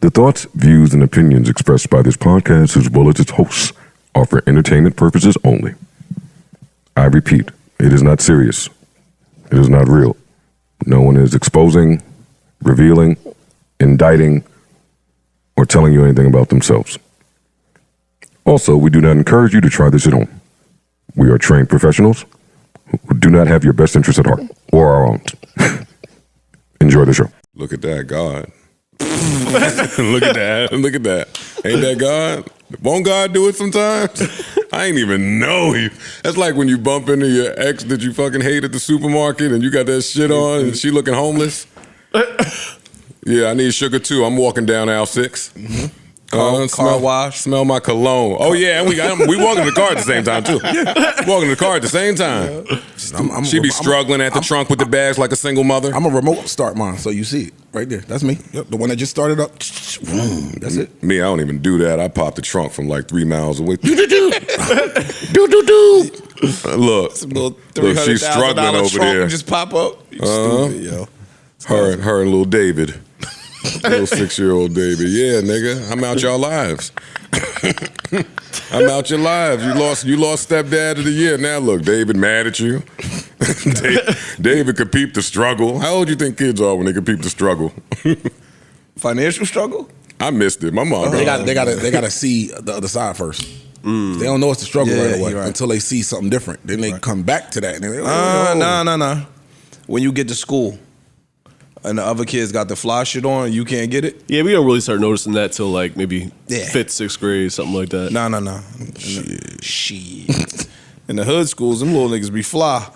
The thoughts, views, and opinions expressed by this podcast, as well as its hosts, are for entertainment purposes only. I repeat, it is not serious. It is not real. No one is exposing, revealing, indicting, or telling you anything about themselves. Also, we do not encourage you to try this at home. We are trained professionals who do not have your best interests at heart, or our own. Enjoy the show. Look at that, God. Look at that. Look at that. Ain't that God? Won't God do it sometimes? I ain't even know you. That's like when you bump into your ex that you fucking hate at the supermarket and you got that shit on and she looking homeless. Yeah, I need sugar too. I'm walking down aisle 6. Mm-hmm. Car wash. Smell my cologne. Oh yeah, and we walking in the car at the same time too. Walking in the car at the same time. She be struggling at the trunk with the bags like a single mother. I'm a remote start mine, so you see it right there. That's me. Yep, the one that just started up. That's it. Me, I don't even do that. I pop the trunk from like 3 miles away. Look, she's struggling over there. Just pop up. Stupid, yo. Her and little David. Little 6-year-old David. Yeah, nigga. I'm out y'all lives. I'm out your lives. You lost stepdad of the year. Now look, David mad at you. David could peep the struggle. How old do you think kids are when they can peep the struggle? Financial struggle? I missed it. My mom. They gotta see the other side first. They don't know it's the struggle right away until they see something different. Then they come back to that and they're like, nah. When you get to school and the other kids got the fly shit on, you can't get it? Yeah, we don't really start noticing that till like maybe 5th, 6th grade, something like that. No. Shit. In the hood schools, them little niggas be fly.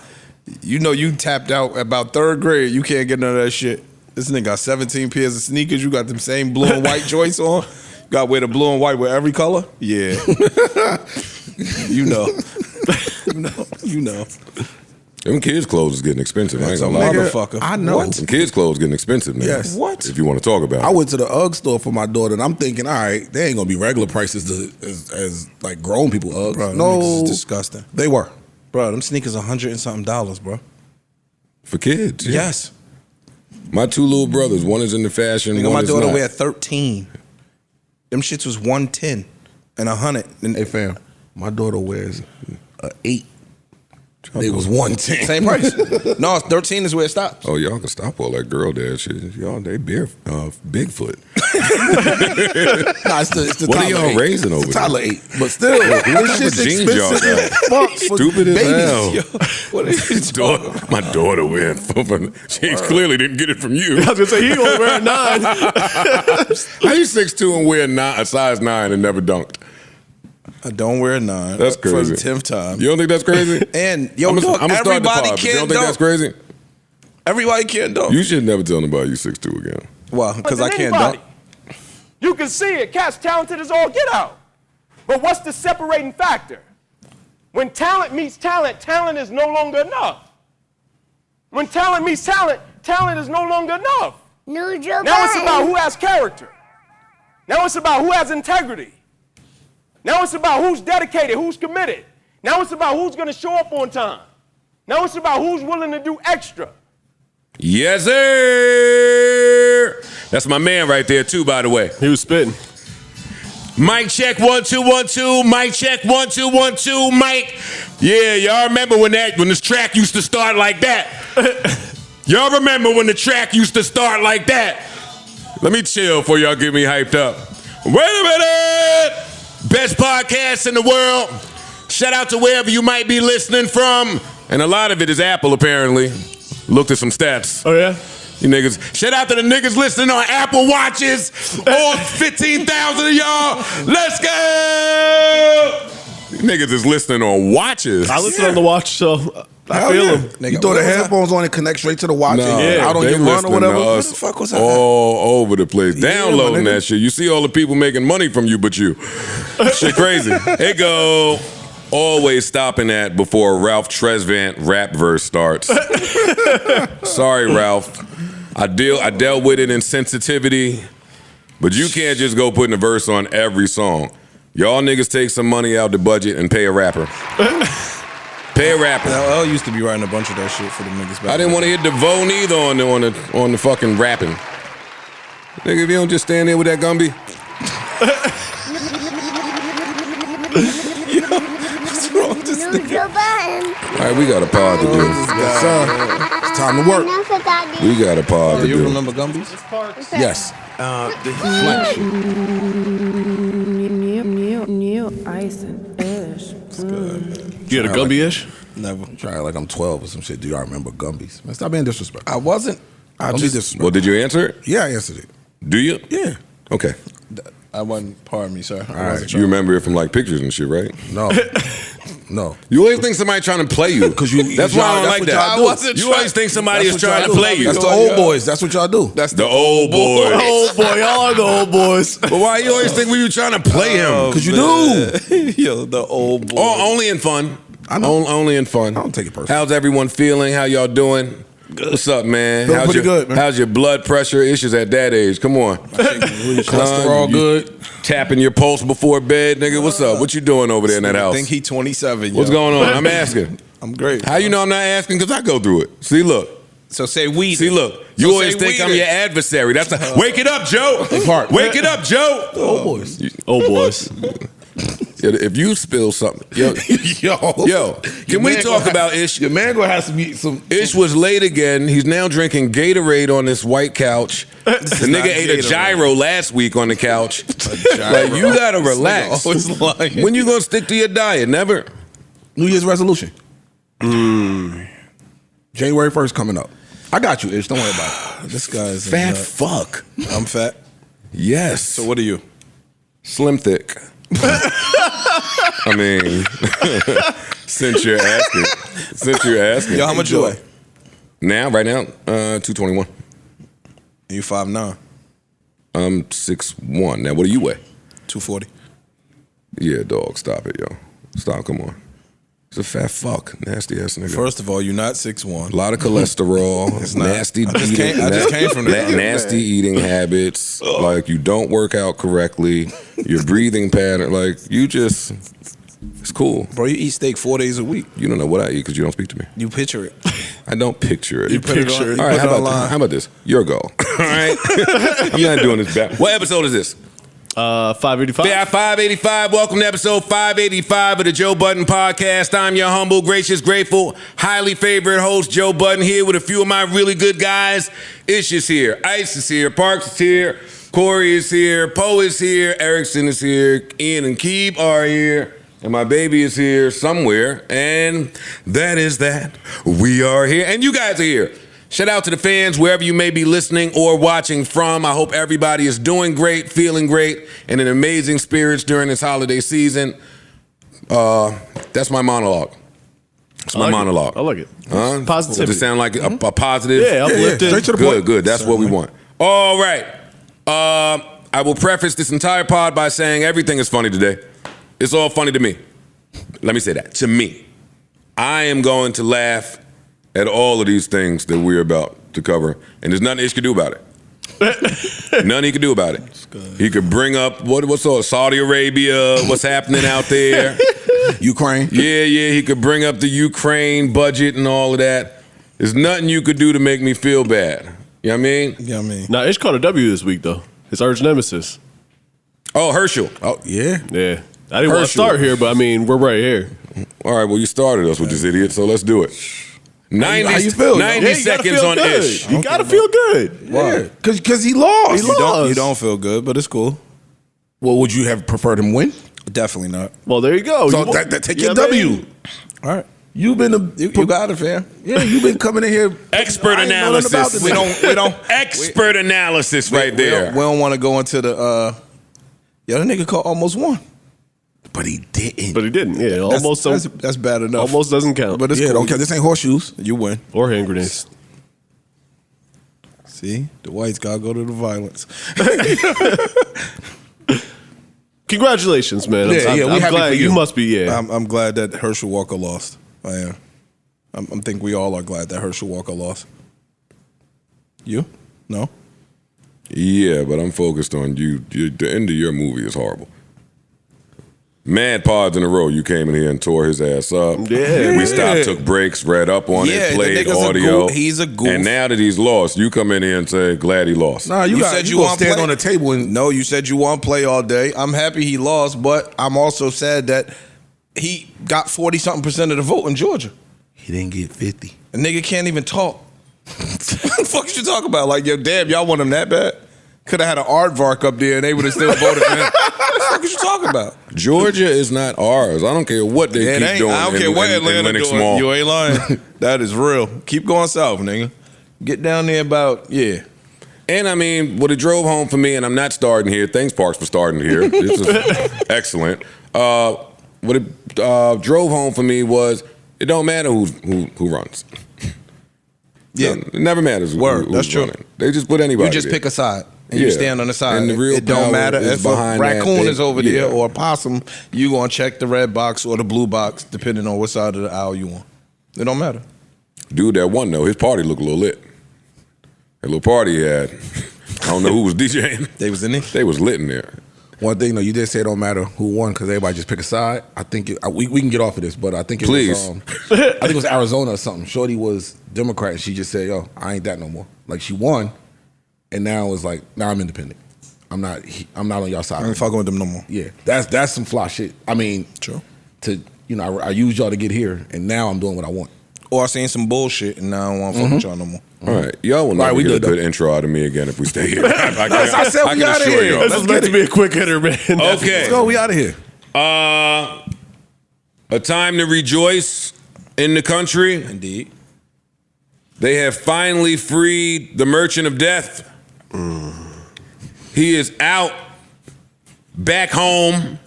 You know you tapped out about 3rd grade, you can't get none of that shit. This nigga got 17 pairs of sneakers, you got them same blue and white joints on. You got to wear the blue and white with every color? Yeah. You know. You know. Them kids' clothes is getting expensive. I ain't gonna lie. Motherfucker. I know. Them kids' clothes getting expensive, man. Yes. What? If you want to talk about it. I went to the UGG store for my daughter, and I'm thinking, all right, they ain't gonna be regular prices as like grown people Uggs. Bro, no, niggas is disgusting. They were. Bro, them sneakers $100 and something, bro. For kids. Yeah. Yes. My 2 little brothers, one is in the fashion, Nigga, one my is daughter not. wear 13. Them shits was 110 and 100. And Hey fam, my daughter wears a 8. It was 110. same price. No, 13 is where it stops. Oh, y'all can stop all that girl dad shit. Y'all, they Bigfoot. Nah, it's the What are toddler y'all 8. raising over It's there? toddler 8. But still, What this type of shit's jeans y'all expensive got? as fuck for Stupid as hell. babies. What is you talking about? My daughter wearing she clearly didn't get it from you. I was gonna say he only wearing 9. How you 6'2" and wear a size 9 and never dunked? I don't wear a 9. That's crazy. For the 10th time. You don't think that's crazy? And yo, I'm dog, gonna start the everybody pod, but you can't don't think that's dunk. crazy? Everybody can't dunk. You should never tell nobody you 6'2" again. Well, because I Listen, can't anybody, dunk. You can see it. Cat's talented as all get out. But what's the separating factor? When talent meets talent, talent is no longer enough. When talent meets talent, talent is no longer enough. Now it's about who has character. Now it's about who has integrity. Now it's about who's dedicated, who's committed. Now it's about who's going to show up on time. Now it's about who's willing to do extra. Yes, sir. That's my man right there, too, by the way. He was spitting. Mic check 1 2 1 2. Mic check 1 2 1 2. Mic. Yeah, y'all remember when this track used to start like that? Y'all remember when the track used to start like that? Let me chill before y'all get me hyped up. Wait a minute. Best podcast in the world. Shout out to wherever you might be listening from. And a lot of it is Apple, apparently. Looked at some stats. Oh, yeah? You niggas. Shout out to the niggas listening on Apple Watches. All 15,000 of y'all. Let's go! You niggas is listening on watches. I listen on the watch, so I feel him. You throw the headphones on and connect straight to the watch and Nah, out on they your run or listening whatever. to What us the fuck was that? all over the place. Downloading my nigga. that shit. You see all the people making money from you but you. Shit crazy. Here go. Always stopping at before Ralph Tresvant rap verse starts. Sorry, Ralph. I dealt with it in sensitivity, but you can't just go putting a verse on every song. Y'all niggas take some money out the budget and pay a rapper. Pay a rapper. LL used to be writing a bunch of that shit for the niggas back I didn't want to hit the vo neither on the fucking rapping. Nigga, if you don't just stand there with that Gumby. What's wrong with this nigga? All right, we got a pod to do. Yes, sir. It's time to work. We got a pod to You do. remember Gumby's? Yes. New ice and ish. You had a Gumby-ish? Never. I'm trying like I'm 12 or some shit. Do y'all remember Gumby's? Man, stop being disrespectful. I wasn't. Don't be disrespectful. Well, did you answer it? Yeah, I answered it. Do you? Yeah. Okay. I wasn't. Pardon me, sir. All right. You remember it from like pictures and shit, right? No. No. You always think somebody trying to play you. Because you. That's why I don't that's like what that. y'all do. I wasn't You always think somebody That's is what trying y'all to do. play you. That's the old boys. That's what y'all do. That's The old boys. Oh boy, y'all are the old boys. But why you always think we were trying to play him? Because you do. Yo, the old boy. Oh, only in fun. I know. Only in fun. I don't take it personal. How's everyone feeling? How y'all doing? What's up, man? Feeling pretty your, good, man. How's your blood pressure issues at that age? Come on. Cholesterol you good. Tapping your pulse before bed, nigga. What's up? What you doing over there in that I house? think he 27. What's going on? I'm asking. I'm great. How you know I'm not asking? Because I go through it. See, look. So say weed. See, look. You always think I'm your adversary. That's wake it up, Joe. Park. Wake it up, Joe. Old boys. Old boys. If you spill something, yo, can we talk about Ish? Your man gonna have some. Ish was late again. He's now drinking Gatorade on this white couch. The nigga ate a gyro last week on the couch. Like, you gotta relax. Always lying. When you gonna stick to your diet? Never. New Year's resolution. January 1st coming up. I got you, Ish. Don't worry about it. This guy's Fat fuck. I'm fat. Yes. So what are you? Slim thick. I mean, since you're asking. Yo, how much you weigh? Now, right now, 221. You 5'9". I'm 6'1". Now, what do you weigh? 240. Yeah, dog, stop it, yo. Stop, come on. It's a fat fuck, nasty ass nigga. First of all, you're not 6'1". A lot of cholesterol, nasty I just eating, came- I just came from that. nasty eating habits. Like, you don't work out correctly. Your breathing pattern, like, you just, it's cool. Bro, you eat steak 4 days a week. You don't know what I eat because you don't speak to me. You picture it. I don't picture it. You put it on. All right, how about this? Your goal. All right? I'm not doing this back. What episode is this? 585. Yeah, 585. Welcome to episode 585 of the Joe Budden Podcast. I'm your humble, gracious, grateful, highly favorite host, Joe Budden, here with a few of my really good guys. Ish is here. Ice is here. Parks is here. Corey is here. Poe is here. Erickson is here. Ian and Keeb are here. And my baby is here somewhere. And that is that. We are here. And you guys are here. Shout out to the fans wherever you may be listening or watching from. I hope everybody is doing great, feeling great, and in amazing spirits during this holiday season. That's my monologue. That's my monologue. I like it. Positivity. Positivity. Does it sound like a positive? Yeah, uplifting. Straight to the Good, point. good. That's what we want. All right. I will preface this entire pod by saying everything is funny today. It's all funny to me. Let me say that. To me. I am going to laugh at all of these things that we're about to cover, and there's nothing Ish can do about it. Nothing he can do about it. He could bring up what's all Saudi Arabia, what's happening out there. Ukraine. Yeah, he could bring up the Ukraine budget and all of that. There's nothing you could do to make me feel bad. You know what I mean? Yeah, I mean. Now, Ish caught a W this week, though. His arch nemesis. Oh, Herschel. Oh, yeah. Yeah. I didn't want to Herschel. start here, but I mean, we're right here. All right, well, you started us with this idiot, so let's do it. 90, How you feel? 90 Yeah, you gotta seconds feel on good. Ish. You gotta feel good. Why? Because he lost. You don't feel good, but it's cool. Well, would you have preferred him win? Definitely not. Well, there you go. So You- take Yeah, your W. man. All right. You've been You got it, fam. Yeah, you've been coming in here. Expert I ain't know nothing about analysis. this. We don't. Expert analysis right We there. don't want to go into the. Yo, that nigga caught almost one. But he didn't. But he didn't. Yeah, almost. That's bad enough. Almost doesn't count. But it's Yeah, cool. don't care. This ain't horseshoes. You win. Or hand grenades. See, the whites gotta go to the violence. Congratulations, man. Yeah, I'm we happy glad for you. must be. Yeah. I'm glad that Herschel Walker lost. I am. I think we all are glad that Herschel Walker lost. You? No? Yeah, but I'm focused on you. The end of your movie is horrible. Mad pods in a row. You came in here and tore his ass up. Yeah. We stopped, took breaks, read up on Yeah, it, the played nigga's a audio. goof. He's a goof. And now that he's lost, you come in here and say, glad he lost. Nah, you said you want to stand on the table and no, you said you want to play all day. I'm happy he lost, but I'm also sad that he got 40-something% of the vote in Georgia. he didn't get 50. A nigga can't even talk. What the fuck you talking about? Like, yo, damn, y'all want him that bad? Could have had an aardvark up there and they would have still voted for him. What the fuck is you talking about? Georgia is not ours. I don't care what they keep doing. I don't care what Atlanta doing. Small. You ain't lying. That is real. Keep going south, nigga. Get down there about, yeah. And I mean, what it drove home for me, and I'm not starting here. Thanks, Parks, for starting here. This is excellent. What it drove home for me was it don't matter who runs. Yeah. It never matters who's That's true. running. They just put anybody You just there. pick a side. And you stand on the side. And the real it don't power matter is if a behind raccoon that. is over there or a possum. You gonna check the red box or the blue box, depending on what side of the aisle you on. It don't matter. Dude that won, though, his party looked a little lit. That little party he had. I don't know who was DJing. They was in it. They was lit in there. One thing, though, you did say it don't matter who won because everybody just pick a side. I think we can get off of this, but I think it Please. was I think it was Arizona or something. Shorty was Democrat and she just said, yo, I ain't that no more. Like she won and now it's like, now I'm independent. I'm not on y'all side. I ain't fucking with them no more. Yeah, that's some fly shit. I mean, True. I used y'all to get here and now I'm doing what I want. Or I seen some bullshit and now I don't want to fuck with y'all no more. All right. Y'all will never we get a good, good intro out of me again if we stay here. I said we outta here. y'all. This was meant to be a quick hitter, man. Okay. Let's go, we out of here. A time to rejoice in the country. Indeed. They have finally freed the Merchant of Death. He is out, back home,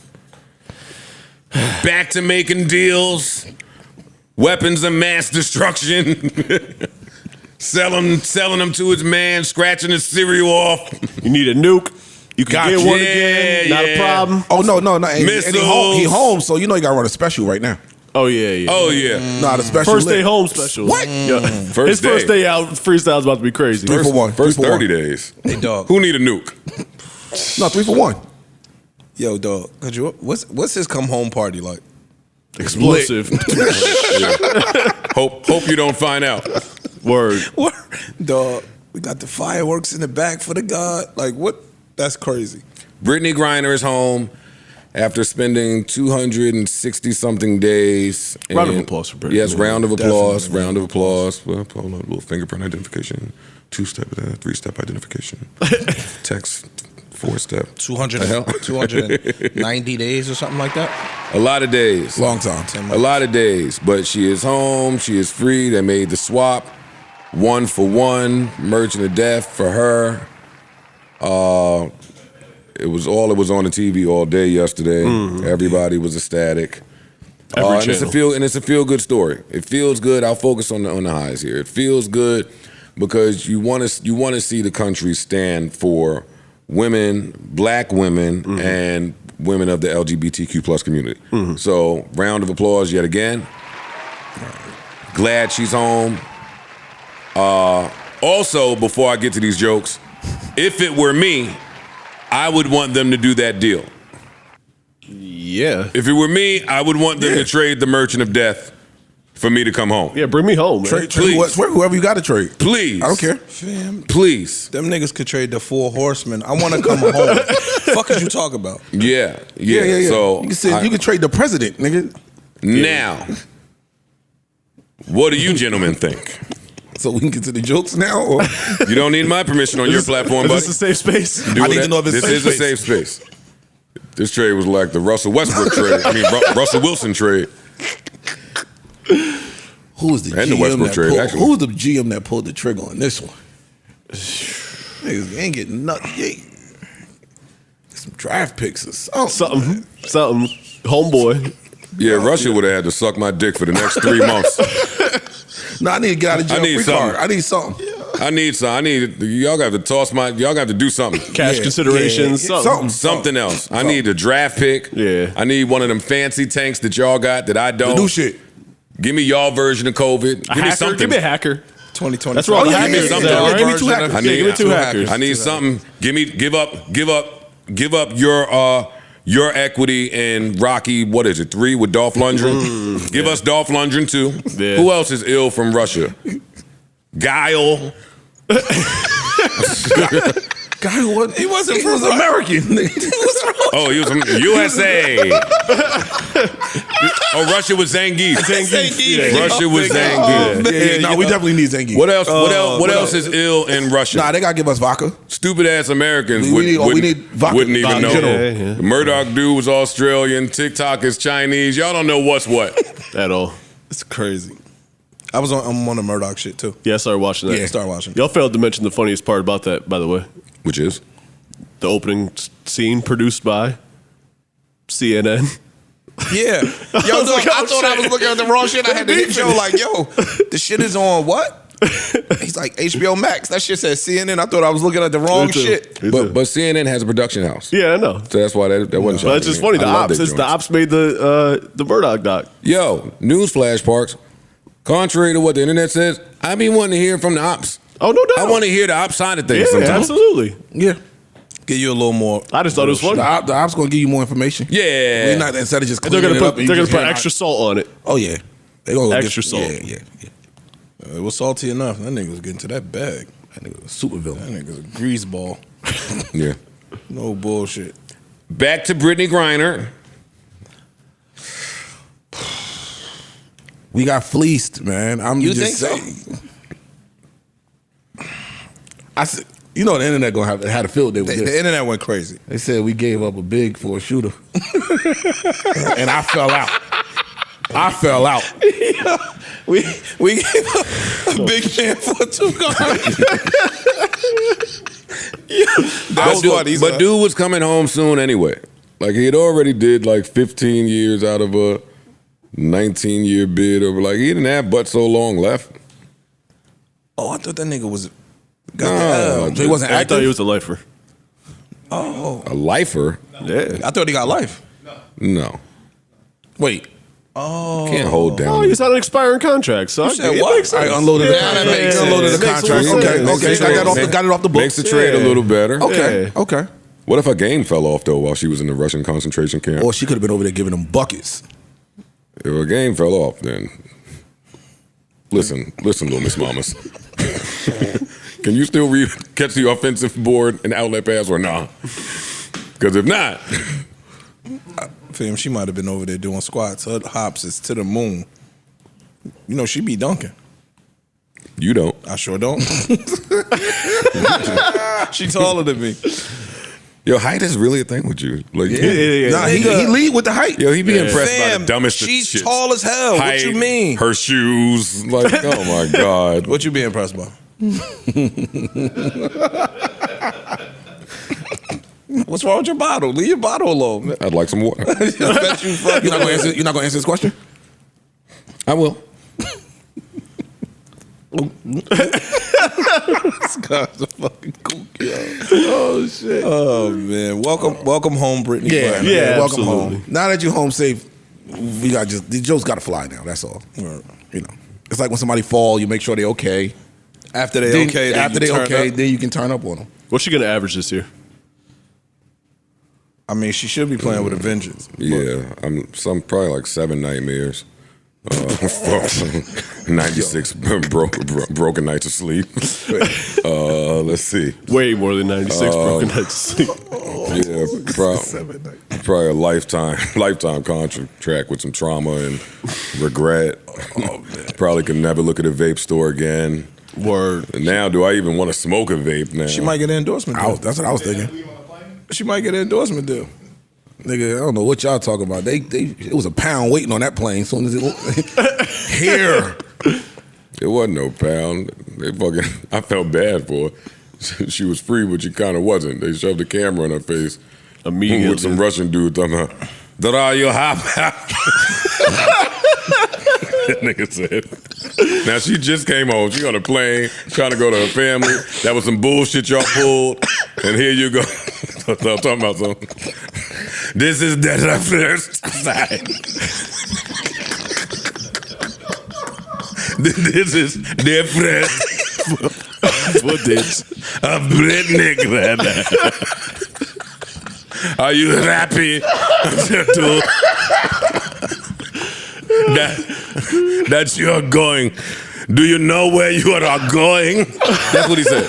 back to making deals, weapons of mass destruction, selling them to his man, scratching his cereal off. You need a nuke. You can get one Yeah, again. Not a problem. Oh no. And Missiles. he home, so you know you gotta run a special right now. Oh, yeah. Oh, yeah. Nah, the special First day lit. home special. What? Yeah. First His first day out, freestyle's about to be crazy. Three for one. First Three for 30 one. days. Hey, dog. Who need a nuke? No, 3 for 1. Yo, dog. Could you? What's his come home party like? Explosive. Hope you don't find out. Word. What? Dog. We got the fireworks in the back for the god. Like what? That's crazy. Brittney Griner is home after spending 260-something days. Round of applause for Brittney. Yes, round of applause. Definitely. Round of applause. Well, hold on, a little fingerprint identification, 2-step, 3-step identification, text, 4-step. 290 days or something like that. A lot of days. Long time. A lot of days. But she is home. She is free. They made the swap. 1 for 1. Merchant of Death for her. It was on the TV all day yesterday. Everybody was ecstatic. And it's a feel good story. It feels good. I'll focus on the highs here. It feels good because you want to see the country stand for women, black women, and women of the LGBTQ plus community. So round of applause yet again. Glad she's home. Also, before I get to these jokes, if it were me, I would want them to do that deal. Yeah. If it were me, I would want them to trade the Merchant of Death for me to come home. Yeah, bring me home, man. Trade Please. whoever you got to trade. Please. I don't care. Fam, Please. them niggas could trade the 4 horsemen. I want to come home. Fuck is you talk about? Yeah. Yeah. So you can trade the president, nigga. now, what do you gentlemen think? So we can get to the jokes now. Or? You don't need my permission on your platform, buddy. Is this a safe space? Do I need that. to know if it's this safe is a safe space. This trade was like the Russell Westbrook trade. I mean, Russell Wilson trade. Who was the And the GM Westbrook that trade, pulled? actually. Who was the GM that pulled the trigger on this one? Niggas ain't getting nothing. Some draft picks or something. Something. Homeboy. Yeah, Russia would have had to suck my dick for the next 3 months. No, I need to get out of jail I need free something. card. I need something. Y'all got to toss y'all got to do something. Cash considerations. Something. Something else. I need a draft pick. Yeah. I need one of them fancy tanks that y'all got that I don't. The new shit. Give me y'all version of COVID. A Give me hacker? something. Give me a hacker. 2020. That's right. Oh, yeah, Give me yeah, something. yeah, Right? give me 2 hackers. I Yeah, give me 2 hackers. I need something. Give up your equity in Rocky, what is it, 3 with Dolph Lundgren? Give us Dolph Lundgren too. Yeah. Who else is ill from Russia? Guile. Guy, he wasn't from American. Oh, he was from USA. Oh, Russia was Zangief. Russia was Zangief. No, we definitely need Zangief. What else? What else is ill in Russia? Nah, they gotta give us vodka. Stupid ass Americans We need vodka. wouldn't even know. Yeah. Murdoch dude was Australian. TikTok is Chinese. Y'all don't know what's what. At all. It's crazy. I'm on the Murdoch shit too. Yeah, I started watching that. Yeah, start watching. Y'all failed to mention the funniest part about that, by the way. Which is? The opening scene produced by CNN. Yeah. Yo, I thought I was looking at the wrong shit. I had to hit Joe like, yo, the shit is on what? He's like, HBO Max. That shit says CNN. I thought I was looking at the wrong shit. But CNN has a production house. Yeah, I know. So that's why that wasn't. But it's just funny. The ops made the Murdoch doc. Yo, newsflash, Parks. Contrary to what the internet says, I be wanting to hear from the ops. Oh, no doubt. I want to hear the ops side of things Yeah, sometimes. absolutely. Yeah. Give you a little more. I just thought it was funny. The ops gonna give you more information. Yeah. We're not, instead of just They're cleaning gonna it put up and you just put hear extra salt on it. Oh yeah, they gonna Extra salt. Yeah. It was salty enough. That nigga was getting to that bag. That nigga was a super That villain. nigga's a grease ball. Yeah. No bullshit. Back to Brittney Griner. We got fleeced, man. You just think saying. I said, you know, the internet had a field day with The this. internet went crazy. They said we gave up a big for a shooter, and I fell out. We gave a big man for 2 guys. That was funny. But dude was coming home soon anyway. Like he had already did like 15 years out of a 19-year bid, or like he didn't have but so long left. Oh, I thought that nigga was. No, So he wasn't I active. thought he was a lifer. Oh, a lifer? Yeah. I thought he got life. No, Wait, can't hold down. Oh, he's on an expiring contract, so said it what? makes sense. I unloaded the Yeah, contract. that makes sense. Unloaded the Makes contract. sense. Okay, Makes okay. sense. Got it off the book. Makes the trade a little better. Okay, Yeah. okay. What if her game fell off though while she was in the Russian concentration camp? Or she could have been over there giving them buckets. If her game fell off, then listen, little Miss Mamas. Can you still catch the offensive board and outlet pass or nah? Because if not, Fam, she might have been over there doing squats. Her hops is to the moon. You know, she be dunking. you don't. I sure don't. She taller than me. Yo, height is really a thing with you. Like, Nah, he lead with the height. Yo, he be impressed by Fam, the dumbest of she's shits. tall as hell. Height, What you mean? Her shoes. Like, oh my God. What you be impressed by? What's wrong with your bottle? Leave your bottle alone. I'd like some water. I bet you fucking You're not gonna answer this question? I will. This guy's a fucking kook, yo. Oh shit. Oh man. Welcome home, Brittney. Yeah, Griner. yeah, welcome absolutely. home. Now that you're home safe, the jokes got to fly now. That's all. Right. You know, it's like when somebody fall, you make sure they're okay. After they Then, okay, then after you they turn okay, up. then you can turn up on them. What's she gonna average this year? I mean, she should be playing with a vengeance. Yeah, I'm probably like 7 nightmares. 96 broken nights of sleep. Let's see. Way more than 96 broken nights of sleep. Yeah, probably a lifetime contract with some trauma and regret. Probably could never look at a vape store again. Word. And now, do I even want to smoke a vape now? She might get an endorsement deal. That's what I was thinking. She might get an endorsement deal. Nigga, I don't know what y'all talking about. It was a pound waiting on that plane. As soon as it here, It wasn't no pound. I felt bad for her. She was free, but she kind of wasn't. They shoved the camera in her face. Immediately. With some Russian dude talking about, "Dara you hop." That nigga said. Now she just came home. She on a plane trying to go to her family. That was some bullshit y'all pulled. And here you go. I'm talking about something. This is the first side. This is the first footage of Brittney Griner. Are you happy that you're going? Do you know where you are going? That's what he said.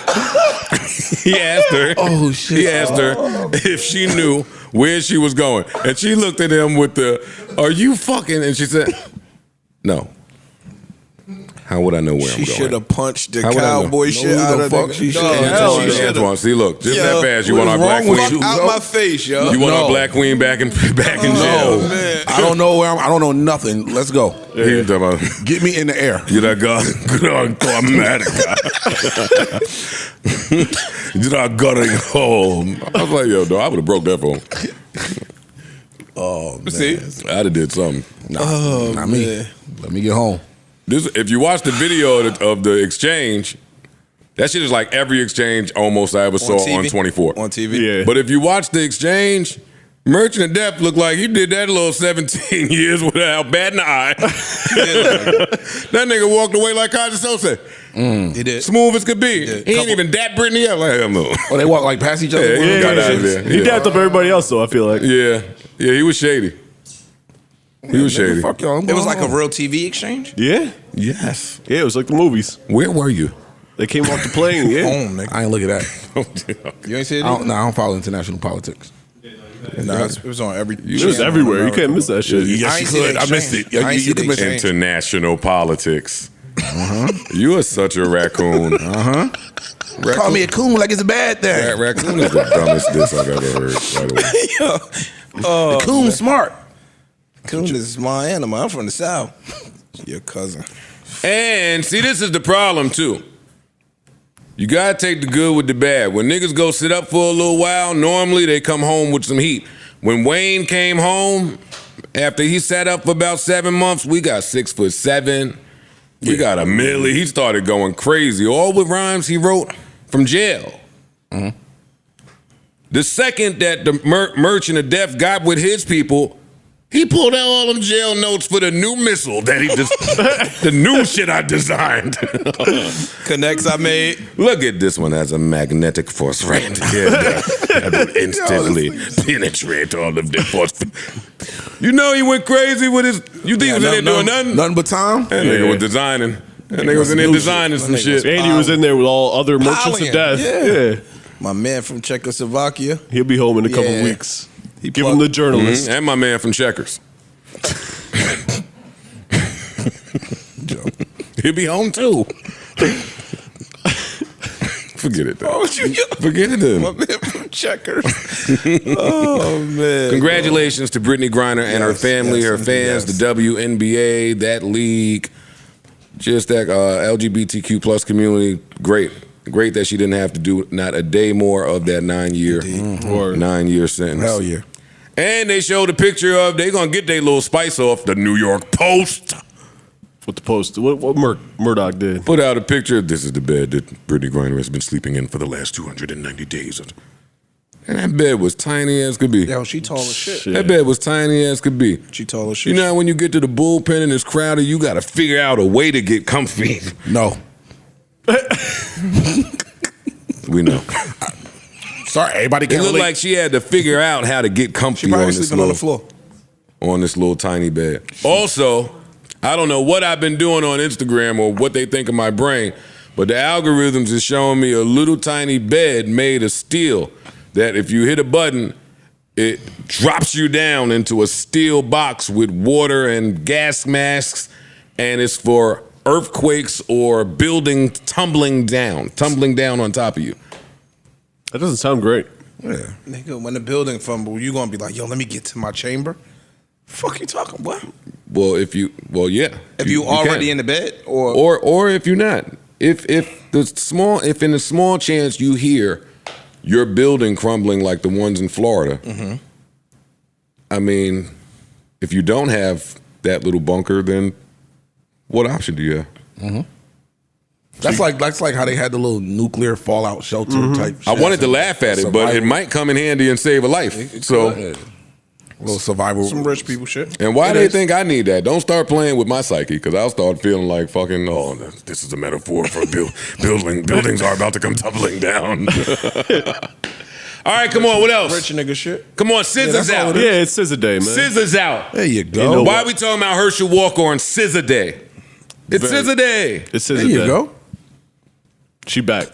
He asked her. Oh shit! He asked her if she knew where she was going, and she looked at him with the, "Are you fucking?" And she said, "No." How would I know where I'm going? She should have punched the How would I know? cowboy shit No, out the of fuck the she dog. should've. Hell, Antoine, she should've. Antoine, see, look, just Yo, that fast. You what want is our black wrong with queen? you? Out my face, yo. You want No. our black queen back in jail? No, man. I don't know where I'm. I don't know nothing. Let's go. He was talking about, Get me in the air. you that guy, America. You that going home. I was like, yo, dog, I would have broke that for him. Oh man. See? I'd have did something. Not me. Let me get home. This, if you watch the video of the exchange, that shit is like every exchange almost I ever saw on 24. On TV? Yeah. But if you watch the exchange, Merchant of Death looked like he did that little 17 years without batting an eye. That nigga walked away like Kanye said. He did. Smooth as could be. did. He ain't even dap Brittany up like him. Oh, they walk like past each other. Yeah, he got out of there. He dapped up everybody else, though, I feel like. Yeah, he was shady. He was shady. Fuck y'all. I'm It was going like a home. real TV exchange? Yeah? Yes. Yeah, it was like the movies. Where were you? They came off the plane, yeah. Home, nigga. I ain't look at that. You ain't see it? I don't follow international politics. Nah, it was on every. It was everywhere. You can't miss that shit. I ain't see the exchange. I ain't see the exchange. International politics. You are such a raccoon. Call me a coon like it's a bad thing. Raccoon is the dumbest diss I've ever heard, by the way. The coon smart. Coon is my animal. I'm from the South. Your cousin. And see, this is the problem too. You gotta take the good with the bad. When niggas go sit up for a little while, normally they come home with some heat. When Wayne came home, after he sat up for about 7 months, we got 6'7". We got a milli. He started going crazy. All with rhymes he wrote from jail. The second that the Merchant of Death got with his people, he pulled out all them jail notes for the new missile that he just, the new shit I designed. Connects I made. Look at this one as a magnetic force right that will instantly penetrate all of the force. You know he went crazy with his, you think he was in there doing nothing? Nothing but time. That nigga was designing. That nigga was in there designing some shit. And he was in there with all other merchants of Piling. death. Yeah. Yeah. My man from Czechoslovakia. He'll be home in a couple Yeah. weeks. He Give him the journalist. And my man from Checkers. He'll be home too. Forget it though. Forget it then. My man from Checkers. Oh, man. Congratulations to Brittney Griner and her Yes, family, yes, her indeed, fans, yes. the WNBA, that league, just that LGBTQ plus community. Great. Great that she didn't have to do not a day more of that 9 year or 9 year sentence. Hell yeah. And they showed a picture of, they gonna get their little spice off, the New York Post. What the post? What Murdoch did? Put out a picture. This is the bed that Brittney Griner has been sleeping in for the last 290 days. And that bed was tiny as could be. Yo, she tall as shit. That bed was tiny as could be. She tall as shit. You know how when you get to the bullpen and it's crowded, you got to figure out a way to get comfy. No. We know. Sorry, everybody It can't looked relate. like she had to figure out how to get comfy She on probably this, sleeping on the little, floor. on this little tiny bed. Also, I don't know what I've been doing on Instagram or what they think of my brain, but the algorithms is showing me a little tiny bed made of steel that if you hit a button, it drops you down into a steel box with water and gas masks, and it's for earthquakes or building tumbling down on top of you. That doesn't sound great. Yeah. Nigga, when the building fumble, you gonna be like, yo, let me get to my chamber? Fuck you talking what? Well, yeah. If you already can. in the bed or if you're not. If in a small chance you hear your building crumbling like the ones in Florida, I mean, if you don't have that little bunker, then what option do you have? That's like how they had the little nuclear fallout shelter type shit. I wanted to laugh at it, but it might come in handy and save a life. So, A little survival. some rich people shit. and why do they think I need that? Don't start playing with my psyche, because I'll start feeling like fucking, oh, this is a metaphor for buildings are about to come tumbling down. All right, come on. What else? Rich nigga shit. Come on, SZA's out. Yeah, it's SZA Day, man. SZA's out. There you You go. know Why are we talking about Herschel Walker on SZA Day? It's SZA Day. It's SZA There you Day. go. She back.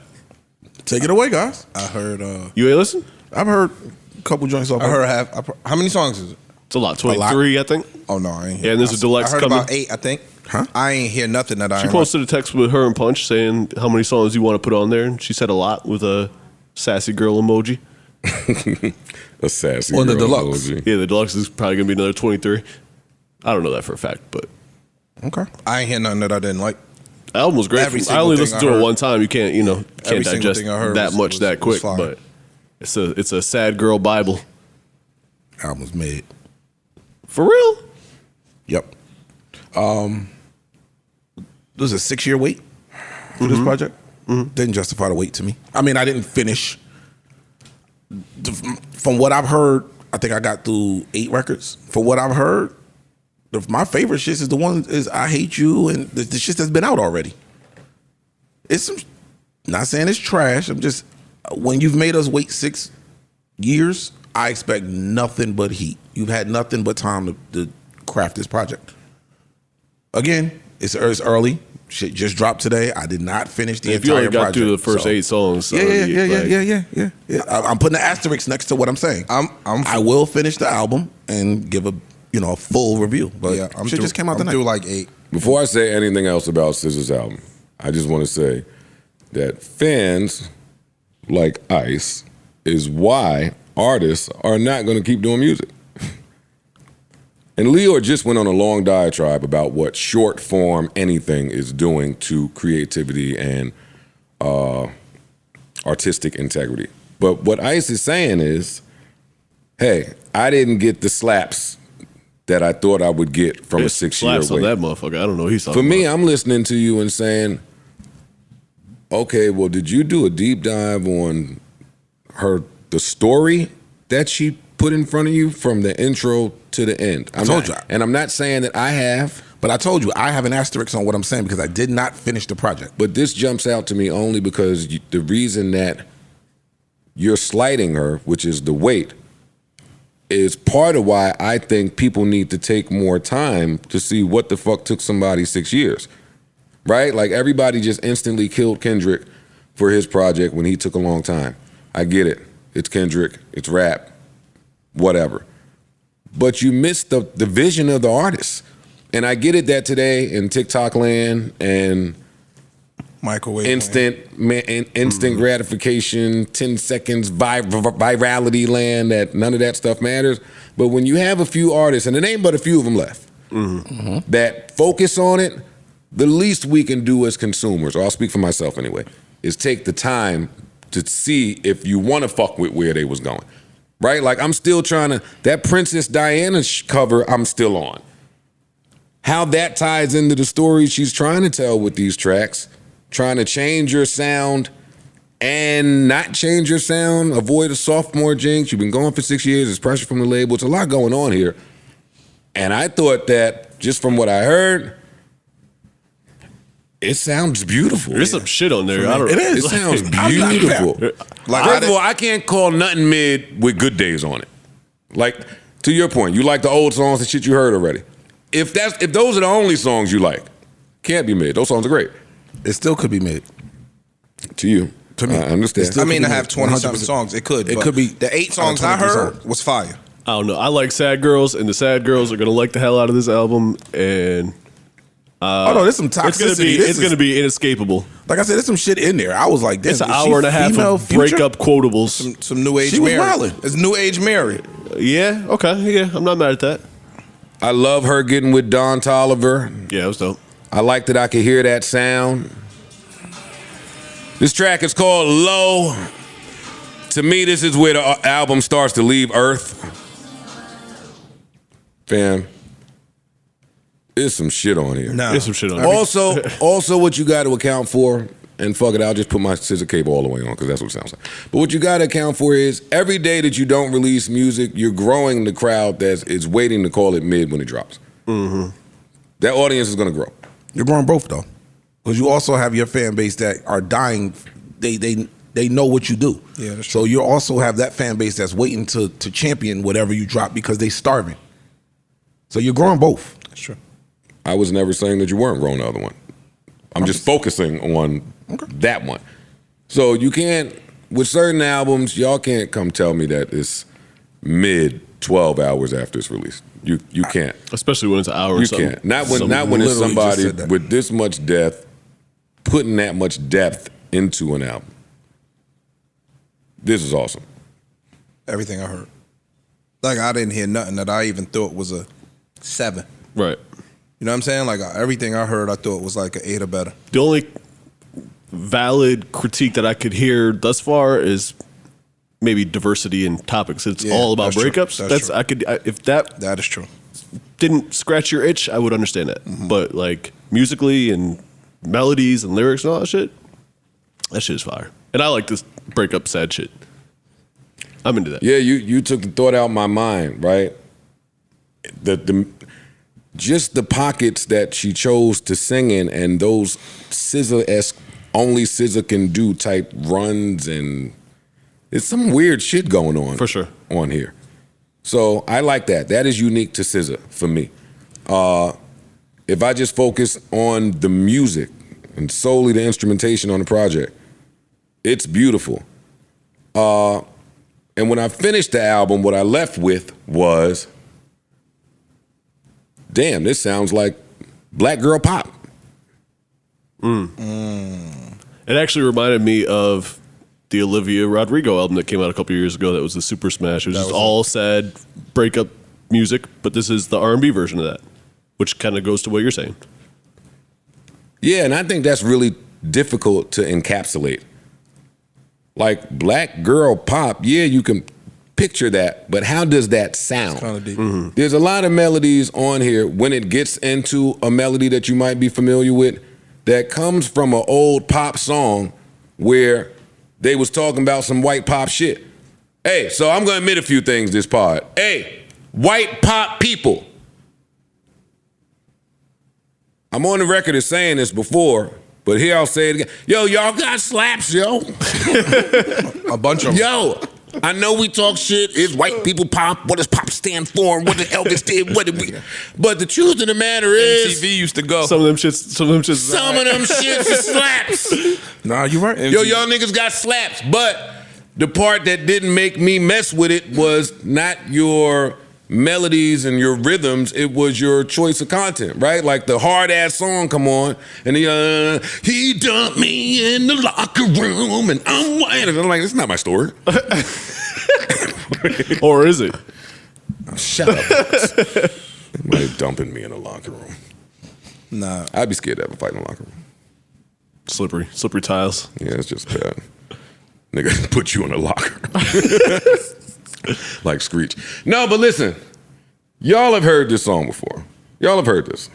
Take it away, guys. I heard. You ain't listen? I've heard a couple joints off. I heard half. How many songs is it? It's a lot. 23, I think. Oh no, I ain't. Yeah, and there's a deluxe I heard coming. about 8. I think. Huh? I ain't hear nothing that I. She ain't posted a text with her and Punch saying how many songs you want to put on there. And she said a lot with a sassy girl emoji. A sassy On the girl deluxe. emoji. Yeah, the deluxe is probably going to be another 23. I don't know that for a fact, but Okay. I ain't hear nothing that I didn't like. the album was great. Every I single only thing listened I to it heard- one time. You can't, Every can't single digest thing I heard that was- much was- that was quick. fire. But it's a sad girl Bible. Album's made. For real? Yep. This is a 6-year wait for this project. Didn't justify the wait to me. I mean, I didn't finish. From what I've heard, I think I got through 8 records. From what I've heard, my favorite shit is the one is I Hate You and the shit that's been out already. It's some, not saying it's trash. I'm just, when you've made us wait 6 years, I expect nothing but heat. You've had nothing but time to craft this project. Again, it's early. Shit just dropped today. I did not finish the If you entire only got project. through the first so- 8 songs. Yeah. I'm putting an asterisk next to what I'm saying. I will finish the album and give a full review. But Yeah, I'm shit through, just came out I'm tonight. through like 8. Before I say anything else about SZA's album, I just want to say that fans like Ice is why artists are not going to keep doing music. And Leo just went on a long diatribe about what short form anything is doing to creativity and artistic integrity. But what Ice is saying is, hey, I didn't get the slaps that I thought I would get from a 6-year slaps on wait. that motherfucker. I don't know what he's talking For me, about. I'm listening to you and saying, okay, well, did you do a deep dive on the story that she put in front of you from the intro to the end? I told you. And I'm not saying that I have, But I told you, I have an asterisk on what I'm saying because I did not finish the project. but this jumps out to me only because the reason that you're slighting her, which is the weight, is part of why I think people need to take more time to see what the fuck took somebody 6 years. Right? Like everybody just instantly killed Kendrick for his project when he took a long time. I get it. It's Kendrick, it's rap, whatever. But you missed the vision of the artist. And I get it that today in TikTok land and Microwave. instant gratification, 10 seconds virality land, that none of that stuff matters. But when you have a few artists, and it ain't but a few of them left, that focus on it, the least we can do as consumers, or I'll speak for myself anyway, is take the time to see if you want to fuck with where they was going. Right? Like I'm still trying to, that Princess Diana cover, I'm still on. How that ties into the story she's trying to tell with these tracks, trying to change your sound and not change your sound, avoid a sophomore jinx. You've been going for 6 years, there's pressure from the label. It's a lot going on here. And I thought that, just from what I heard, it sounds beautiful. There's some shit on there. I don't. It is. It sounds I'm not beautiful. Like, First of all, I can't call nothing mid with Good Days on it. Like, to your point, you like the old songs, the shit you heard already. If those are the only songs you like, can't be mid. Those songs are great. It still could be made. To you. To me. I understand. It still I mean, could to be have made. 27 100%. songs, it could. It but could be the 8 out of songs I 23 heard songs. was fire. I don't know. I like Sad Girls, and the Sad Girls are gonna like the hell out of this album, and Oh no, there's some toxicity. it's gonna be inescapable. Like I said, there's some shit in there. I was like, It's damn, an is she hour and a half female of Future? breakup quotables. Some new age She was Mary. wildin'. It's new age Mary. Yeah. Okay. Yeah. I'm not mad at that. I love her getting with Don Toliver. Yeah, it was dope. I like that I could hear that sound. This track is called Low. To me, this is where the album starts to leave Earth. Fam, there's some shit on here. Nah. There's some shit on. Also, what you got to account for, and fuck it, I'll just put my scissor cable all the way on because that's what it sounds like. But what you got to account for is every day that you don't release music, you're growing the crowd that is waiting to call it mid when it drops. Mm-hmm. That audience is going to grow. You're You're growing both though, because you also have your fan base that are dying. They They know what you do. Yeah, that's so you also have that fan base that's waiting to champion whatever you drop because they starving. So you're growing both. That's true. I was never saying that you weren't growing the other one. I'm just focusing on that one. So you can't, with certain albums, y'all can't come tell me that it's mid 12 hours after it's released. You can't. Especially when it's an hour or You something. can't. Not when it's literally just somebody said that. with this much depth, putting that much depth into an album. This is awesome. Everything I heard. Like, I didn't hear nothing that I even thought was a 7. Right. You know what I'm saying? Like, everything I heard, I thought was like an 8 or better. The only valid critique that I could hear thus far is maybe diversity in topics. It's Yeah, all about that's true. breakups. That's true. If that That is true. didn't scratch your itch, I would understand that. But like musically and melodies and lyrics and all that shit is fire. And I like this breakup sad shit. I'm into that. Yeah, you took the thought out of my mind, right? Just the pockets that she chose to sing in and those SZA-esque, only SZA can do type runs, and it's some weird shit going on. For sure. On here. So I like that. That is unique to SZA for me. If I just focus on the music and solely the instrumentation on the project, it's beautiful. And when I finished the album, what I left with was, damn, this sounds like black girl pop. It actually reminded me of the Olivia Rodrigo album that came out a couple years ago that was the Super Smash. It was just all sad breakup music, but this is the R&B version of that, which kind of goes to what you're saying. Yeah, and I think that's really difficult to encapsulate. Like black girl pop, yeah, you can picture that, but how does that sound? Kind of deep. There's a lot of melodies on here when it gets into a melody that you might be familiar with that comes from an old pop song where they was talking about some white pop shit. Hey, so I'm gonna admit a few things this pod. Hey, white pop people. I'm on the record as saying this before, but here I'll say it again. Yo, y'all got slaps, yo. A bunch of them. Yo, I know we talk shit. Is white people pop? What does pop stand for? What did Elvis did? What did we? But the truth of the matter is, MTV used to go. Some of them shits. some of them shits is slaps. Nah, you right. Yo, y'all niggas got slaps. But the part that didn't make me mess with it was not your melodies and your rhythms, it was your choice of content, right? Like the hard ass song come on, and he dumped me in the locker room, and I'm white. And I'm like, it's not my story. Or is it? Shut up. Somebody dumping me in the locker room. Nah. I'd be scared to have a fight in the locker room. Slippery tiles. Yeah, it's just bad. Nigga put you in a locker. Like Screech. No, but listen, y'all have heard this song before. Y'all have heard this.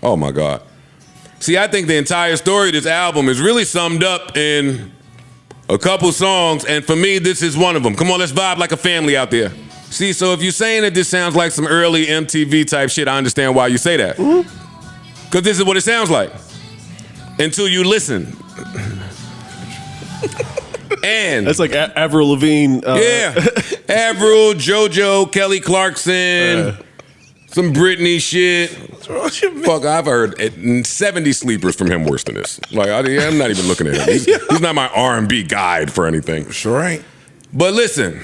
Oh my God. See, I think the entire story of this album is really summed up in a couple songs, and for me, this is one of them. Come on, let's vibe like a family out there. See, so if you're saying that this sounds like some early MTV type shit, I understand why you say that. Because this is what it sounds like. Until you listen. And That's like Avril Lavigne. yeah, Avril, JoJo, Kelly Clarkson, some Britney shit. Fuck, I've heard 70 sleepers from him worse than this. Like, I'm not even looking at him. He's not my R&B guide for anything. Sure ain't. But listen,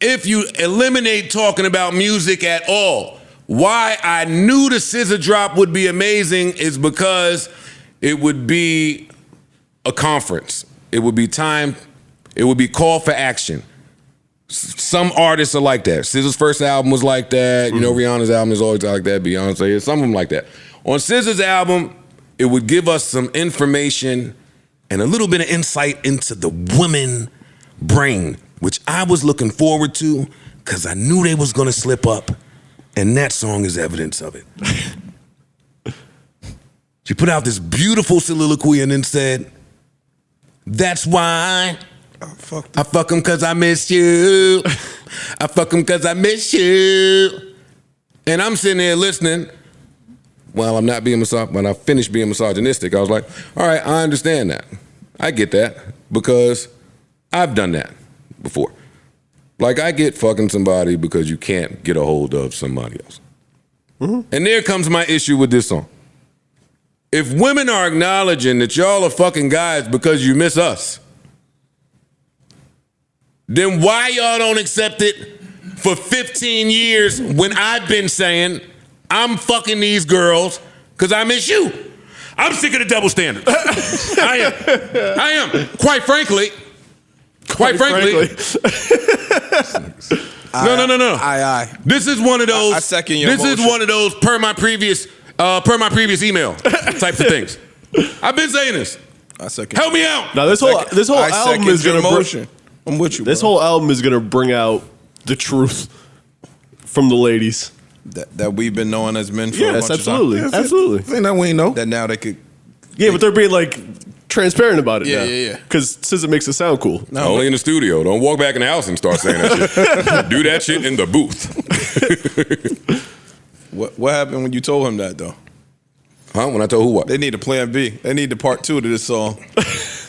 if you eliminate talking about music at all, why I knew the SZA drop would be amazing is because it would be a conference. It would be time. It would be call for action. Some artists are like that. SZA's first album was like that. You know, Rihanna's album is always like that. Beyonce, some of them like that. On SZA's album, it would give us some information and a little bit of insight into the woman brain, which I was looking forward to because I knew they was gonna slip up, and that song is evidence of it. She put out this beautiful soliloquy and then said, "That's why I fuck him cause I miss you. I fuck him cause I miss you." And I'm sitting there listening. Well, I'm not being when I finished being misogynistic, I was like, all right, I understand that. I get that because I've done that before. Like, I get fucking somebody because you can't get a hold of somebody else. Mm-hmm. And there comes my issue with this song. If women are acknowledging that y'all are fucking guys because you miss us, then why y'all don't accept it for 15 years when I've been saying I'm fucking these girls because I miss you? I'm sick of the double standards. I am. Quite frankly. No. Aye. This is one of those. I second your This motion. is one of those per my previous email types of things. I've been saying this. I second. Help me out. Now this whole album is gonna motion. I'm with you. This bro. whole album is gonna bring out the truth from the ladies. that we've been knowing as men for a Yes, bunch absolutely, of time. absolutely. Ain't that we ain't know. That now they could. Yeah, but they're being like transparent about it Yeah, now. yeah. Because SZA makes it sound cool. Only in the studio. Don't walk back in the house and start saying that shit. Do that shit in the booth. What happened when you told him that though? Huh? When I told who what? They need a plan B. They need the part 2 to this song.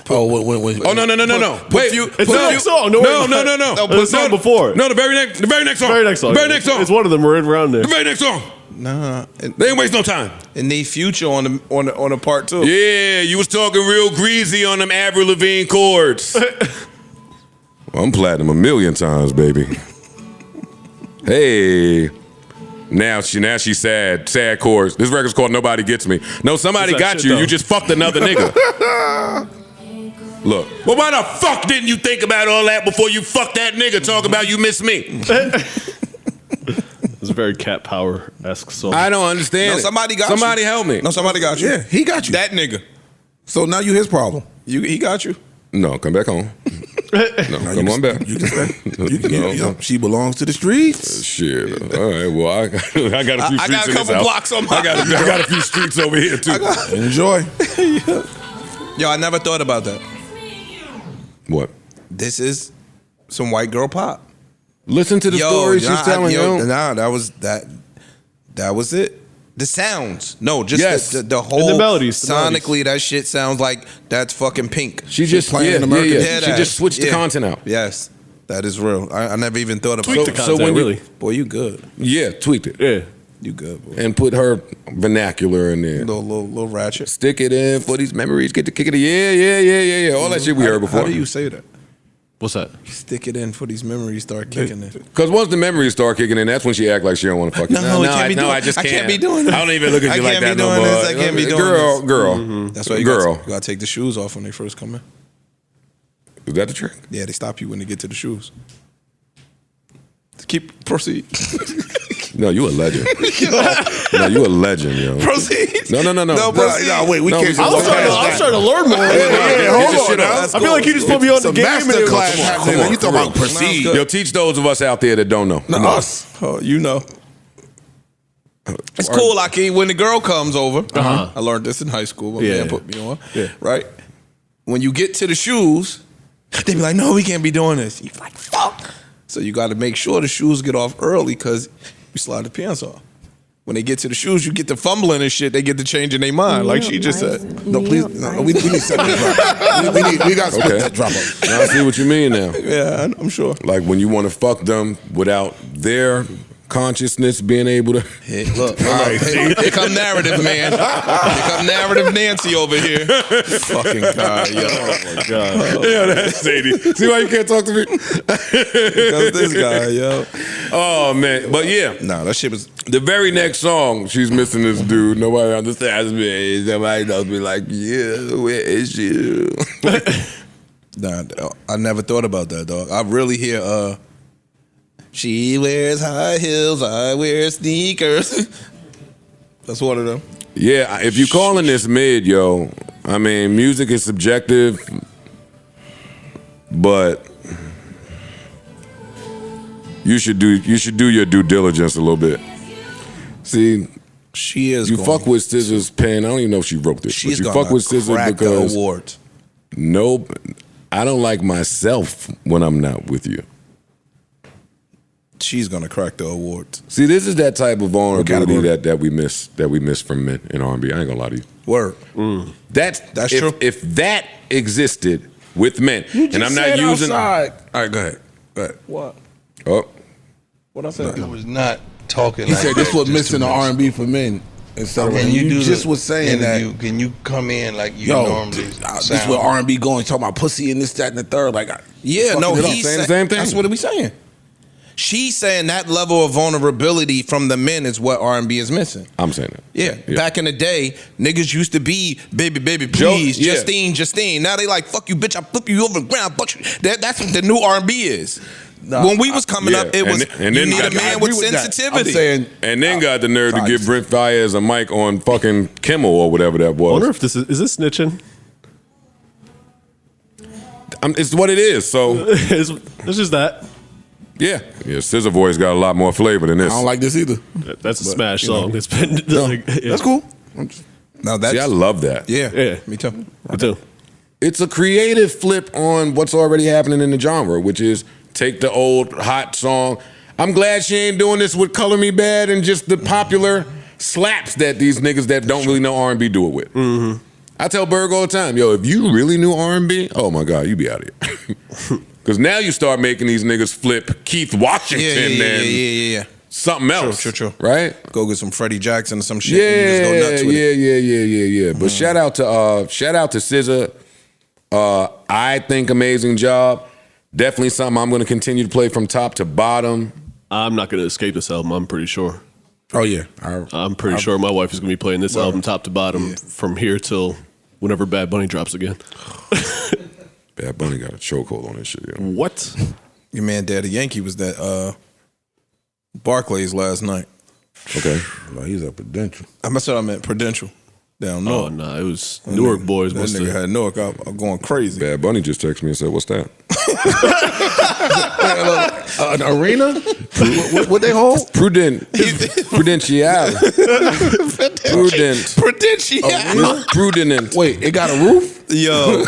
Oh no. Wait, It's the next song. No, the song before it. No, the very next song. The very next song. The very next song. It's one of them right around there. The very next song. Nah, They ain't waste no time. it need Future on the part 2. Yeah, you was talking real greasy on them Avril Lavigne chords. Well, I'm platinum 1,000,000 times, baby. Hey. Now she's sad chords. This record's called Nobody Gets Me. No, somebody What's that got shit, you. though? You just fucked another nigga. Look. Well, why the fuck didn't you think about all that before you fucked that nigga? Talk about you miss me. It's a very Cat Power-esque song. I don't understand. No, it. somebody got Somebody you. help me. No, somebody got you. Yeah, he got you. That nigga. So now you his problem. He got you. No, come back home. No, come on back. You can stay. You know, she belongs to the streets. Shit. All right. Well, I got a few streets. I got a in couple this house. blocks on my. I got a few streets over here too. Enjoy. Yo, I never thought about that. What? This is some white girl pop. Listen to the story she's telling you. Nah, that was it. The sounds. No, just Yes. the whole And the melodies, the sonically, that shit sounds like that's fucking Pink. She just playing yeah, American. yeah. Dead She ass. just switched the Yeah. content out. Yes, that is real. I never even thought about Tweak it. the So content, when you- really. Boy, you good. Yeah, tweaked it Yeah. You good, boy. and put her vernacular in there. Little ratchet. Stick it in for these memories. Get the kick of the yeah. All that shit we heard before. How do you say that? What's that? Stick it in for these memories start kicking in. Because once the memories start kicking in, that's when she act like she don't want to fuck you. No, it can't be doing- I just I can't. can't be doing this. I don't even look at I you like can't that be no doing more. this. I can't be doing girl, this. Girl, That's why you gotta take the shoes off when they first come in. Is that the trick? Yeah, they stop you when they get to the shoes. Proceed. No, you a legend. No, you a legend, yo. Proceed. No. No, proceed. No, wait, we No, can't. we I'm just- starting to learn more. Yeah, hold get your on shit now. off. I feel like you just put me on the It's a game. master and- class Come on, happening. come on, You talking about No, proceed? it's Yo, teach those of us out there that don't know. Come on. Us. Oh, you know. It's cool, Aki. When the girl comes over, I learned this in high school. My Yeah. man put me on. Yeah. Right? When you get to the shoes, they be like, no, we can't be doing this. You're like, fuck. So you got to make sure the shoes get off early because you slide the pants off. When they get to the shoes, you get the fumbling and shit. They get to changing their mind, like she just said. No, please. No, we need separate drop. We got to split that drop up. Now I see what you mean now. Yeah, I'm sure. Like when you want to fuck them without their consciousness being able to. Hey, look, here come narrative, man. Here come narrative Nancy over here. Fucking God, yo. Oh my God. Yeah, that's Sadie. See why you can't talk to me? Because this guy, yo. Oh man, but yeah. Nah, that shit was. The very next song, she's missing this dude. Nobody understands me. Somebody knows me like, yeah, where is you? Nah, I never thought about that, dog. I really hear, she wears high heels, I wear sneakers. That's one of them. Yeah, if you calling this mid, yo, I mean, music is subjective, but you should do your due diligence a little bit. See, She is. you going, fuck with SZA's pen. I don't even know if she wrote this. She's but you gonna fuck with SZA crack the because awards. no, I don't like myself when I'm not with you. She's gonna crack the awards. See, this is that type of vulnerability category? that we miss from men in R&B. I ain't gonna lie to you. Word. That's true. If that existed with men. And I'm not using. Outside. All right, go ahead. Go ahead. What? Oh, What I said? It was not talking. He like said this that, was just missing to the mix. R&B for men. And so Can you do just the was saying interview? that. Can you come in like you Yo, normally this sound? where R&B going, talking about pussy and this, that, and the third. Like, Yeah, no, fucking it up. he's saying the same thing. That's what we saying. She's saying that level of vulnerability from the men is what R&B is missing. I'm saying that. Yeah. Back in the day, niggas used to be baby, baby, Joe, please, yeah. Justine, Justine. Now they like, fuck you, bitch, I flip you over the ground. But that's what the new R&B is. When we was coming up, it was and you then need a I man agree with with that. sensitivity. I'm saying, And then got the nerve to God. give Brent Fayez a mic on fucking Kimmel or whatever that I wonder was. if this is snitching. It's what it is. So It's just that. yeah, SZA voice got a lot more flavor than this. I don't like this either. That's a But, smash you know. song. It's been like, yeah. That's cool. No, that's See, I love that. yeah, Yeah. me too. Me too. It's a creative flip on what's already happening in the genre, which is take the old hot song. I'm glad she ain't doing this with Color Me Bad and just the popular slaps that these niggas that don't really know R&B do it with. Mm-hmm. I tell Berg all the time, yo, if you really knew R&B, oh my God, you be out of here. Because now you start making these niggas flip Keith Washington Yeah. something else. True. Right? Go get some Freddie Jackson or some shit. and you just go nuts with it. But shout out to SZA. I think amazing job. Definitely something I'm going to continue to play from top to bottom. I'm not going to escape this album. I'm pretty sure. Oh, yeah. I'm pretty sure my wife is going to be playing this album top to bottom from here till whenever Bad Bunny drops again. Bad Bunny got a chokehold on this shit. Yo. What? Your man Daddy Yankee was at Barclays last night. Okay. No, he's at Prudential. I meant Prudential. Down Oh, north. no. It was Newark boys. That Must nigga have. had Newark out going crazy. Bad Bunny just texted me and said, "What's that?" An arena? what they hold? Prudential. Prudent. Wait, it got a roof? Yo,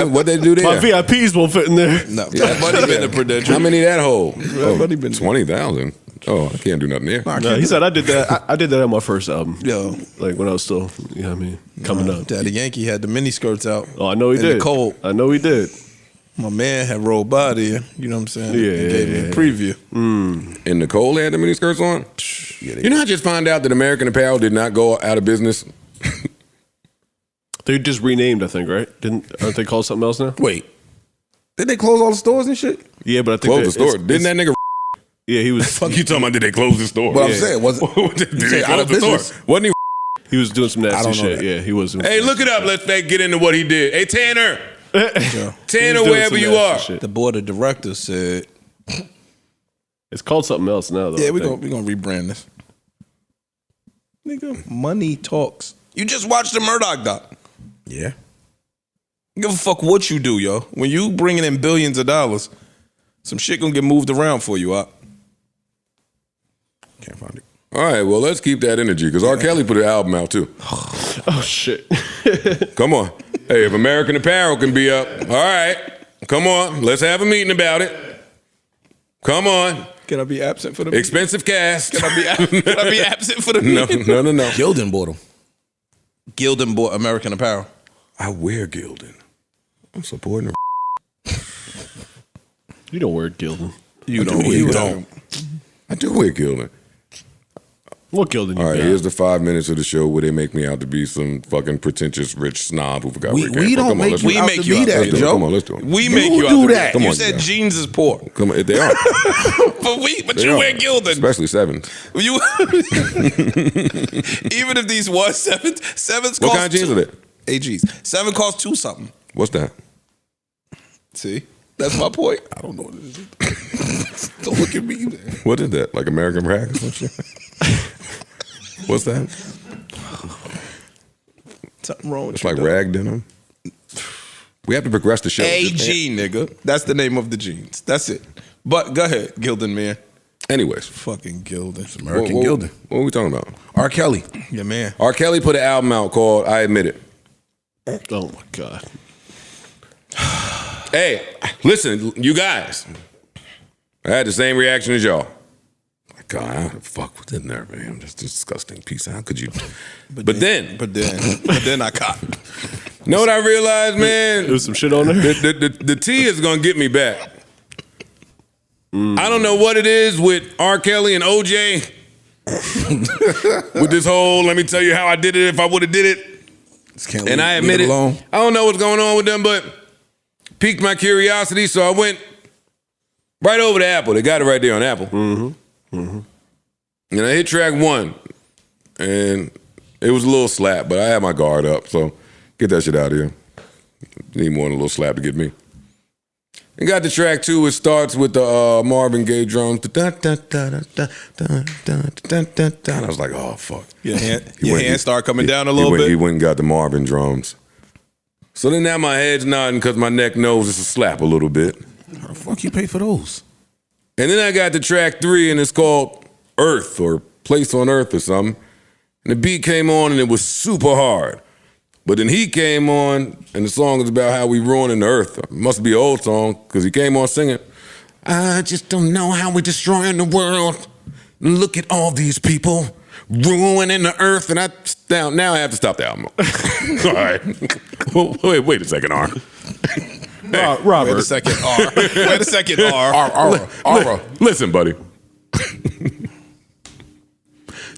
What they do there? My VIPs won't fit in there. no, Bad Bunny been to Prudential. How many that hold? Bunny been- 20,000. Oh, I can't do nothing there. No, he said I did that. I did that on my first album. Yo, Like when I was still, you know what I mean, coming up. Daddy Yankee had the mini skirts out. Oh, I know he in did. The cold. I know he did. My man had rolled by there. You know what I'm saying? Yeah, He gave me a preview. And Nicole had the mini skirts on. You know, I just found out that American Apparel did not go out of business. They just renamed, I think, right? Aren't they called something else now? Wait. Did they close all the stores and shit? Yeah, but I think Close the store. Didn't that nigga? Yeah, he was. Fuck you talking about? Did they close the store? What I'm saying, was it? Did you they say out close of the store? business? Wasn't he? He was doing some nasty don't know shit. that. Yeah, he was. Hey, look it up. Let's get into what he did. Hey, Tanner. He Tanner, was doing wherever some you nasty are. shit. The board of directors said, It's called something else now, though. "Yeah, I we think. gonna rebrand this." Nigga, money talks. You just watched the Murdoch doc. Yeah. Give a fuck what you do, yo. When you bringing in billions of dollars, some shit gonna get moved around for you, Op. Can't find it. All right, well, let's keep that energy because R. Kelly put an album out too. Oh shit. Come on. Hey, if American Apparel can be up, all right. Come on. Let's have a meeting about it. Come on. Can I be absent for the meeting? Expensive cast. Can I be absent for the No, meeting? no. Gildan bought them. Gildan bought American Apparel. I wear Gildan. I'm supporting her. You don't wear Gildan. You don't. You don't. I do wear Gildan. What Gildan? All right, you got? here's the 5 minutes of the show where they make me out to be some fucking pretentious rich snob who forgot where he came We from. don't Come on, make let's you do it. out make to you be out that, Let's do it. Joe. Come on, let's do it. We You make you do out to be- that. Come You on, said you guys. jeans is poor, Come on, they are. but They you are. wear Gildan. Especially sevens. You even if these was sevens What cost kind of jeans are they? AGs. 7 costs 2 something. What's that? See, that's my point. I don't know what it is. Don't look at me. Man. What is that? Like American rag or some shit? What's that? Something wrong with It's you, like dog. rag denim. We have to progress the show. AG, nigga. That's the name of the jeans. That's it. But go ahead, Gildan, man. Anyways, Fucking Gildan. American what, Gildan. What are we talking about? R. Kelly. Yeah, man. R. Kelly put an album out called "I Admit It." Oh my god. Hey, listen, you guys. I had the same reaction as y'all. God, how the fuck was in there, man? Just disgusting piece. How could you? But then I caught. Know what I realized, man? There's some shit on there. The T is gonna get me back. I don't know what it is with R. Kelly and OJ. With this whole, let me tell you how I did it if I would have did it. And I admit it. I don't know what's going on with them, but piqued my curiosity, so I went right over to Apple. They got it right there on Apple. And I hit track 1, and it was a little slap, but I had my guard up, so get that shit out of here. Need more than a little slap to get me. And got to track 2. It starts with the Marvin Gaye drums. And I was like, oh, fuck. Your hand start coming down a little bit. He went and got the Marvin drums. So then now my head's nodding because my neck knows it's a slap a little bit. How the fuck you pay for those? And then I got to track 3, and it's called Earth or Place on Earth or something. And the beat came on, and it was super hard. But then he came on, and the song is about how we ruining the earth. It must be an old song, because he came on singing, I just don't know how we're destroying the world. Look at all these people ruining the earth. And now I have to stop the album. All right. Wait a second, R. Robert. Wait a second, R. Wait a second, R. Listen, buddy.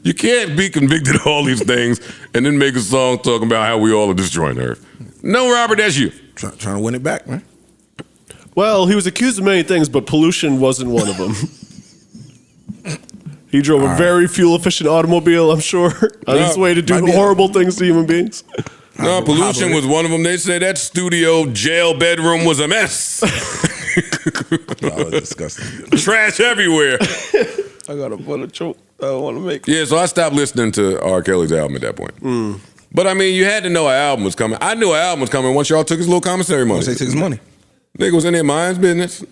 You can't be convicted of all these things and then make a song talking about how we all are destroying the earth. No, Robert, that's you. Trying to win it back, man. Well, he was accused of many things, but pollution wasn't one of them. He drove a very fuel-efficient automobile, I'm sure, on his way to do horrible things to human beings. No, pollution was one of them. They said that studio jail bedroom was a mess. Oh, disgusting. Trash everywhere. I got a butter choke. I don't want to make. Yeah, so I stopped listening to R. Kelly's album at that point. But I mean, you had to know an album was coming. I knew an album was coming once y'all took his little commissary money. Once they took his money. Nigga was in their mind's business.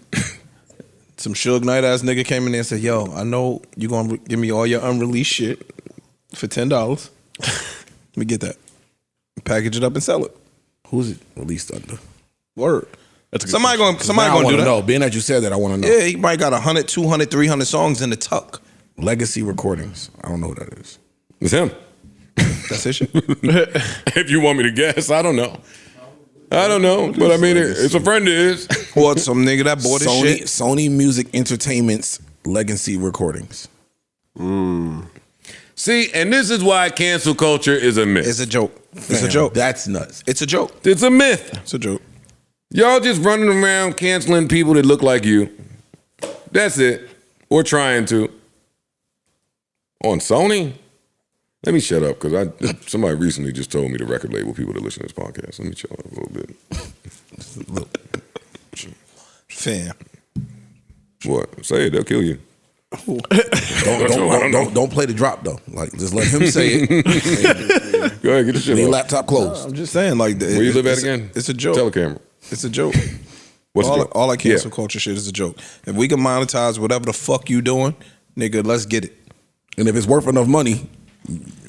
Some Suge Knight ass nigga came in there and said, yo, I know you gonna give me all your unreleased shit for $10. Let me get that. Package it up and sell it. Who's it released under? Word. Somebody gonna do that. Know. Being that you said that, I want to know. Yeah, he might got 100, 200, 300 songs in the tuck. Legacy Recordings. I don't know who that is. It's him. That's his shit. If you want me to guess, I don't know. I don't know, but I mean, it's a friend of his. Or some nigga that bought his shit. Sony Music Entertainment's Legacy Recordings. See, and this is why cancel culture is a myth. It's a joke. It's a joke. That's nuts. It's a joke. It's a myth. It's a joke. Y'all just running around canceling people that look like you. That's it. Or trying to. On Sony? Let me shut up, because somebody recently just told me the record label people that listen to this podcast. Let me shut up a little bit. Fam. What? Say it, they'll kill you. Don't play the drop though. Like, just let him say it. Go ahead, get the shit Leave off. laptop closed. I'm just saying, like, Where you live at again? It's a joke. Tell the camera. It's a joke. What's the joke? All that cancel culture shit is a joke. If we can monetize whatever the fuck you doing, nigga, let's get it. And if it's worth enough money,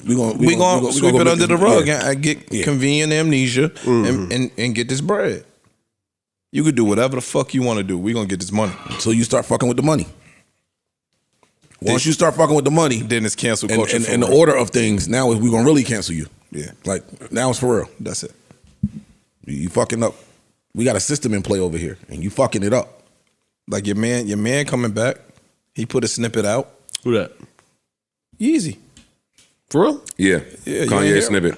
we gonna sweep it under the rug and get convenient amnesia and get this bread. You could do whatever the fuck you want to do. We gonna get this money. So you start fucking with the money. Once you start fucking with the money, then it's cancel culture. And the order of things now is we gonna really cancel you. Yeah, like now it's for real. That's it. You fucking up. We got a system in play over here, and you fucking it up. Like your man coming back. He put a snippet out. Who that? Yeezy. For real? Yeah. Yeah, Kanye snippet.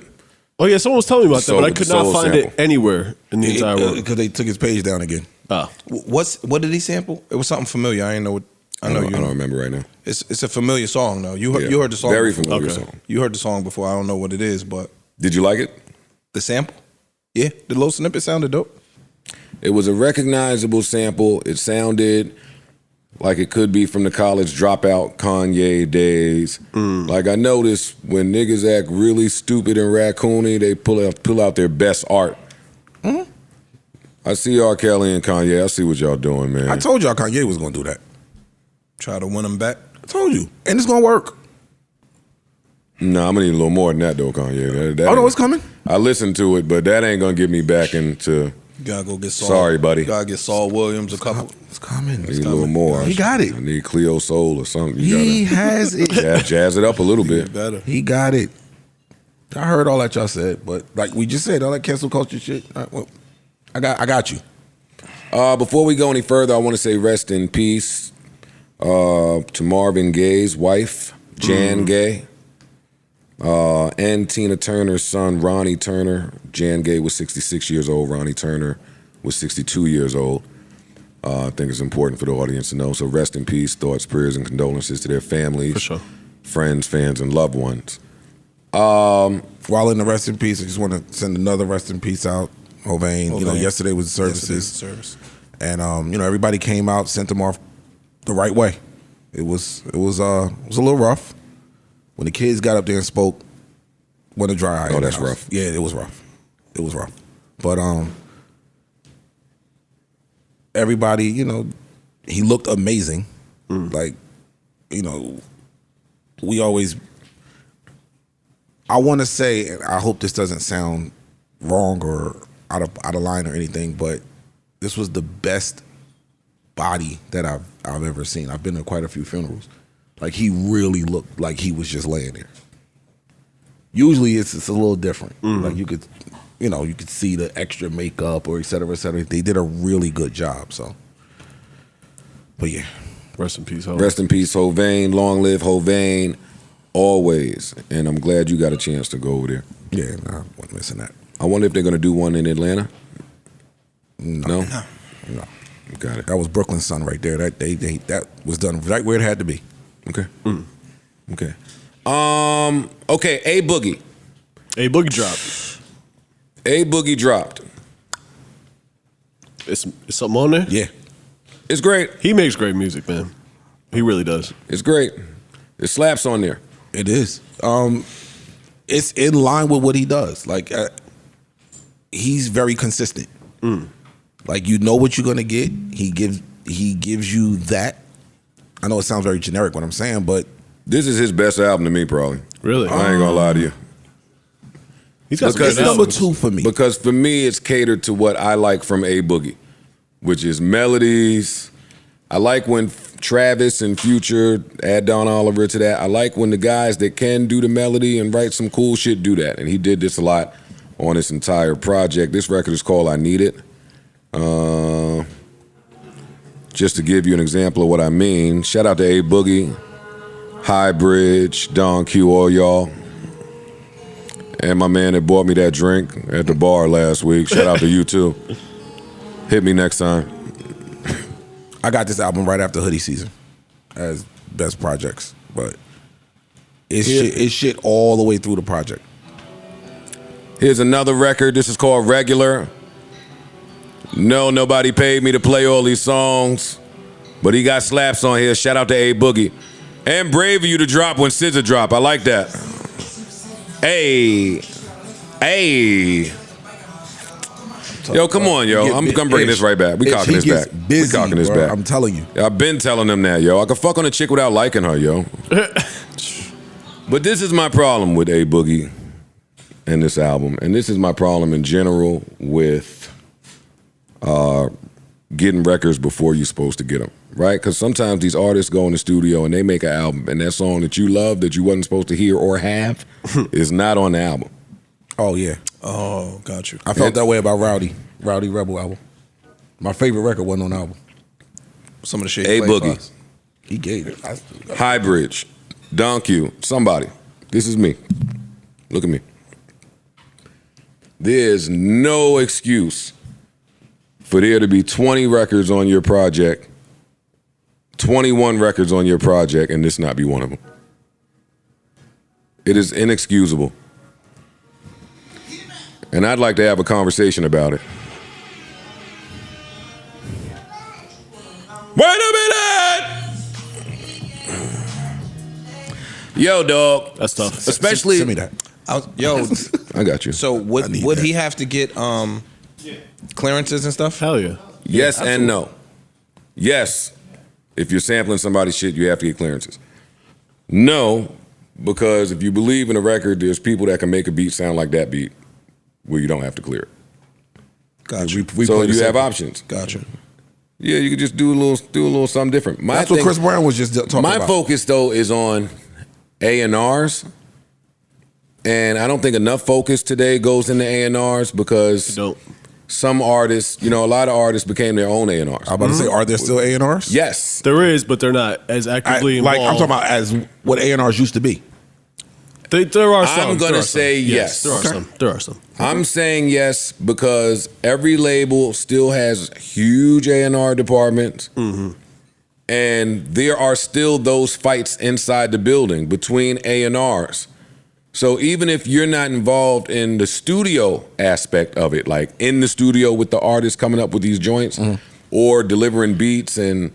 Oh yeah, someone was telling me about that, but I could not solo find sample. it anywhere in the entire world. Because they took his page down again. Oh. What did he sample? It was something familiar. I ain't know what. I don't remember right now. It's a familiar song though. You heard the song. Very before. familiar song. You heard the song before. I don't know what it is, but Did you like it? the sample. Yeah, the little snippet sounded dope. It was a recognizable sample. It sounded like it could be from the college dropout Kanye days. Like I noticed when niggas act really stupid and raccoony, they pull out their best art. I see R. Kelly and Kanye. I see what y'all doing, man. I told y'all Kanye was gonna do that. Try to win him back. I told you, and it's gonna work. Nah, I'm gonna need a little more than that though, Kanye. That Oh no, ain't- it's coming. I listened to it, but that ain't gonna get me back into. You gotta go get Saul. Sorry, buddy. You gotta get Saul Williams a couple. It's coming. I need a little more. He got it. I need Cleo Soul or something. He has it. Jazz it up a little bit. Better. He got it. I heard all that y'all said, but like we just said, all that cancel culture shit. I got you. Before we go any further, I want to say rest in peace to Marvin Gaye's wife, Jan Gaye, and Tina Turner's son, Ronnie Turner. Jan Gaye was 66 years old. Ronnie Turner was 62 years old. I think it's important for the audience to know. So rest in peace, thoughts, prayers, and condolences to their families, For sure. friends, fans, and loved ones. While in the rest in peace, I just want to send another rest in peace out. Hovain. You know, yesterday was the services. And you know, everybody came out, sent them off the right way. It was a little rough. When the kids got up there and spoke, went a dry eye. Oh, that's rough. Yeah, it was rough. It was rough. But everybody, you know, he looked amazing. Like, you know, I want to say, and I hope this doesn't sound wrong or out of line or anything, but this was the best body that I've ever seen. I've been to quite a few funerals. Like, he really looked like he was just laying there. Usually it's a little different. Like, you could see the extra makeup or et cetera, et cetera. They did a really good job. So, but yeah, Rest in peace, Hov. Rest in peace, Hovain. Long live Hovain, always. And I'm glad you got a chance to go over there. yeah, nah, I wasn't missing that. I wonder if they're going to do one in Atlanta. No? No. Got it. That was Brooklyn's son right there. That was done right where it had to be. Okay. Okay. Okay, A Boogie. A Boogie dropped. A Boogie dropped. It's something on there? Yeah. It's great. He makes great music, man. He really does. It's great. It slaps on there. It is. It's in line with what he does. Like, he's very consistent. Like, you know what you're gonna get. He gives you that. I know it sounds very generic what I'm saying, but This is his best album to me, probably. Really? I ain't gonna lie to you. He's got some it's good number albums. 2 for me. Because for me, it's catered to what I like from A Boogie, which is melodies. I like when Travis and Future add Don Oliver to that. I like when the guys that can do the melody and write some cool shit do that. And he did this a lot on this entire project. This record is called I Need It. Just to give you an example of what I mean, shout out to A Boogie, High Bridge, Don Q, all y'all. And my man that bought me that drink at the bar last week. Shout out to you too. Hit me next time. I got this album right after Hoodie Season as best projects, but it's shit all the way through the project. Here's another record. This is called Regular. No, nobody paid me to play all these songs, but he got slaps on here. Shout out to A Boogie. And brave of you to drop when SZA drop. I like that. Hey. Yo, come on, yo. I'm bringing this right back. We cocking this back. We cocking this back. I'm telling you. I've been telling them that, yo. I can fuck on a chick without liking her, yo. But this is my problem with A Boogie and this album, and this is my problem in general with getting records before you're supposed to get them, right? Because sometimes these artists go in the studio and they make an album, and that song that you love that you wasn't supposed to hear or have is not on the album. Oh yeah. Oh, got you. I felt that way about Rowdy Rebel album. My favorite record wasn't on the album. Some of the shit. A he played for Boogie, us. He gave it. High Bridge, Don Q, somebody. This is me. Look at me. There's no excuse for there to be 20 records on your project, 21 records on your project, and this not be one of them. It is inexcusable. And I'd like to have a conversation about it. Wait a minute! Yo, dog. That's tough. Especially, Send me that. I got you. So would he have to get clearances and stuff? Hell yeah. Yes and no. Yes, if you're sampling somebody's shit, you have to get clearances. No, because if you believe in a record, there's people that can make a beat sound like that beat where you don't have to clear it. Gotcha. So you have options. Gotcha. Yeah, you could just do a little something different. That's what Chris Brown was just talking about. My focus though is on A&Rs And I don't think enough focus today goes into A&Rs because some artists, a lot of artists became their own A&Rs. I was about to say, are there still A&Rs? Yes. There is, but they're not as actively Like, involved. I'm talking about as what A&Rs used to be. There are some. I'm going to say yes. There are some. There are some. I'm saying yes because every label still has huge A&R departments. And there are still those fights inside the building between A&Rs. So even if you're not involved in the studio aspect of it, like in the studio with the artists coming up with these joints or delivering beats and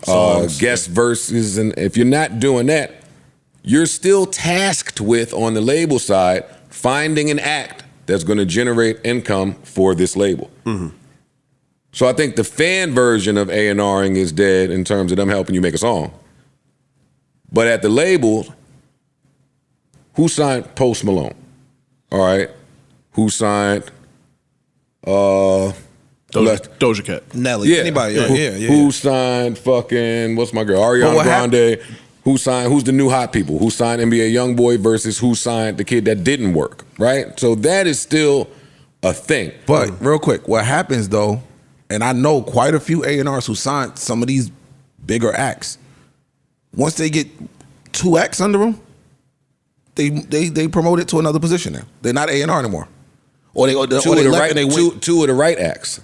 guest verses, and if you're not doing that, you're still tasked with, on the label side, finding an act that's going to generate income for this label. So I think the fan version of A&Ring is dead in terms of them helping you make a song. But at the label, who signed Post Malone? All right. Who signed Doja Cat. Nelly. Anybody. Yeah. Who signed fucking, what's my girl? Ariana Grande. Who's the new hot people? Who signed NBA Youngboy versus who signed the kid that didn't work, right? So that is still a thing. But real quick, what happens though, and I know quite a few A&Rs who signed some of these bigger acts. Once they get 2 acts under them, they promote it to another position now. They're not A&R anymore. Or they left and they went. Two of the right acts.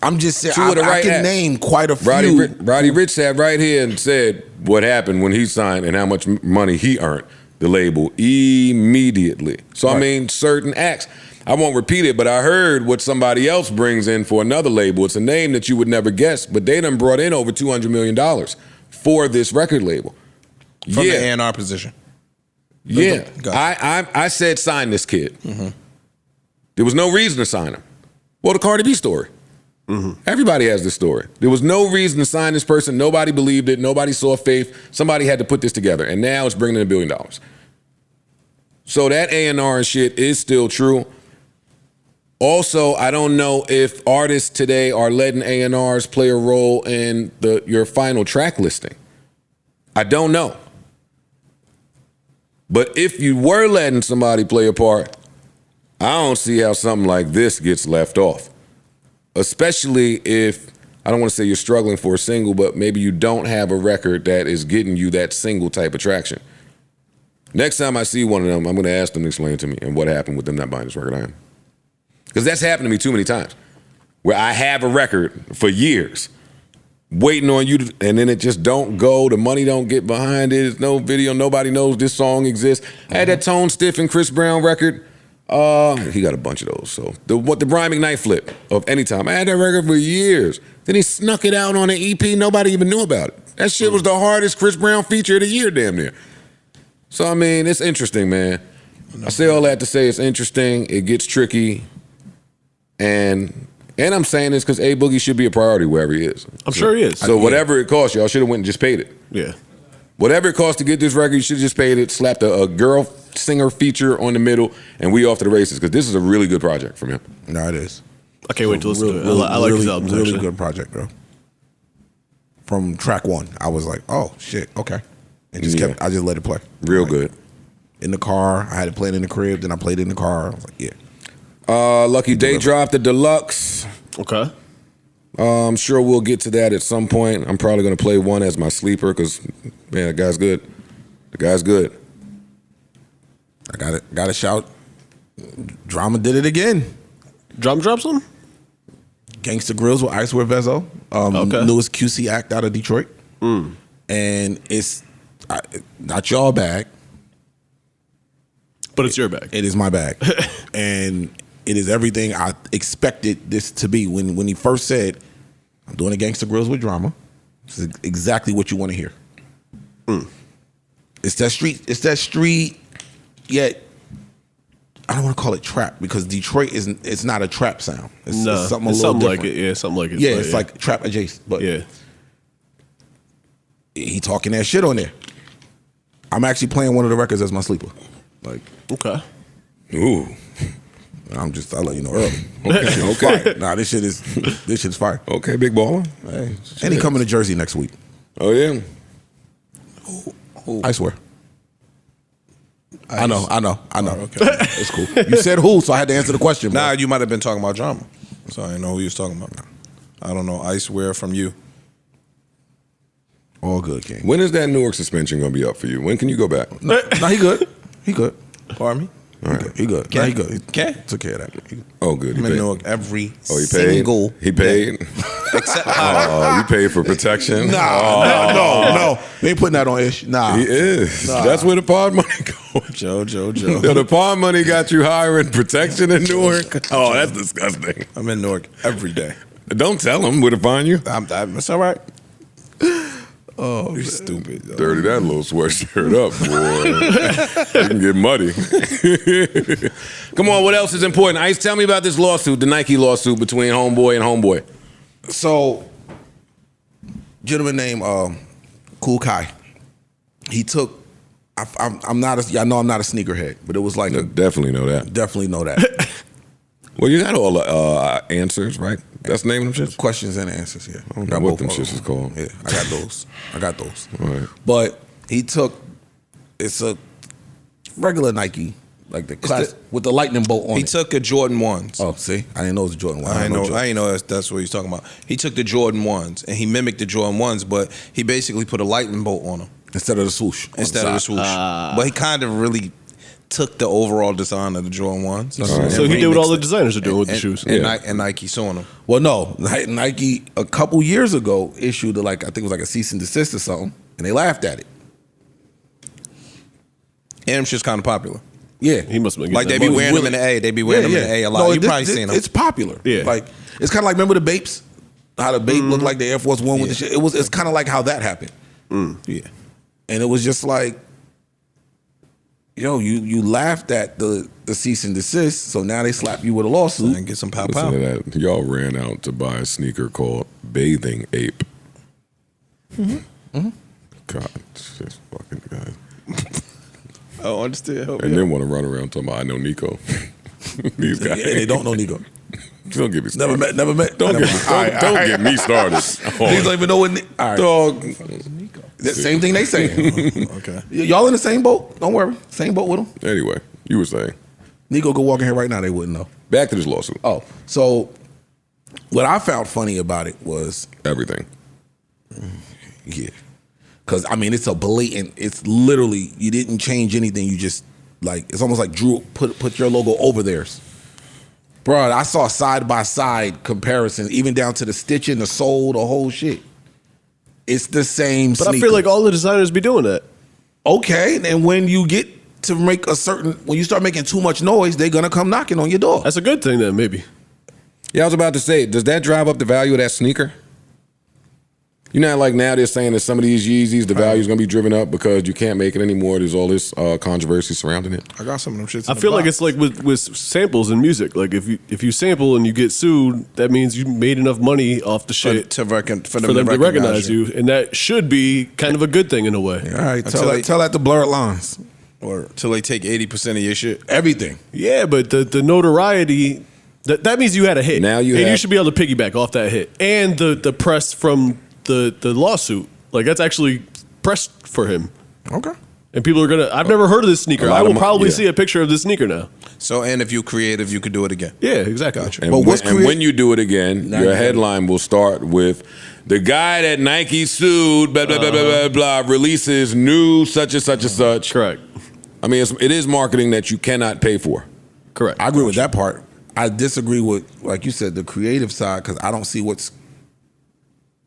I'm just saying, I can name quite a few. Roddy Ricch sat right here and said what happened when he signed and how much money he earned the label immediately. So, I mean, certain acts. I won't repeat it, but I heard what somebody else brings in for another label. It's a name that you would never guess, but they done brought in over $200 million for this record label. From the A&R position. Yeah. I said sign this kid. There was no reason to sign him. Well, the Cardi B story. Everybody has this story. There was no reason to sign this person. Nobody believed it. Nobody saw faith. Somebody had to put this together. And now it's bringing in $1 billion. So that A&R and shit is still true. Also, I don't know if artists today are letting A&Rs play a role in your final track listing. I don't know. But if you were letting somebody play a part, I don't see how something like this gets left off. Especially if, I don't want to say you're struggling for a single, but maybe you don't have a record that is getting you that single type of traction. Next time I see one of them, I'm going to ask them to explain to me and what happened with them not buying this record I am. Because that's happened to me too many times, where I have a record for years, waiting on you, and then it just don't go, the money don't get behind it, there's no video, nobody knows this song exists. I had that Tone Stiff and Chris Brown record. He got a bunch of those. So the Brian McKnight flip of Anytime. I had that record for years. Then he snuck it out on an EP. Nobody even knew about it. That shit was the hardest Chris Brown feature of the year, damn near. So I mean, it's interesting, man. I say all that to say it's interesting. It gets tricky, and I'm saying this because A Boogie should be a priority wherever he is. I'm sure he is. So whatever it costs, y'all should have went and just paid it. Yeah. Whatever it costs to get this record, you should have just paid it, slapped a girl singer feature on the middle, and we off to the races, because this is a really good project from him. No, it is. I can't wait to listen to it. I like his albums, really actually. good project, bro. From track 1, I was like, oh, shit, okay. And I just let it play. Real good. In the car, I had it playing in the crib, then I played it in the car. I was like, yeah. Lucky Day dropped the deluxe. Okay. I'm sure we'll get to that at some point. I'm probably going to play one as my sleeper because, man, the guy's good. The guy's good. I got to shout. Drama did it again. Drama drops them? Gangsta Grills with Icewear Vezo. Newest QC act out of Detroit. And it's not y'all bag. But it's your bag. It is my bag. And it is everything I expected this to be. When he first said, I'm doing a Gangsta Grills with Drama, this is exactly what you want to hear. It's that street, yet I don't want to call it trap, because Detroit it's not a trap sound. It's something a little different. Like it. Yeah, something like it. Yeah, it's like trap adjacent. But yeah, he talking that shit on there. I'm actually playing one of the records as my sleeper. Like, okay. Ooh. I'll let you know early. Okay. Nah, this shit's fire. Okay, big baller. Hey, and he coming to Jersey next week. Oh yeah. I swear. I know. okay. It's cool. You said who, so I had to answer the question. Bro. Nah, you might have been talking about drama. So I didn't know who you was talking about. I don't know. Ice, where from you? All good, King. When is that Newark suspension gonna be up for you? When can you go back? No, he good. He good. Pardon me? He good. Nah, he good. Okay. Took care of that. He good. Oh, good. He I'm in paid. Newark every Oh, he paid. single He paid. except Oh, you paid for protection. No. They ain't putting that on Ish. Nah. He is. That's where the pod money goes. Joe. Yo, the pod money got you hiring protection in Newark. Oh, that's disgusting. I'm in Newark every day. Don't tell him where to find you. It's all right. Oh, you're stupid. Though. Dirty that little sweatshirt up, boy. You can get muddy. Come on, what else is important? Ice, tell me about this lawsuit, the Nike lawsuit between Homeboy and Homeboy. So, gentleman named Cool Kai, he took. I'm not. I know I'm not a sneakerhead, but it was like Definitely know that. definitely know that. Well, you got all the answers, right? That's the name of them shits? Questions and answers. Yeah, I don't know what them shits is called. Yeah, I got those. All right. But he took. It's a regular Nike, like the class with the lightning bolt on He it. took a Jordan 1s. Oh, see, I didn't know it was a Jordan 1. I ain't know that's what he's talking about. He took the Jordan 1s and he mimicked the Jordan 1s, but he basically put a lightning bolt on them Instead of the swoosh. instead of the swoosh. But he kind of really took the overall design of the Jordan 1s. right. So he did what all the remixed it. designers are doing with the shoes. And Nike suing them. Well, no, Nike a couple years ago issued I think it was like a cease and desist or something, and they laughed at it. And them shit's kind of popular. Yeah, He must have been Like they getting be that money. wearing them in the A. They be wearing them in the A a lot. No, You probably seen them. It's popular. Yeah. Like it's kind of like, remember the Bapes? How the Bape looked like the Air Force One with the shit. It's kind of like how that happened. Yeah. And it was just like, yo, you laughed at the cease and desist, so now they slap you with a lawsuit. And get some pow Listen pow. to that. Y'all ran out to buy a sneaker called Bathing Ape. God, it's just fucking guys. Oh, understood. And then want to run around talking about I know Nico. These guys. Yeah, they don't know Nico. Don't get me started. Never met. Don't get me started. Niggas don't even know what. All right. Dog. The same thing they saying. Okay. Y'all in the same boat. Don't worry. Same boat with them. Anyway, you were saying. Nico could walk in here right now. They wouldn't know. Back to this lawsuit. Oh, so what I found funny about it was, Everything. yeah, because I mean it's a blatant. It's literally you didn't change anything. You just like it's almost like Drew put your logo over theirs. Bro, I saw side by side comparisons, even down to the stitching, the sole, the whole shit. It's the same. But I sneaker. feel like all the designers be doing that. Okay, and when you get to make when you start making too much noise, they're gonna come knocking on your door. That's a good thing then, maybe. Yeah, I was about to say, does that drive up the value of that sneaker? You know, like now they're saying that some of these Yeezys, the value is going to be driven up because you can't make it anymore. There's all this controversy surrounding it. I got some of them shits. I feel like it's like with samples in music. Like if you sample and you get sued, that means you made enough money off the shit for them to recognize you, and that should be kind of a good thing in a way. All right, Until tell that to blurred lines. or till they take 80% of your shit. Everything. Yeah, but the notoriety that means you had a hit. Now you and you have- should be able to piggyback off that hit and the press from the lawsuit. Like that's actually press for him. Okay. And people are gonna. I've never heard of this sneaker. A lot I of will mo- probably yeah. see a picture of this sneaker now. So, and if you're creative, you could do it again. Yeah, exactly. And, But what's and when you do it again, Now your you- headline will start with the guy that Nike sued, blah, blah, blah, blah, blah, blah, releases new such and such and such. Correct. I mean, it is marketing that you cannot pay for. Correct. I agree with that part. I disagree with, like you said, the creative side because I don't see what's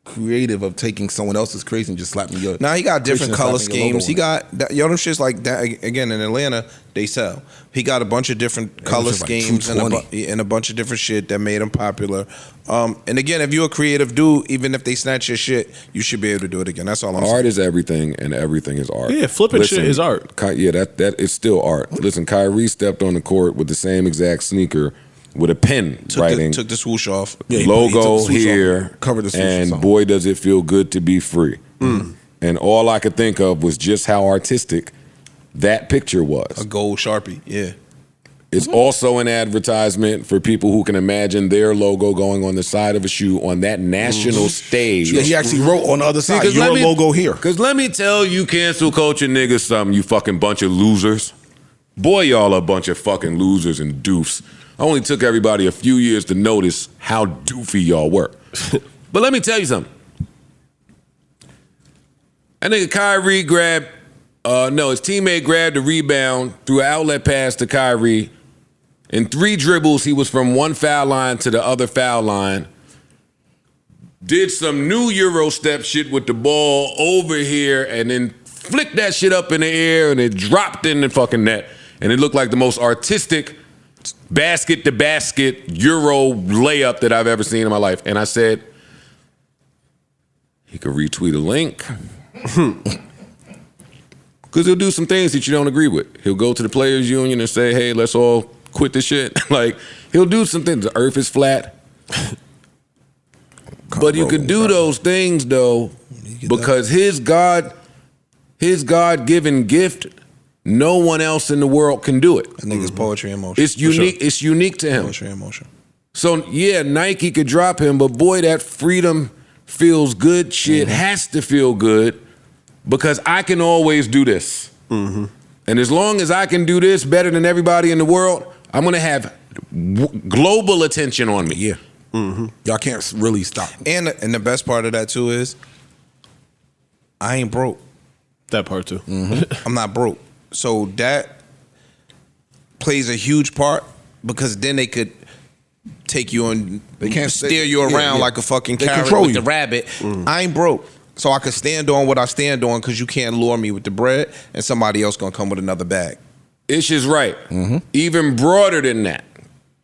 creative of taking someone else's creation and just slapping your. Now he got different creation and color slapping your logo schemes. He on it. got that, them shits like that again in Atlanta. They sell. He got a bunch of different color was like schemes and a bunch of different shit that made him popular. And again, if you're a creative dude, even if they snatch your shit, you should be able to do it again. That's all I'm saying. Art is everything, and everything is art. Yeah, flipping shit is art. Yeah, that is still art. Listen, Kyrie stepped on the court with the same exact sneaker with a pen writing Took the swoosh off. Yeah, he took logo the swoosh here, off, covered the swoosh or and something. boy, does it feel good to be free. And all I could think of was just how artistic that picture was. A gold Sharpie. Yeah. It's also an advertisement for people who can imagine their logo going on the side of a shoe on that national stage. Yeah, he actually wrote on the other side, 'cause your let me- logo here. Because let me tell you, cancel culture niggas, something, you fucking bunch of losers. Boy, y'all are a bunch of fucking losers and doofs. Only took everybody a few years to notice how doofy y'all were. But let me tell you something. That nigga Kyrie grabbed, his teammate grabbed the rebound, threw an outlet pass to Kyrie. In 3 dribbles, he was from one foul line to the other foul line. Did some new Euro step shit with the ball over here and then flicked that shit up in the air and it dropped in the fucking net. And it looked like the most artistic basket-to-basket Euro layup that I've ever seen in my life. And I said, he could retweet a link. Because he'll do some things that you don't agree with. He'll go to the players union and say, hey, let's all quit this shit. Like, he'll do some things. The earth is flat. But you could do those things, though, because his God-given gift, no one else in the world can do it. That nigga's poetry in motion. It's unique. Sure. It's unique to him. Poetry in motion. So, yeah, Nike could drop him, but boy, that freedom feels good shit has to feel good because I can always do this. And as long as I can do this better than everybody in the world, I'm going to have global attention on me. Yeah. Y'all can't really stop. And the best part of that, too, is I ain't broke. That part, too. I'm not broke. So that plays a huge part because then they could take you and They can't steer you around like a fucking carrot control with you. the rabbit. I ain't broke. So I could stand on what I stand on because you can't lure me with the bread and somebody else gonna come with another bag. Ish is right. Even broader than that.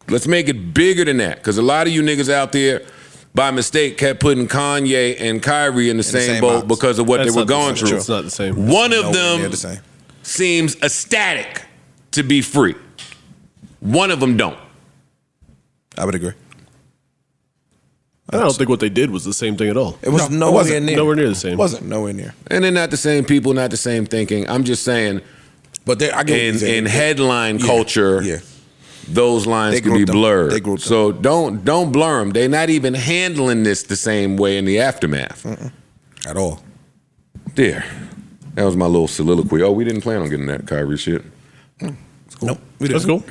Let's make it bigger than that. Because a lot of you niggas out there, by mistake, kept putting Kanye and Kyrie in the same boat box. because of what That's they were not the going same. through. It's not the same. One of Nowhere near them the same. seems ecstatic to be free. One of them don't. I would agree. I don't think what they did was the same thing at all. It was No, it nowhere wasn't. near. Nowhere near the same. Wasn't nowhere near. And they're not the same people, not the same thinking. I'm just saying, But I get what you're saying. in headline culture, Yeah. those lines They can be grouped them. blurred. They grouped them. So don't blur them. They're not even handling this the same way in the aftermath. At all. There. That was my little soliloquy. Oh, we didn't plan on getting that Kyrie shit. Nope. We That's didn't. cool.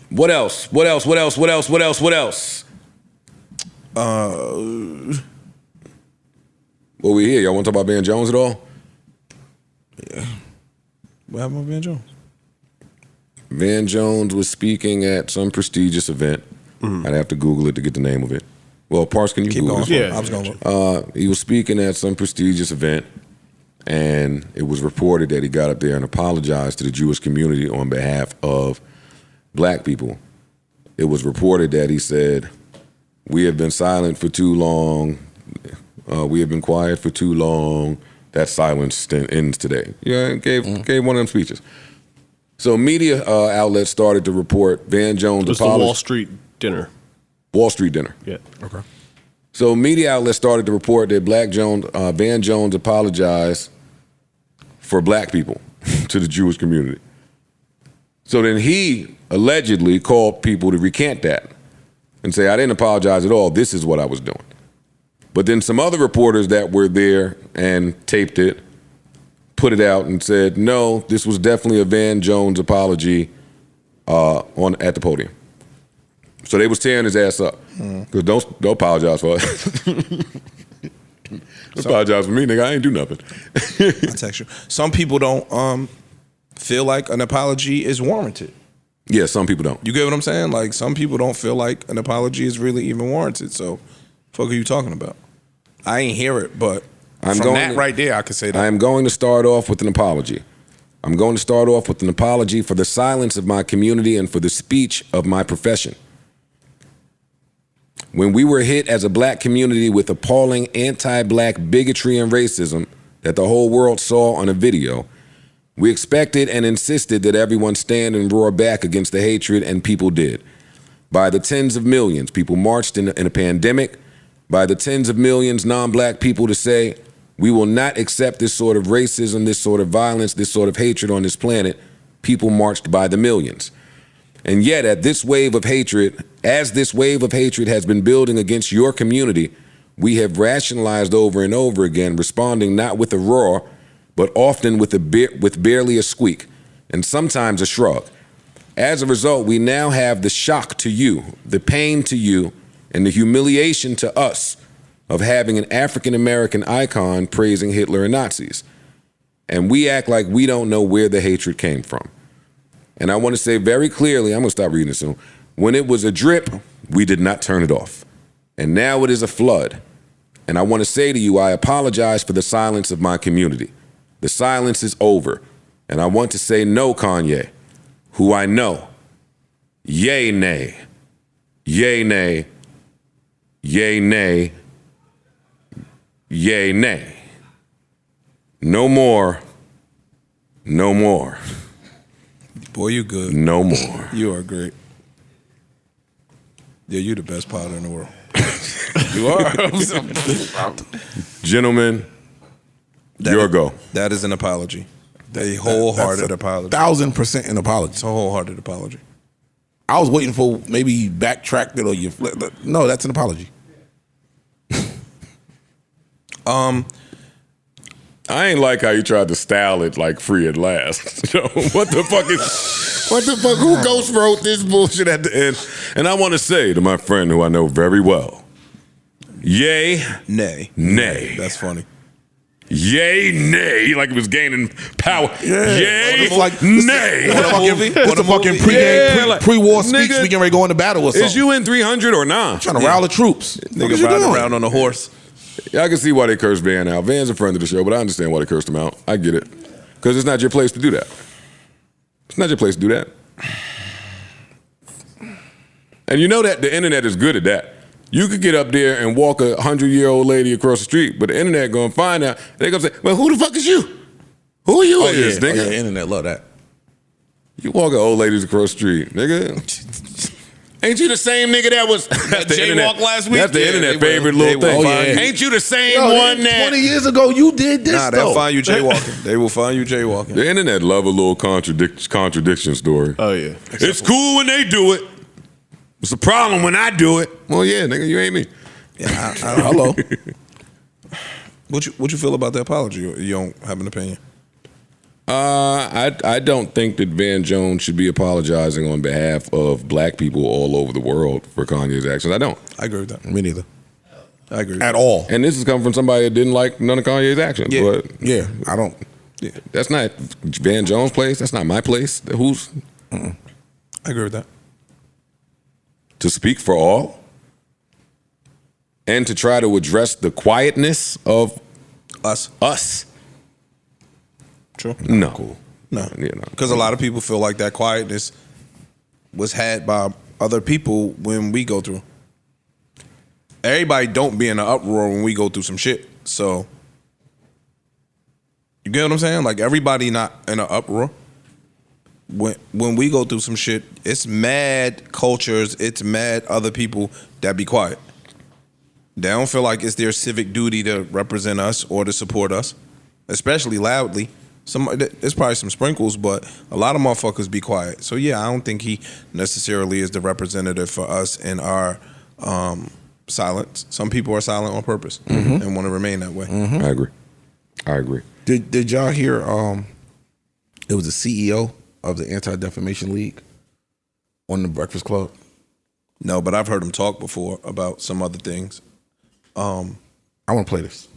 What else? What else? What else? What else? What else? What else? What we here? Y'all want to talk about Ben Jones at all? What happened with Ben Jones? Van Jones was speaking at some prestigious event. I'd have to Google it to get the name of it. Well, Parks, can you Keep Google going. it? Yeah. I was going to He was speaking at some prestigious event, and it was reported that he got up there and apologized to the Jewish community on behalf of black people. It was reported that he said, "We have been silent for too long. We have been quiet for too long. That silence ends today." Yeah, gave one of them speeches. So media outlets started to report Van Jones' It was the apology. Wall Street dinner. Wall Street dinner. Yeah. Okay. So media outlets started to report that Van Jones apologized for black people to the Jewish community. So then he allegedly called people to recant that and say, "I didn't apologize at all. This is what I was doing." But then some other reporters that were there and taped it put it out and said, "No, this was definitely a Van Jones apology at the podium." So they was tearing his ass up. Because don't apologize for it. Don't apologize for me, nigga. I ain't do nothing. I text you. Some people don't feel like an apology is warranted. Yeah, some people don't. You get what I'm saying? Like, some people don't feel like an apology is really even warranted. So, fuck are you talking about? I ain't hear it, but I'm from going that to- right there, I could say that. I am going to start off with an apology. I'm going to start off with an apology for the silence of my community and for the speech of my profession. When we were hit as a black community with appalling anti-black bigotry and racism that the whole world saw on a video, we expected and insisted that everyone stand and roar back against the hatred, and people did. By the tens of millions, people marched in a pandemic. By the tens of millions, non-black people to say, we will not accept this sort of racism, this sort of violence, this sort of hatred on this planet. People marched by the millions. And yet, as this wave of hatred has been building against your community, we have rationalized over and over again, responding not with a roar, but often with barely a squeak. and sometimes a shrug. As a result, we now have the shock to you, the pain to you, and the humiliation to us of having an African-American icon praising Hitler and Nazis. And we act like we don't know where the hatred came from. And I want to say very clearly, I'm going to stop reading this soon. When it was a drip, we did not turn it off. And now it is a flood. And I want to say to you, I apologize for the silence of my community. The silence is over. And I want to say no, Kanye, who I know. Yay, nay. Yay, nay. Yay, nay. Yay, nay. No more. No more. Boy, you good. No more. You are great. Yeah, you the best powder in the world. You are. Gentlemen, your go. That is an apology. A wholehearted apology. 1,000% an apology. It's a wholehearted apology. I was waiting for maybe you backtracked it or you no, that's an apology. I ain't like how you tried to style it like free at last. What the fuck? Who ghost wrote this bullshit at the end? And I want to say to my friend who I know very well, yay, nay. Nay. That's funny. Yay, nay, like it was gaining power. Yeah. Yay, like, nay. It's a fucking pre-war speech. We getting ready to go into battle or something. Is you in 300 or nah? Trying to rile the troops. Nigga riding around on a horse. Yeah, I can see why they cursed Van out. Van's a friend of the show, but I understand why they cursed him out. I get it. Because it's not your place to do that. It's not your place to do that. And you know that the internet is good at that. You could get up there and walk a 100-year-old lady across the street, but the internet gonna find out. They gonna say, well, who the fuck is you? Who are you nigga? The internet love that. You walking old ladies across the street, nigga. Ain't you the same nigga that was that's the jaywalk last week? That's the Yeah, internet they favorite will. little They will thing. find you. Ain't you the same Yo, one that 20 years ago you did this Nah, though. they'll find you jaywalking. They will find you jaywalking. The internet love a little contradiction story. Oh, yeah. It's cool when they do it. It's a problem when I do it. Well, yeah, nigga, you ain't me. Yeah, hello. What you feel about the apology? You don't have an opinion? I don't think that Van Jones should be apologizing on behalf of black people all over the world for Kanye's actions. I don't. I agree with that. Me neither. I agree with At that. all. And this is coming from somebody that didn't like none of Kanye's actions. Yeah. But Yeah, I don't. that's not Van Jones' place. That's not my place. Who's I agree with that. to speak for all? And to try to address the quietness of us. True. No. Cool. No. You know. Because a lot of people feel like that quietness was had by other people when we go through. Everybody don't be in an uproar when we go through some shit. So, you get what I'm saying? Like, everybody not in an uproar. When we go through some shit, it's mad cultures, it's mad other people that be quiet. They don't feel like it's their civic duty to represent us or to support us, especially loudly. There's probably some sprinkles, but a lot of motherfuckers be quiet. So yeah, I don't think he necessarily is the representative for us in our silence. Some people are silent on purpose and want to remain that way. I agree. Did y'all hear? It was the CEO of the Anti-Defamation League on the Breakfast Club. No, but I've heard him talk before about some other things. I want to play this.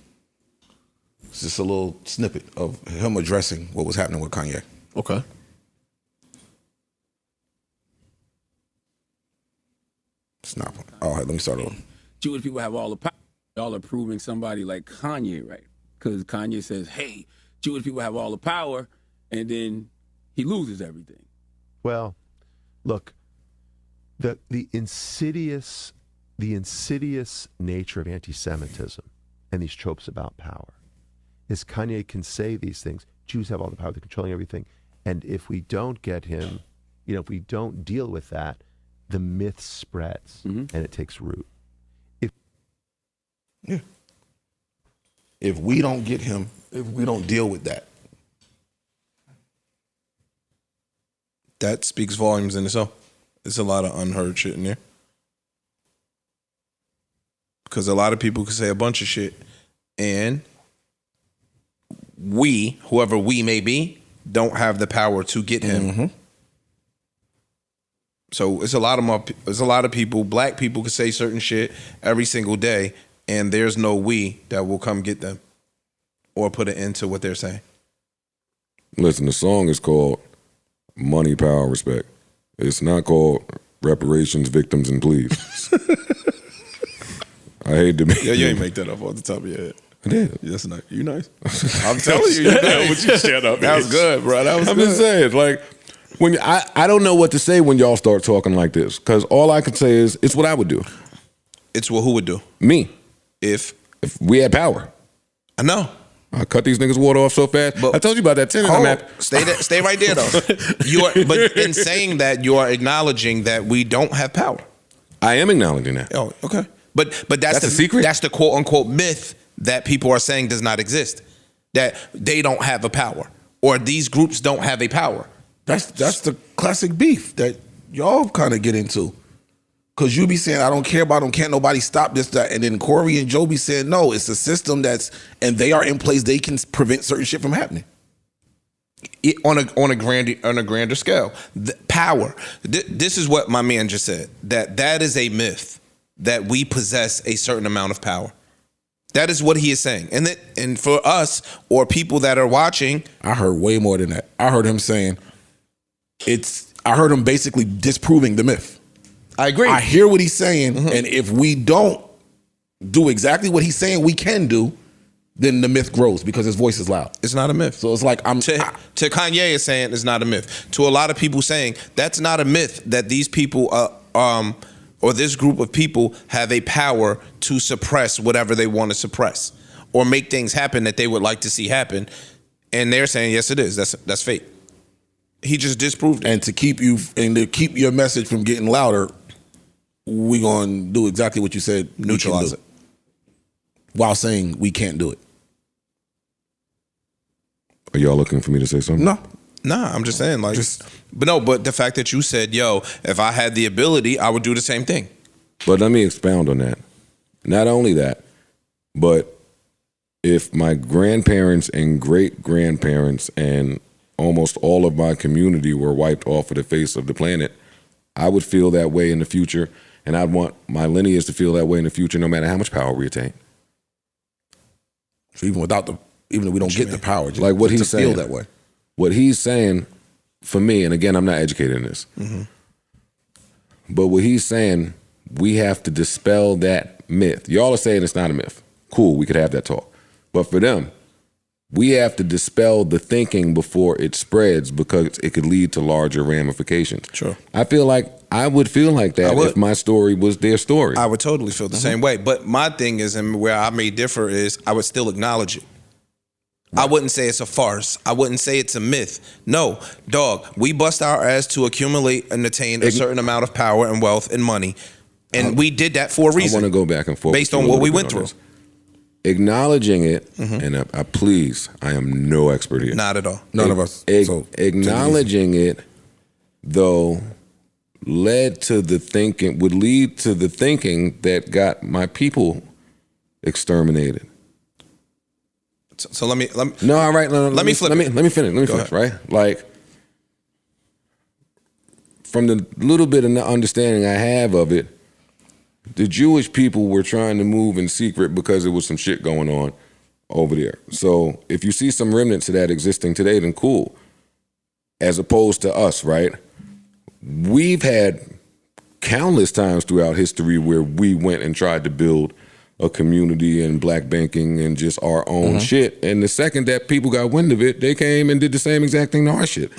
It's just a little snippet of him addressing what was happening with Kanye. Okay. It's not. All right, let me start over. Jewish people have all the power. Y'all are proving somebody like Kanye, right? Because Kanye says, hey, Jewish people have all the power, and then he loses everything. Well, look, the insidious nature of anti-Semitism and these tropes about power is Kanye can say these things. Jews have all the power; they're controlling everything. And if we don't get him, if we don't deal with that, the myth spreads and it takes root. If we don't get him, if we don't deal with that, that speaks volumes in itself. It's a lot of unheard shit in there. Because a lot of people can say a bunch of shit, and we, whoever we may be, don't have the power to get him. So it's a lot of people, black people can say certain shit every single day, and there's no we that will come get them or put an end to what they're saying. Listen, the song is called Money, Power, Respect. It's not called Reparations, Victims, and Pleas. I hate to be. Yeah, you ain't make that up off the top of your head. I did. That's nice. You nice. I'm telling you, you nice. You shut up. That was good, bro. That was I'm good. just saying, like, when I don't know what to say when y'all start talking like this, because all I can say is it's what I would do. It's what who would do? Me. If we had power. I know. I cut these niggas' water off so fast. But I told you about that tenant. Stay right there though. But in saying that, you are acknowledging that we don't have power. I am acknowledging that. Oh, okay. But that's the secret. That's the quote unquote myth that people are saying does not exist. That they don't have a power, or these groups don't have a power. That's the classic beef that y'all kind of get into. Cause you be saying, I don't care about them, can't nobody stop this, that. And then Corey and Joe be saying, no, it's a system and they are in place, they can prevent certain shit from happening. On a grander scale. Power. This is what my man just said. That is a myth, that we possess a certain amount of power. That is what he is saying. And for us or people that are watching, I heard way more than that. I heard him saying I heard him basically disproving the myth. I agree. I hear what he's saying, and if we don't do exactly what he's saying we can do, then the myth grows because his voice is loud. It's not a myth. So it's like to Kanye is saying it's not a myth. To a lot of people saying that's not a myth, that these people or this group of people have a power to suppress whatever they want to suppress or make things happen that they would like to see happen. And they're saying, yes, it is. That's fake. He just disproved it. And to keep your message from getting louder, we're going to do exactly what you said. Neutralize it. While saying we can't do it. Are y'all looking for me to say something? No. Nah, I'm just saying, like, but the fact that you said, yo, if I had the ability, I would do the same thing. But let me expound on that. Not only that, but if my grandparents and great-grandparents and almost all of my community were wiped off of the face of the planet, I would feel that way in the future, and I'd want my lineage to feel that way in the future no matter how much power we attain. So even if we don't get the power, just, like what just he's to saying, feel that way. What he's saying, for me, and again, I'm not educated in this, but what he's saying, we have to dispel that myth. Y'all are saying it's not a myth. Cool, we could have that talk. But for them, we have to dispel the thinking before it spreads because it could lead to larger ramifications. Sure. I would feel like that if my story was their story. I would totally feel the same way. But my thing is, and where I may differ is, I would still acknowledge it. I wouldn't say it's a farce. I wouldn't say it's a myth. No, dog, we bust our ass to accumulate and attain a certain amount of power and wealth and money. And we did that for a reason. I want to go back and forth. Based on what we went through. Acknowledging it, and I am no expert here. Not at all. None of us. Acknowledging it, though, would lead to the thinking that got my people exterminated. So let me no, all right. No, let me flip. Let me finish. Right, like from the little bit of understanding I have of it, the Jewish people were trying to move in secret because there was some shit going on over there. So if you see some remnants of that existing today, then cool. As opposed to us, right? We've had countless times throughout history where we went and tried to build a community and black banking and just our own shit. And the second that people got wind of it, they came and did the same exact thing to our shit.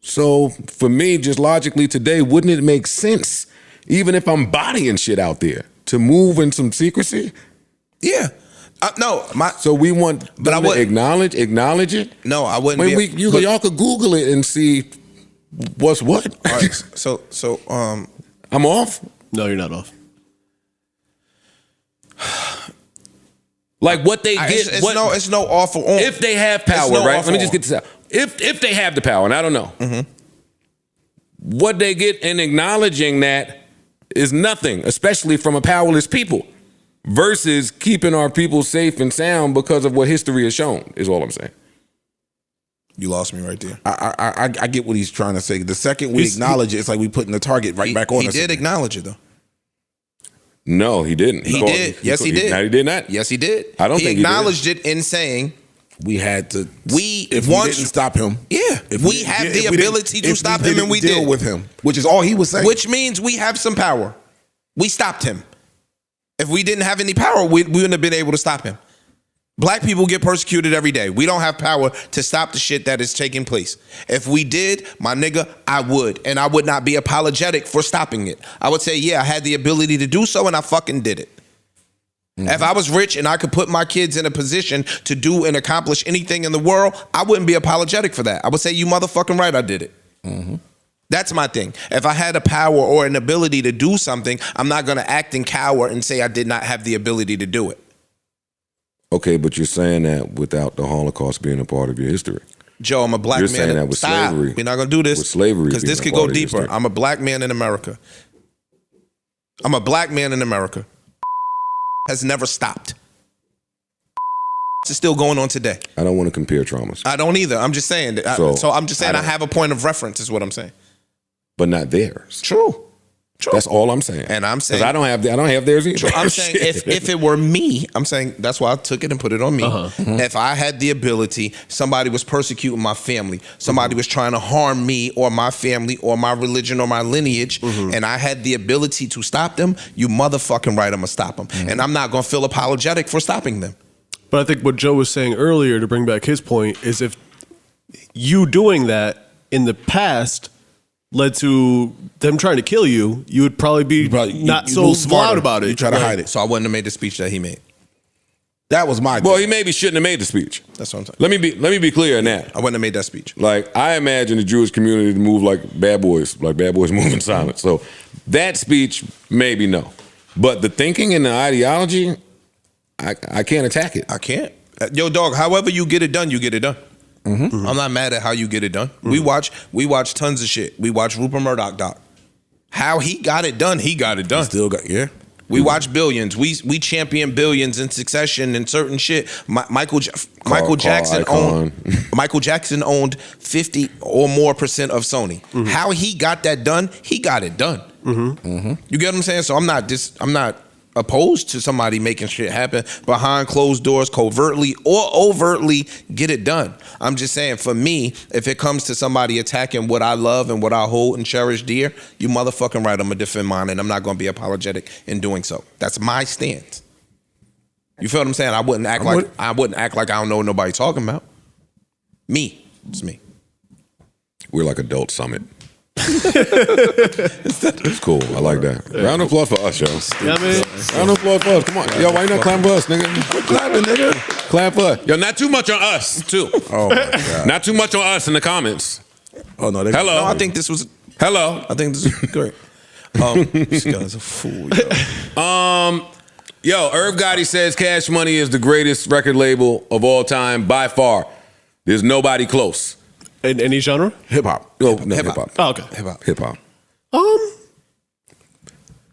So for me, just logically today, wouldn't it make sense, even if I'm bodying shit out there, to move in some secrecy? Yeah. So we want them to acknowledge it? No, I wouldn't. Y'all could Google it and see what's what. All right. So I'm off? No, you're not off. Like what they get. It's no awful on. If they have power, right? Let me just get this out. If they have the power, and I don't know, what they get in acknowledging that is nothing, especially from a powerless people, versus keeping our people safe and sound because of what history has shown, is all I'm saying. You lost me right there. I get what he's trying to say. The second we acknowledge it, it's like we putting the target back on He us. did acknowledge it though. No, he didn't. He did. Yes, he did. No, he did not. Yes, he did. I don't think he did. acknowledged it in saying we had to. If we once didn't stop him, if we have the ability to stop him, and we deal did with him, which is all he was saying. Which means we have some power. We stopped him. If we didn't have any power, we wouldn't have been able to stop him. Black people get persecuted every day. We don't have power to stop the shit that is taking place. If we did, my nigga, I would. And I would not be apologetic for stopping it. I would say, yeah, I had the ability to do so and I fucking did it. If I was rich and I could put my kids in a position to do and accomplish anything in the world, I wouldn't be apologetic for that. I would say, you motherfucking right, I did it. That's my thing. If I had a power or an ability to do something, I'm not going to act and cower and say I did not have the ability to do it. Okay, but you're saying that without the Holocaust being a part of your history. Joe, I'm a black You're man. saying that with Stop. slavery. We're not going to do this. With slavery because this being could a go part of your deeper. history. I'm a black man in America. I'm a black man in America. Has never stopped. It's still going on today. I don't want to compare traumas, I don't either. I'm just saying. So I'm just saying I have a point of reference is what I'm saying. but not theirs. True. That's all I'm saying. And I'm saying 'cause I don't have theirs either. I'm saying if it were me, I'm saying that's why I took it and put it on me. If I had the ability, somebody was persecuting my family, somebody was trying to harm me or my family or my religion or my lineage, and I had the ability to stop them, you motherfucking right, I'm gonna stop them. And I'm not gonna feel apologetic for stopping them. But I think what Joe was saying earlier, to bring back his point, is if you doing that in the past led to them trying to kill you, you would probably be not so loud about it. You try to hide it. So I wouldn't have made the speech that he made. That was my Well, he maybe shouldn't have made the speech. That's what I'm saying. Let me be clear on that. I wouldn't have made that speech. Like, I imagine the Jewish community to move like bad boys move in silence. So that speech, maybe no. But the thinking and the ideology, I can't attack it. I can't. Yo, dog, however you get it done, you get it done. I'm not mad at how you get it done. We watch tons of shit. We watch Rupert Murdoch doc. How he got it done, he got it done. Still got We watch Billions. We champion Billions in Succession and certain shit. Michael Jackson owned 50 or more % of Sony. How he got that done, he got it done. You get what I'm saying? So I'm not opposed to somebody making shit happen behind closed doors, covertly or overtly get it done. I'm just saying, for me, if it comes to somebody attacking what I love and what I hold and cherish dear, you motherfucking right, I'm gonna defend mine and I'm not gonna be apologetic in doing so. That's my stance. You feel what I'm saying? I wouldn't act like I don't know what nobody's talking about. Me. It's me. We're like adult summit. It's cool. I like that. Round of applause for us, yo. Yeah, man. Round of applause for us. Come on. Yo, why you not clapping for us, nigga? Quit clapping, nigga. Clap for us. Yo, not too much on us, too. Oh my God. Not too much on us in the comments. Oh no. Hello. No, I think this was Hello. great. This guy's a fool, yo. Yo, Irv Gotti says Cash Money is the greatest record label of all time by far. There's nobody close. In any genre? Hip hop. Oh, no, hip hop. Oh, okay. Hip hop.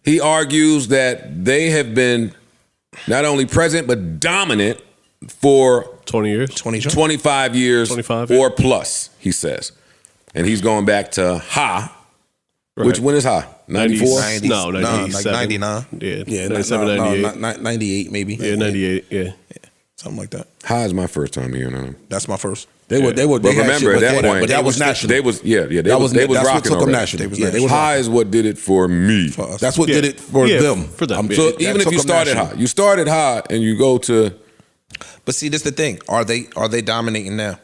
He argues that they have been not only present but dominant for 20 years. 25 years 25, or plus, he says. And he's going back to Ha. Right. Which when is Ha? 94? 90s. No, 97. like 99. Yeah, 97, 98. 98 maybe. Yeah, 98, yeah. Something like that. Ha is my first time hearing him. That's my first. They But had remember, shit at that before point, but that was national. They was That's rocking what took them already. national. They was Ha rocking. is what did it for me. That's what did it for them. For them. So That even if took you them started national. Ha, you started Ha and you go to, But see, this is the thing. Are they dominating now?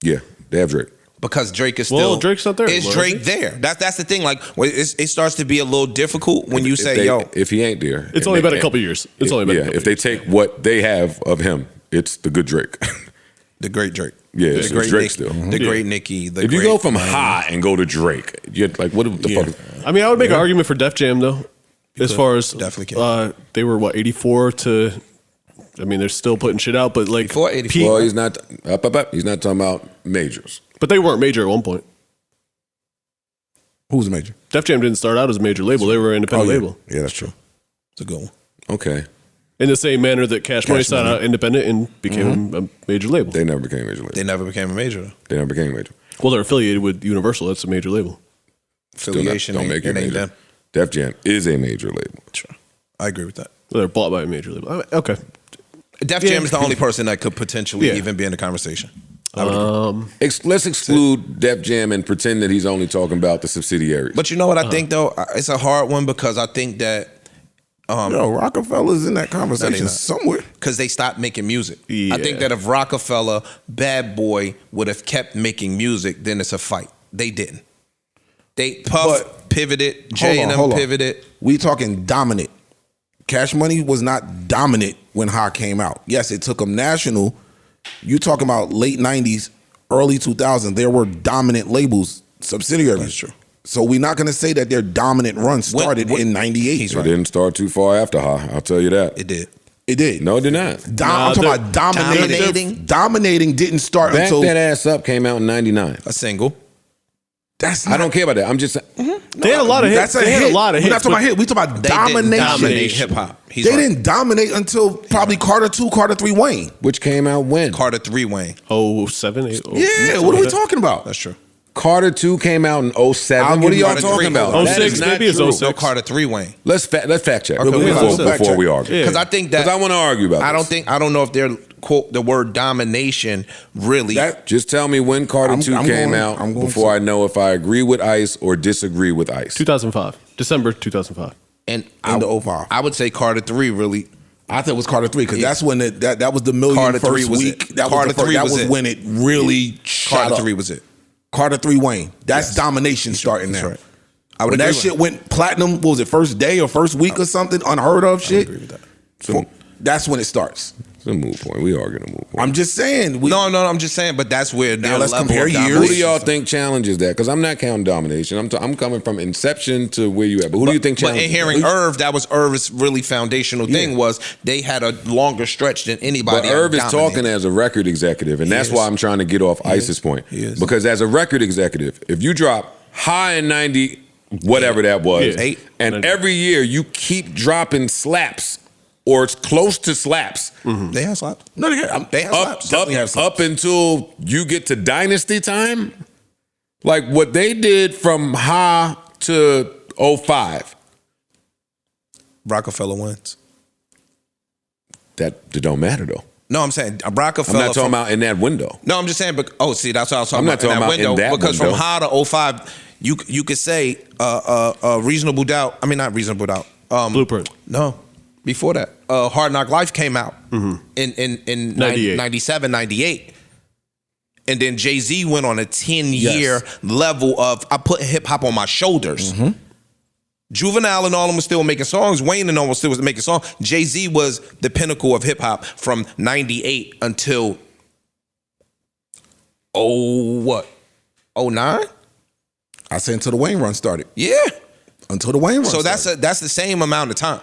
yeah, they have Drake. Because Drake is still. Well, Drake's not there Is anymore, is Drake there? That's the thing. Like, it starts to be a little difficult when you say, if he ain't there. It's only been a couple years. It's only been a couple if they take what they have of him, it's the good Drake. the great Drake. Yeah, the it's great Drake Nick, still. The great Nicki. If you go from Ha and go to Drake, you're like, what the fuck? I mean, I would make an argument for Def Jam, though. As far as Definitely can. they were, 84 to... I mean, they're still putting shit out, but like... 84. Well, he's not He's not talking about majors. But they weren't major at one point. Who's the major? Def Jam didn't start out as a major label. They were an independent label. Yeah, that's true. It's a good one. Okay. In the same manner that Cash Money started out independent and became a major label. They never became a major label. They never became a major. They never became a major. Well, they're affiliated with Universal. That's a major label. Affiliation don't make it ain't major. them. Def Jam is a major label. Sure. I agree with that. Well, they're bought by a major label. Okay. Def Jam is the only person that could potentially even be in the conversation. Let's exclude Def Jam and pretend that he's only talking about the subsidiaries. But you know what I think though? It's a hard one because I think that Rockefeller's in that conversation somewhere because they stopped making music. Yeah. I think that if Rockefeller, Bad Boy would have kept making music, then it's a fight. They didn't. Puff pivoted, Jay and them pivoted. We talking dominant. Cash Money was not dominant when Ha came out. Yes, it took them national. You talking about late 90s, early 2000s, there were dominant labels, subsidiaries. That's true. So we're not going to say that their dominant run started in 98. It didn't start too far after Ha. I'll tell you that. It did. It did. No, it did not. I'm talking about dominating. Dominating didn't start Back until That Ass Up came out in 99. A single. That's I don't care about that. I'm just saying. They had a lot of hits. That's a hit. A lot of hits. We're not talking about hit. We talking about domination. Dominate hip hop. They didn't dominate until probably Carter 2, Carter 3 Wayne. Which came out when? Carter 3 Wayne. 07, 8. Yeah, what are we talking about? That's true. Carter 2 came out in 07. I'll What give are you y'all Carter talking 3. about? That 06, is not maybe it's true. 06. No, Carter 3 Wayne. Let's fact check Okay, before we argue. Because I think that Because I want to argue about this. I don't know if they're quote the word domination really. Just tell me when Carter 2 came out before I know if I agree with Ice or disagree with Ice. 2005. December 2005. And Into 05. I would say Carter 3 really. I thought it was Carter 3 because that's when that was the million Carter 3 first was week. it. That Carter was the first, 3 that was was it. when it really shot Carter up. 3 was it. Carter 3 Wayne. That's domination starting That's now. right. I would When agree that with shit went platinum, what was it, first day or first week or something? Unheard of shit. agree with that. That's when it starts. It's a moot point. We arguing a moot point. I'm just saying. No, I'm just saying, but that's where Now their let's level compare of years. Who domination. do y'all think challenges that? Because I'm not counting domination. I'm coming from inception to where you at. But who do you think But challenges in hearing Irv, that was Irv's really foundational thing was they had a longer stretch than anybody. But Irv is dominated. talking as a record executive, and that's why I'm trying to get off Ice's point. Because as a record executive, if you drop high in 90, whatever that was, and every year you keep dropping slaps, or it's close to slaps. They have slaps. No, they have slaps. Definitely have slaps. Up until you get to Dynasty time, like what they did from Ha to 05. Rockefeller wins. That don't matter though. No, I'm saying Rockefeller. I'm not talking about in that window. No, I'm just saying. See, that's what I was talking I'm not about. talking about in that because window. from Ha to 05, you could say reasonable doubt. I mean, not reasonable doubt. Blueprint. No, before that, Hard Knock Life came out in 98. 97, 98. And then Jay-Z went on a 10-year level of I put hip hop on my shoulders. Juvenile and all of them were still making songs. Wayne and all was still making songs. Jay-Z was the pinnacle of hip hop from 98 until 09? I say until the Wayne run started. Yeah. Until the Wayne run So started. that's the same amount of time.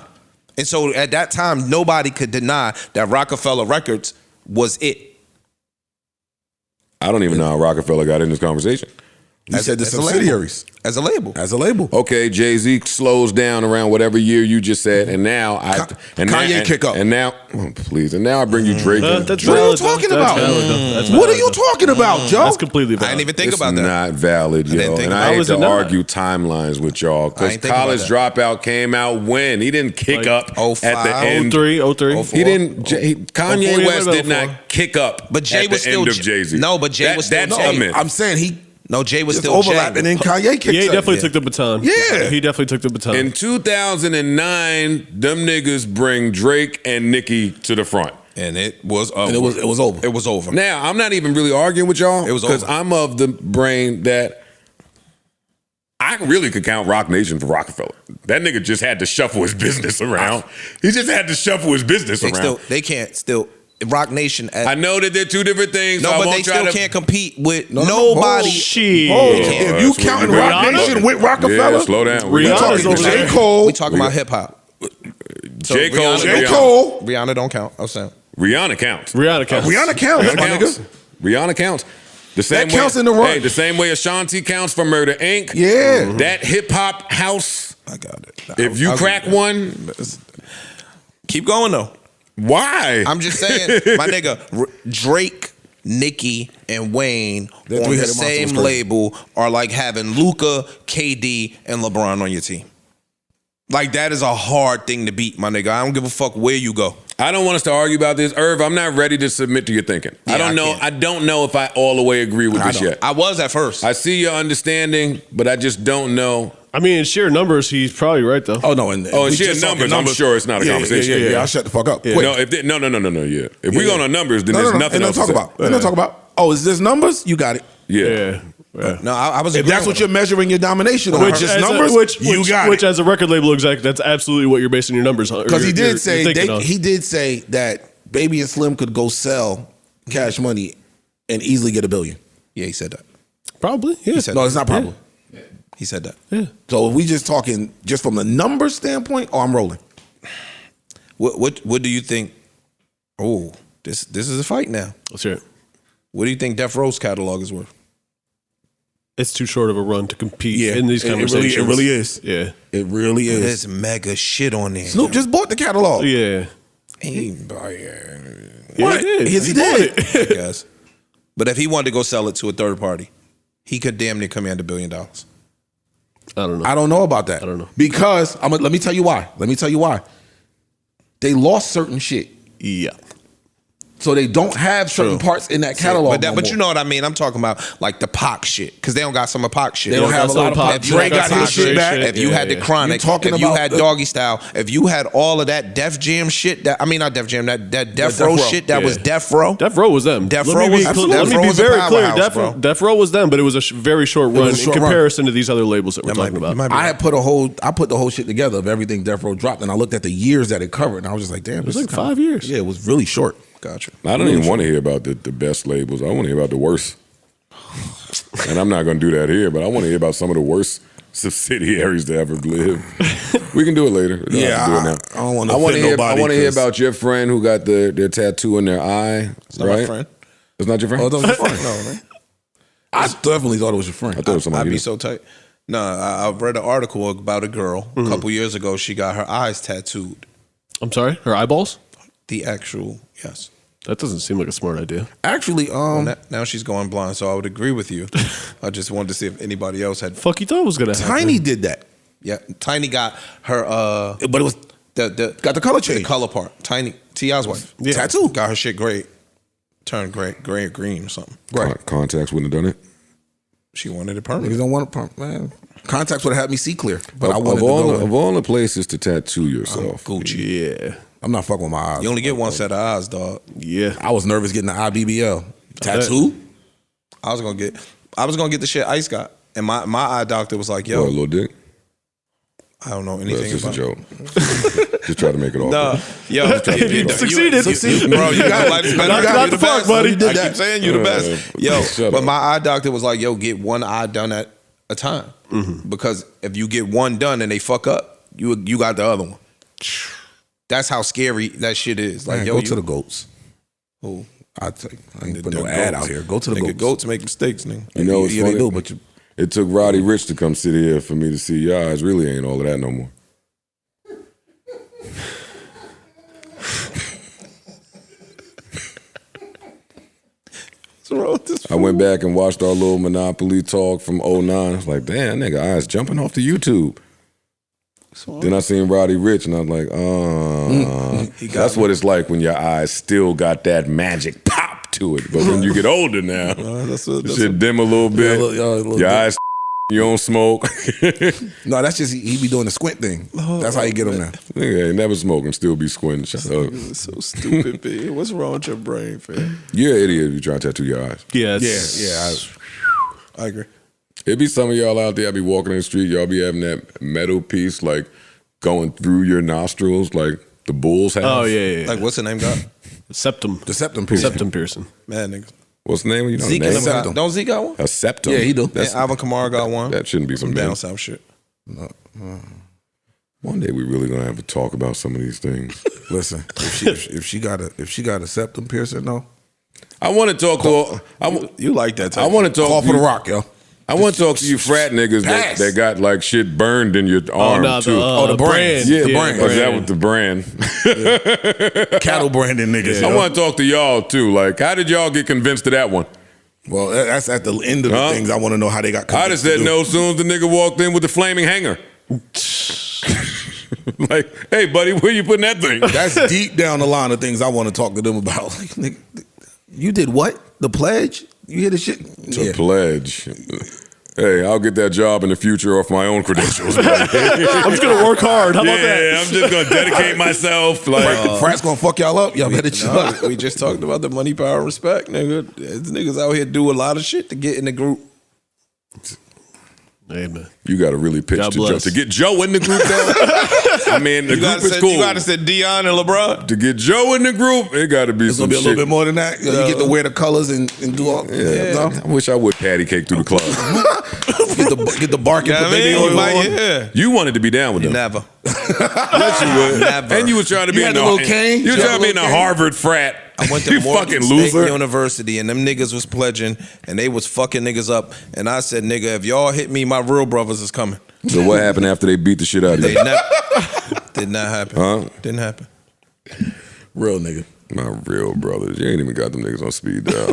And so at that time, nobody could deny that Rockefeller Records was it. I don't even know how Rockefeller got in this conversation. You said the as a label. subsidiaries. As a label. As a label. Okay, Jay-Z slows down around whatever year you just said, and now Kanye kick up. And now, please, and now I bring you Drake. in. That's What are you valid, talking though. about? That's valid, though. That's What are valid, you though. talking about, Joe? That's completely valid. I didn't even think It's about that. not valid, didn't yo. think And about I it. hate Was to it not? argue timelines with y'all I because ain't think about College that. Dropout came out when he didn't kick Like up at 05, the end. 03. He didn't. Kanye 04, West yeah, did 04. not kick up. But Jay at was the still end of Jay-Z. No, but Jay was still That's Jay. a myth. I'm saying he Jay was just still overlapped, Jay. and then Kanye kicked Yeah, he up. definitely took the baton. Yeah. He definitely took the baton. In 2009, them niggas bring Drake and Nicki to the front. And it was over. And it was over. It was over. Now, I'm not even really arguing with y'all. It was because over. I'm of the brain that I really could count Rock Nation for Rockefeller. That nigga just had to shuffle his business around. He just had to shuffle his business around. They can't still Rock Nation. I know that they're two different things. No, so I but won't they try still to- can't compete with No, nobody. Shit. If you that's what counting we Rock got. Nation with Rockefeller, Yeah, slow down. Rihanna's talking over J. there. Cole. We talking about hip hop. J. Cole. J. Cole. Rihanna don't count. I'm saying. Rihanna counts. Rihanna counts. Rihanna counts, Rihanna my counts. nigga. Rihanna counts. The same That counts in the run. Hey, the same way Ashanti counts for Murder Inc. Yeah. That hip hop house. I got it. If you crack one, Keep going though. Why? I'm just saying, my nigga, Drake, Nicki, and Wayne on the same label are like having Luka, KD, and LeBron on your team. Like, that is a hard thing to beat, my nigga. I don't give a fuck where you go. I don't want us to argue about this, Irv. I'm not ready to submit to your thinking. Yeah, I don't know. can't. I don't know if I all the way agree with this yet. I was at first. I see your understanding, but I just don't know. I mean, in sheer numbers, he's probably right though. Oh no, in sheer numbers, I'm sure it's not a conversation. Yeah, I'll shut the fuck up. Yeah. No, yeah. If we go on numbers, then there's nothing else to talk about. We're not talk about. Oh, is this numbers? You got it. Yeah. No, I was. If that's what you're measuring your domination on, Which, just as numbers, which as a record label exec, that's absolutely what you're basing your numbers on. Because he did say that Baby and Slim could go sell Cash Money and easily get $1 billion. Yeah, he said that. Probably. Yeah. He said no, that. it's not probably. Yeah. He said that. Yeah. So if we just talking just from the numbers standpoint, I'm rolling. What do you think? Oh, this is a fight now. Let's hear it. What do you think Death Row's catalog is worth? It's too short of a run to compete in these conversations. It really is. Yeah. It really is. There's mega shit on there. Snoop just bought the catalog. Yeah. He What? Yes, he did. I guess. But if he wanted to go sell it to a third party, he could damn near command $1 billion. I don't know. I don't know about that. I don't know. Because let me tell you why. They lost certain shit. Yeah. So they don't have certain parts in that catalog. But you know what I mean? I'm talking about like the Pac shit. Because they don't got some of Pac shit. They don't have a lot of Pac. Dre got his shit back. If you had the Chronic, if you had Doggy Style, if you had all of that Def Jam shit, not Def Jam, that Death Row shit, that was Death Row. Death Row was them. Death Row was Let me be very clear. Death Row was them, but it was a very short run in comparison to these other labels that we're talking about. I put the whole shit together of everything Death Row dropped, and I looked at the years that it covered, and I was just like, damn, it was like 5 years. Yeah, it was really short. Gotcha. I don't even want to hear about the best labels. I want to hear about the worst. And I'm not going to do that here, but I want to hear about some of the worst subsidiaries to ever live. We can do it later. I don't want to offend nobody. I want to hear about your friend who got their tattoo in their eye. It's not my friend. It's not your friend? Oh, that was your friend. No, man. I definitely thought it was your friend. I thought it was somebody. I'd be so tight. No, I read an article about a girl a couple years ago. She got her eyes tattooed. I'm sorry? Her eyeballs? The actual, yes. That doesn't seem like a smart idea. Actually, now she's going blind, so I would agree with you. I just wanted to see if anybody else had. Fuck, you thought it was gonna happen. Tiny did that. Yeah, Tiny got her. But it was got the color change. The color part. Tiny T.I.'s wife. Yeah. Tattoo. Got her shit gray. Turned gray or green or something. Right. Contacts wouldn't have done it. She wanted it permanent. Niggas don't want it permanent, man. Contacts would have had me see clear, but I wanted of all the places to tattoo yourself. Gucci. Yeah. I'm not fucking with my eyes. You only get one set of eyes, dog. Yeah. I was nervous getting the IBBL tattoo. I was gonna get the shit Ice got, and my eye doctor was like, "Yo, a little dick." I don't know anything That's just about a joke. Just try to make it all. No, yo, you succeeded. Bro. You got like not the fuck, buddy. I keep saying you the best. Yo, but my eye doctor was like, "Yo, get one eye done at a time, because if you get one done and they fuck up, you got the other one." That's how scary that shit is. Like, Man, yo, go to the goats. Who? I ain't put no ad out here. Go to the goats. Goats make mistakes, nigga. You know, it's funny. They do, but it took Roddy Ricch to come sit here for me to see your eyes really ain't all of that no more. What's wrong with this? I went back and watched our little Monopoly talk from 09. I was like, damn, nigga, eyes jumping off the YouTube. Then I seen Roddy Ricch, and I was like, that's what it's like when your eyes still got that magic pop to it. But when you get older now, shit dim a little bit. Your eyes, you don't smoke. No, that's just he be doing the squint thing. That's how you get him now. Nigga ain't never smoking, still be squinting. Shut up. So stupid, B. What's wrong with your brain, fam? You're an idiot if you try to tattoo your eyes. Yeah, I agree. It be some of y'all out there, I be walking in the street, y'all be having that metal piece like going through your nostrils like the bulls have. Oh, yeah. Like, what's the name got? Septum. The septum piercing. Septum piercing. Man, nigga. What's the name? You know Zeke the name? got, don't Zeke got one? A septum. Yeah, he do. And Alvin Kamara got one. That shouldn't be some down name. south shit. One day we really gonna have to talk about some of these things. Listen, if she got a septum piercing, though. I want to talk to. You like that type I want to talk. Call for the Rock, yo. I want to talk to you frat niggas that got like shit burned in your arm too. The brand. Yeah, the brand. That was the brand. Cattle branding niggas. I want to talk to y'all too. Like, how did y'all get convinced of that one? Well, that's at the end of the things. I want to know how they got convinced. I'd have said no as soon as the nigga walked in with the flaming hanger. Like, hey, buddy, where you putting that thing? That's deep down the line of things I want to talk to them about. Like, nigga, you did what? The pledge? You hear the shit? The pledge. Hey, I'll get that job in the future off my own credentials. I'm just gonna work hard. How about that? Yeah, I'm just gonna dedicate myself. Like, Frat's gonna fuck y'all up. Y'all better chill. We just talked about the money, power, respect, nigga. These niggas out here do a lot of shit to get in the group. Amen. You got to really pitch to get Joe in the group. I mean, the group is cool. You got to say Dion and LeBron to get Joe in the group. It got to be. It's gonna be a little bit more than that. You get to wear the colors and do all. Yeah. I wish I would patty cake through the club. get the bark and put baby oil on. Yeah. You wanted to be down with them. Never. Yes, you would. Never. And you was trying to be in the You were trying to be in a Harvard frat. I went to Morgan State University, and them niggas was pledging, and they was fucking niggas up. And I said, nigga, if y'all hit me, my real brothers is coming. So what happened after they beat the shit out of you? Did not happen. Huh? Didn't happen. Real nigga. My real brothers. You ain't even got them niggas on speed dial.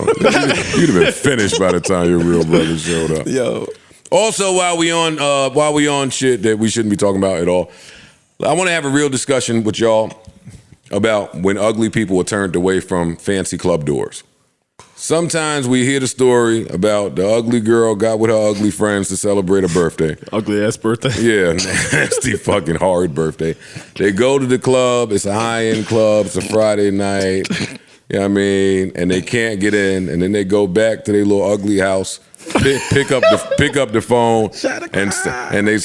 You'd have been finished by the time your real brothers showed up. Yo. Also, while we on shit that we shouldn't be talking about at all, I want to have a real discussion with y'all about when ugly people were turned away from fancy club doors. Sometimes we hear the story about the ugly girl got with her ugly friends to celebrate a birthday. Ugly ass birthday. Yeah, nasty fucking horrid birthday. They go to the club, it's a high-end club, it's a Friday night, you know what I mean? And they can't get in, and then they go back to their little ugly house, pick up the phone, and they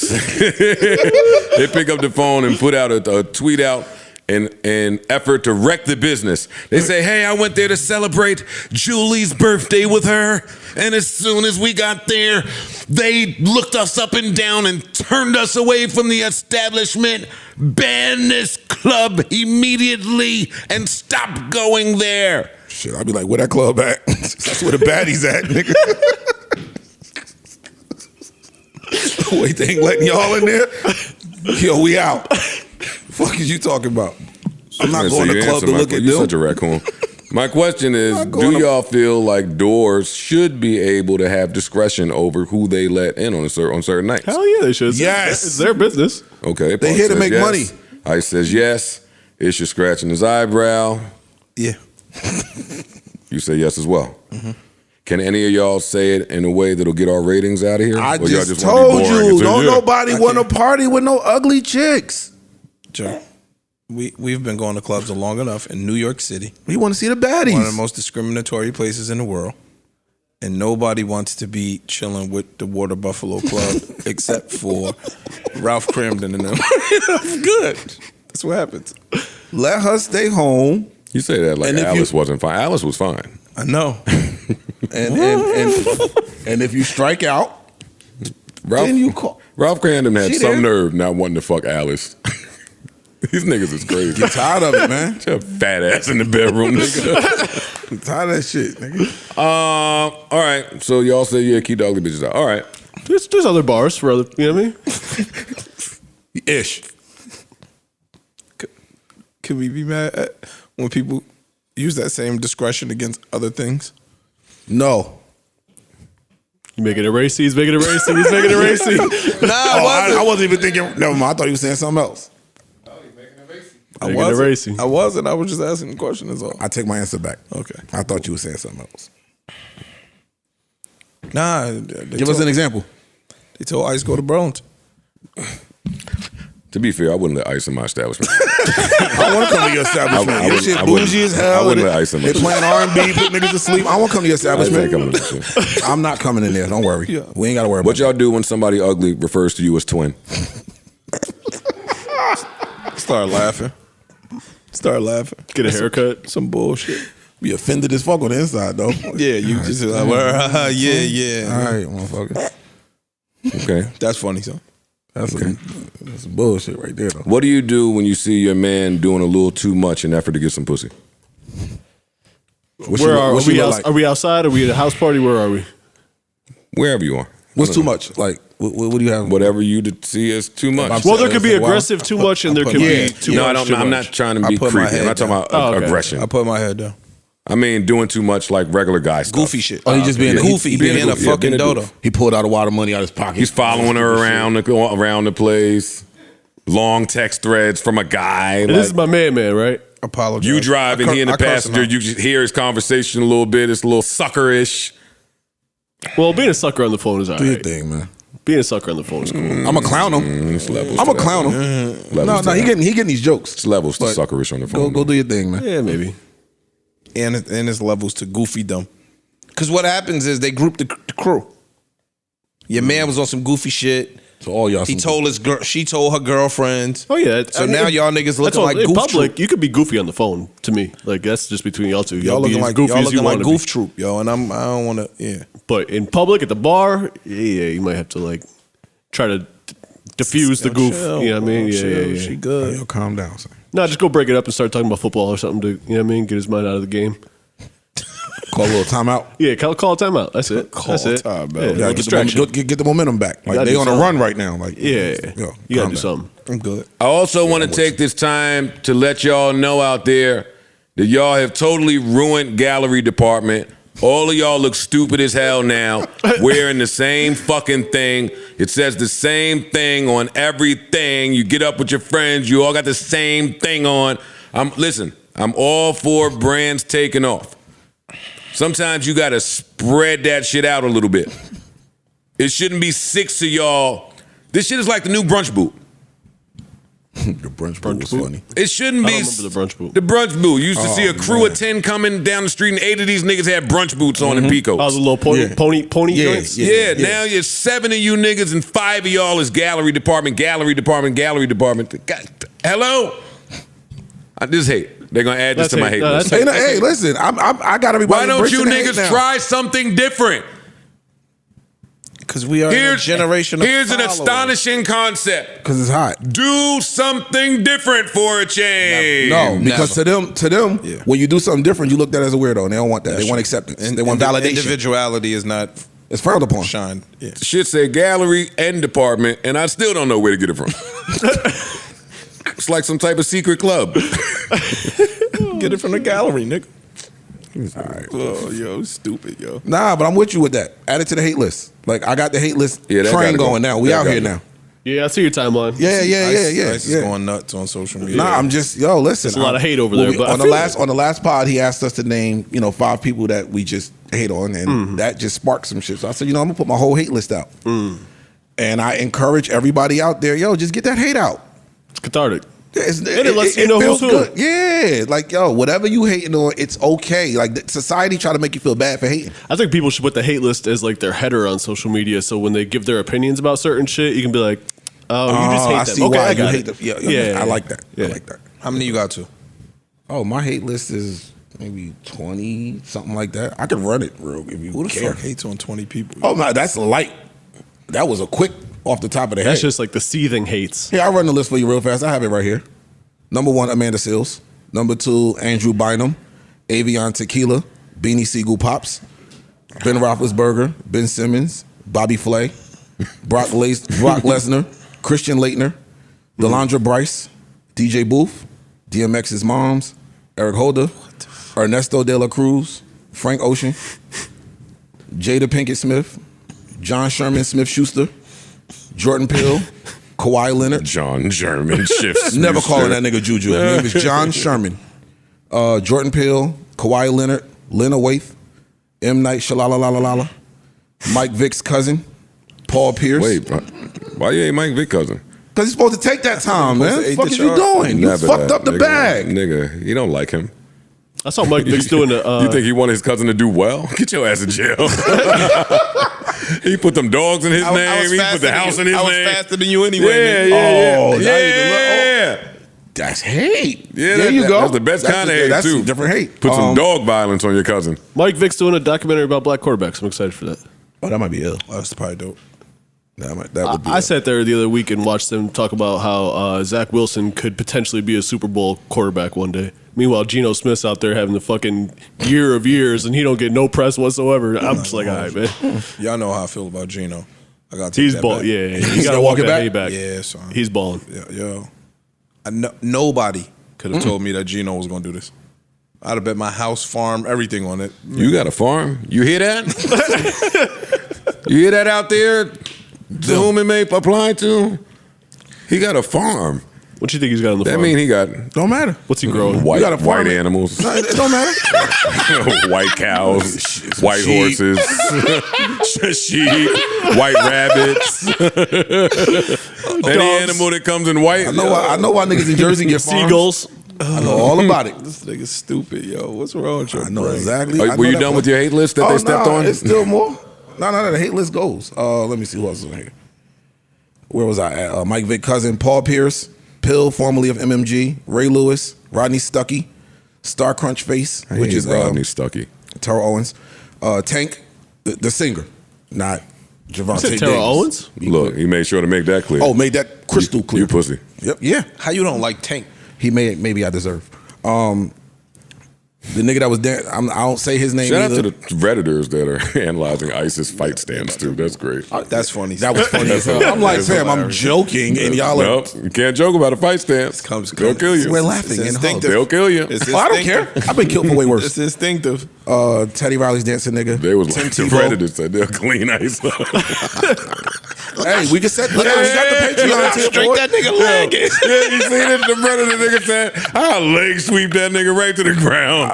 they pick up the phone and put out a tweet out in effort to wreck the business. They say, hey, I went there to celebrate Julie's birthday with her, and as soon as we got there, they looked us up and down and turned us away from the establishment, banned this club immediately, and stopped going there. Shit, I'd be like, where that club at? That's where the baddies at, nigga. Wait, they ain't letting y'all in there? Yo, we out. Fuck is you talking about? I'm not going to the club to look at them. You're such a raccoon. My question is, do y'all feel like doors should be able to have discretion over who they let in on certain nights? Hell yeah, they should. Yes. It's their business. Okay. They here to make money. Ice says yes. Isha scratching his eyebrow. Yeah. You say yes as well. Mm-hmm. Can any of y'all say it in a way that'll get our ratings out of here? I Or y'all just wanna be told boring you, and say, don't yeah. nobody want to party with no ugly chicks. Joe, we've been going to clubs long enough in New York City. We want to see the baddies. One of the most discriminatory places in the world. And nobody wants to be chilling with the Water Buffalo Club except for Ralph Cramden and them. Good. That's what happens. Let her stay home. You say that like Alice wasn't fine. Alice was fine. I know. and if you strike out, then you call. Ralph Cramden had She some there? nerve not wanting to fuck Alice. These niggas is crazy. Get tired of it, man. Your fat ass in the bedroom, nigga. Get tired of that shit, nigga. All right. So y'all say, yeah, keep the ugly bitches out. All right. There's other bars for other, you know what I mean? Ish. Can we be mad at when people use that same discretion against other things? No. You making it racy, he's making it racy, he's making it racy. Nah, I wasn't even thinking. Never mind. I thought he was saying something else. I wasn't. I was just asking the question. Is all. I take my answer back. Okay. I thought you were saying something else. Nah. Give us an example. They told Ice go to Burlington. To be fair, I wouldn't let Ice in my establishment. I want to come to your establishment. Your shit bougie as hell. I wouldn't let Ice in my They playing R&B, put niggas to sleep. I want to come to your establishment. shit. I'm not coming in there. Don't worry. Yeah. We ain't got to worry about What y'all do when somebody ugly refers to you as twin? Start laughing. Get a haircut. Some bullshit. Be offended as fuck on the inside, though. Yeah, you just like, yeah. All right, motherfucker. Okay. That's funny, son. That's some bullshit right there, though. What do you do when you see your man doing a little too much in effort to get some pussy? Where are we? Are we outside? Are we at a house party? Where are we? Wherever you are. What's too much? Like, what do you have? Whatever you see as too much. Well, there could be aggressive too much, and there could be too No, much. I'm not trying to be creepy. I'm not talking about aggression. I put my head down. I mean, doing too much like regular guy stuff. Goofy shit. Oh, he just being goofy, being a fucking dodo. He pulled out a wad of money out of his pocket. He's following her around the place. Long text threads from a guy. And this is my man, right? Apologize. You driving, he in the passenger. You just hear his conversation a little bit. It's a little suckerish. Well, being a sucker on the phone is all right. Do your thing, man. Being a sucker on the phone is cool. I'm a clown him. I'm a clown him. No, he getting these jokes. It's levels to suckerish on the phone. Go do your thing, man. Yeah, maybe. And it's levels to goofydom. Because what happens is they group the crew. Your man was on some goofy shit. So all y'all. He told his girl. She told her girlfriend. Oh yeah. So now y'all niggas looking like in goof public. troop. You could be goofy on the phone. To me, like that's just between y'all two. Y'all be looking as like goofy y'all as you looking like wanna goof be. troop, yo. And I don't want to. Yeah. But in public at the bar, yeah, you might have to like try to diffuse the goof. Chill, you know what I mean? Yeah. She good. Yo, calm down, son. No, just go break it up and start talking about football or something to, you know what I mean? Get his mind out of the game. Call a little timeout. Yeah, call a timeout. That's it. That's it. timeout. Yeah, Yeah, no distraction. get the momentum back. Like gotta they do on a something. run right now. Like Yeah, yo, you gotta calm do down. something. I'm good. I also want to take this time to let y'all know out there that y'all have totally ruined gallery department. All of y'all look stupid as hell now, wearing the same fucking thing. It says the same thing on everything. You get up with your friends, you all got the same thing on. Listen, I'm all for brands taking off. Sometimes you gotta spread that shit out a little bit. It shouldn't be 6 of y'all. This shit is like the new brunch boot. The brunch boot was funny. It shouldn't I be. don't remember the brunch boot. The brunch boot. You used to see a crew of 10 coming down the street, and 8 of these niggas had brunch boots on and Picos. Oh, the little pony Yeah, joints? Yeah, now you're 7 of you niggas and 5 of y'all is gallery department. God, hello? I just hate. They're gonna add this That's to my hate. hate No, list. that's Hey, listen, I got everybody. Why don't you embracing the hate niggas now. try something different? Because we are in a generation of Here's an followers. astonishing concept. Because it's hot. Do something different for a change. No, because to them, when you do something different, you look at it as a weirdo, and they don't want that. They want acceptance. They want validation. Individuality is not It's frowned upon. shine. Yeah. Shit say gallery and department, and I still don't know where to get it from. It's like some type of secret club. Get it from the gallery, nigga. All right. Oh, yo, stupid, yo. Nah, but I'm with you with that. Add it to the hate list. Like I got the hate list Yeah, that train gotta go. going now. We That out here gotta now. Yeah, I see your timeline. Yeah. Ice is going nuts on social media. Nah, I'm just listen. There's a lot of hate over there, but I on feel the last pod, he asked us to name 5 people that we just hate on, and that just sparked some shit. So I said, I'm gonna put my whole hate list out, and I encourage everybody out there, just get that hate out. It's cathartic. It lets you know feels who's good. Yeah, like whatever you hating on, it's okay. Like society try to make you feel bad for hating. I think people should put the hate list as like their header on social media, so when they give their opinions about certain shit, you can be like, "Oh, you just hate I them." see Okay, why I got you it. hate them. Yeah, I like that. Yeah. I like that. How many you got to? Oh, my hate list is maybe 20, something like that. I can run it real if you Who the care. fuck hates on 20 people? Oh no, that's light. That was a quick off the top of the head. That's just like the seething hates. Here, I'll run the list for you real fast. I have it right here. Number 1, Amanda Seales. Number 2, Andrew Bynum. Avion Tequila. Beanie Siegel Pops. Ben Roethlisberger. Ben Simmons. Bobby Flay. Brock Lesnar. Christian Leitner. Delandra Bryce. DJ Booth. DMX's moms. Eric Holder. Ernesto De La Cruz. Frank Ocean. Jada Pinkett Smith. John Sherman Smith Schuster. Jordan Peele. Kawhi Leonard. John Sherman shifts. Never calling that nigga Juju. His name is John Sherman. Jordan Peele, Kawhi Leonard, Lena Waithe, M. Night Shyamalan, Mike Vick's cousin, Paul Pierce. Wait, why you ain't Mike Vick cousin? Because he's supposed to take that time, man. What the Supposed to fuck eat is the you shark. doing? You Never fucked that, up the nigga. bag. Nigga, you don't like him. I saw Mike Vick's doing the. You think he wanted his cousin to do well? Get your ass in jail. He put them dogs in his name. He put the house in his name. I was faster than you anyway. Yeah, nigga. yeah. That's hate. Yeah, there you go. That's the best kind of hate, that's too. different hate. Put some dog violence on your cousin. Mike Vick's doing a documentary about black quarterbacks. I'm excited for that. Oh, that might be ill. That's probably dope. That would be I sat there the other week and watched them talk about how Zach Wilson could potentially be a Super Bowl quarterback one day. Meanwhile, Geno Smith's out there having the fucking year of years, and he don't get no press whatsoever. I'm just like, all right, man. Y'all know how I feel about Geno. I got to He's take that balling. back. Yeah, you got to walk that hay back. Yeah, son. He's balling. Yo. Nobody could have told me that Gino was going to do this. I'd have bet my house, farm, everything on it. You got a farm? You hear that? You hear that out there? To whom it may apply to? He got a farm. What you think he's got on the That farm? mean he got Don't matter. What's he growing? white, You got a farm. white animals, No, it don't matter. white cows, white sheep. horses, sheep, white rabbits. Any animal that comes in white. I know why niggas in Jersey get farms. Seagulls. I know all about it. This nigga's stupid, yo. What's wrong with you? I know exactly. Were you done with your hate list that they stepped on? It's still more. No, the hate list goes. Let me see who else is on here. Where was I at? Mike Vick cousin, Paul Pierce, Pill, formerly of MMG, Ray Lewis, Rodney Stuckey, Star Crunch Face, which is Rodney Stuckey. Terrell Owens, Tank, the singer, not Javante said Terrell Davis. Owens? Look, he made sure to make that clear. Oh, made that crystal clear. You pussy. Yep. Yeah. How you don't like Tank? He made maybe I deserve. The nigga that was there, I don't say his name Shout either. out to the Redditors that are analyzing ISIS fight stands too. That's great. That's funny. That was funny as hell. I'm like, fam, I'm joking, and y'all are. Nope, you can't joke about a fight stance. They'll kill you. We're laughing and instinctive. They'll kill you. It's I don't care. I've been killed for way worse. It's instinctive. Teddy Riley's dancing nigga. They was Tim like the Tebow. Redditors said they'll clean ice. Hey, we can set. Look, we got the Patreon tier Straight boy. that nigga leg. Yeah, you seen it? The Predator nigga said, I'll leg sweep that nigga right to the ground.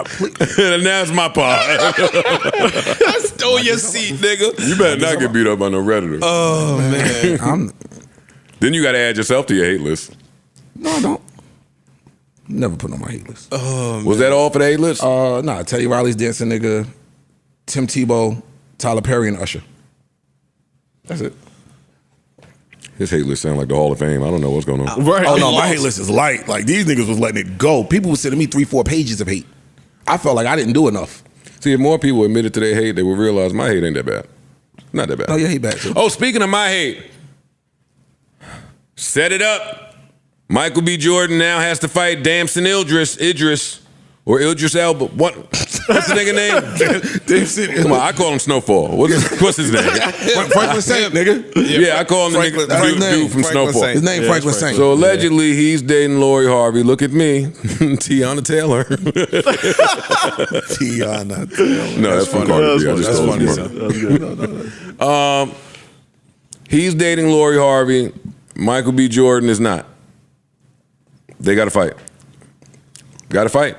And now it's my part. I stole your seat, nigga. You better not get beat up by no Redditor. Oh man. Then you got to add yourself to your hate list. No, I don't. Never put on my hate list. Was that all for the hate list? Nah, Teddy Riley's dancing nigga, Tim Tebow, Tyler Perry, and Usher. That's it. His hate list sound like the Hall of Fame. I don't know what's going on. Right. Oh no, my hate list is light. Like these niggas was letting it go. People was sending me 3-4 pages of hate. I felt like I didn't do enough. See, if more people admitted to their hate, they would realize my hate ain't that bad. Not that bad. No, your hate back too. Oh, speaking of my hate, set it up. Michael B. Jordan now has to fight Damson Idris Elba. What's the nigga name? Come on, I call him Snowfall. What's his name? Franklin Saint, nigga. Yeah, I call him the Franklin- nigga, that's his dude from Franklin Snowfall. Saint. His name Franklin Saint. So allegedly he's dating Lori Harvey. Look at me, Tiana Taylor. Tiana Taylor. No, that's from Cardi B. I just That's told funny. you. son. He's dating Lori Harvey. Michael B. Jordan is not. They got to fight. Got to fight.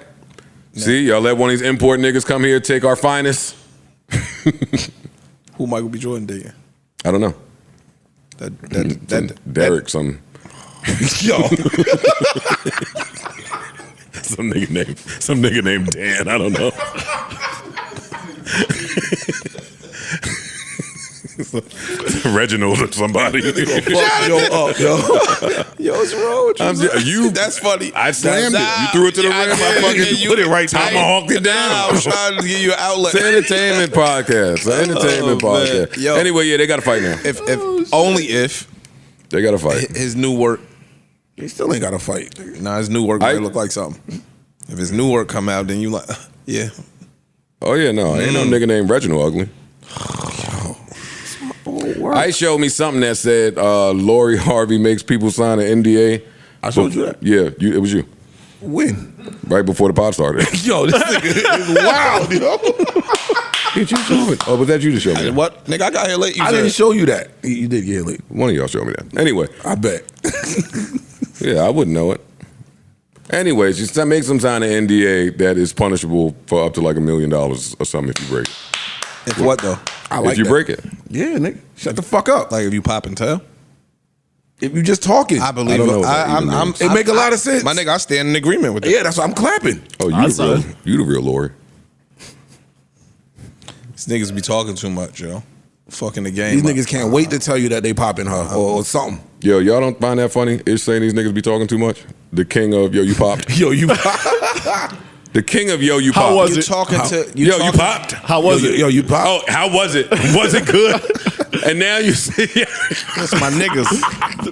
See, y'all let one of these import niggas come here take our finest. Who Michael B. Jordan dating? I don't know. Derek, some Yo. some nigga named Dan. I don't know. Reginald or somebody. Yo, what's wrong with you? That's funny. I slammed it. You threw it to the rim. I fucking put it right. Tomahawked it down. I was trying to give you an outlet. It's an entertainment podcast. An entertainment podcast. Yo. Anyway, yeah, they got to fight now. If only if They got to fight. his new work. He still ain't got to fight. Nah, his new work might look like something. If his new work come out, then you like, yeah. Oh yeah, no, ain't no nigga named Reginald Ugly. Ice showed me something that said Lori Harvey makes people sign an NDA. I showed you that? Yeah, it was you. When? Right before the pod started. Yo, this nigga is wild, yo. Did you show it? Oh, was that you to show me that? What? Nigga, I got here late. I didn't show you that. You did get late. One of y'all showed me that. Anyway. I bet. Yeah, I wouldn't know it. Anyways, you make some sign an NDA that is punishable for up to like $1 million or something if you break it. If what though? I like if you that. break it. Yeah, nigga. Shut the fuck up. Like if you pop and tell? If you just talking. I believe don't know it. what that even means. It make a lot of sense. My nigga, I stand in agreement with that. Yeah, that's why I'm clapping. Oh, you the real Lori. These niggas be talking too much, yo. Fucking the game. These up. niggas can't wait to tell you that they popping her or something. Yo, y'all don't find that funny? It's saying these niggas be talking too much? The king of Yo, you popped. Yo, you The king of Yo, you How popped. was You it? talking to Yo, you popped? How was it? Yo, you pop. Oh, how was it? Was it good? And now you see, That's my niggas.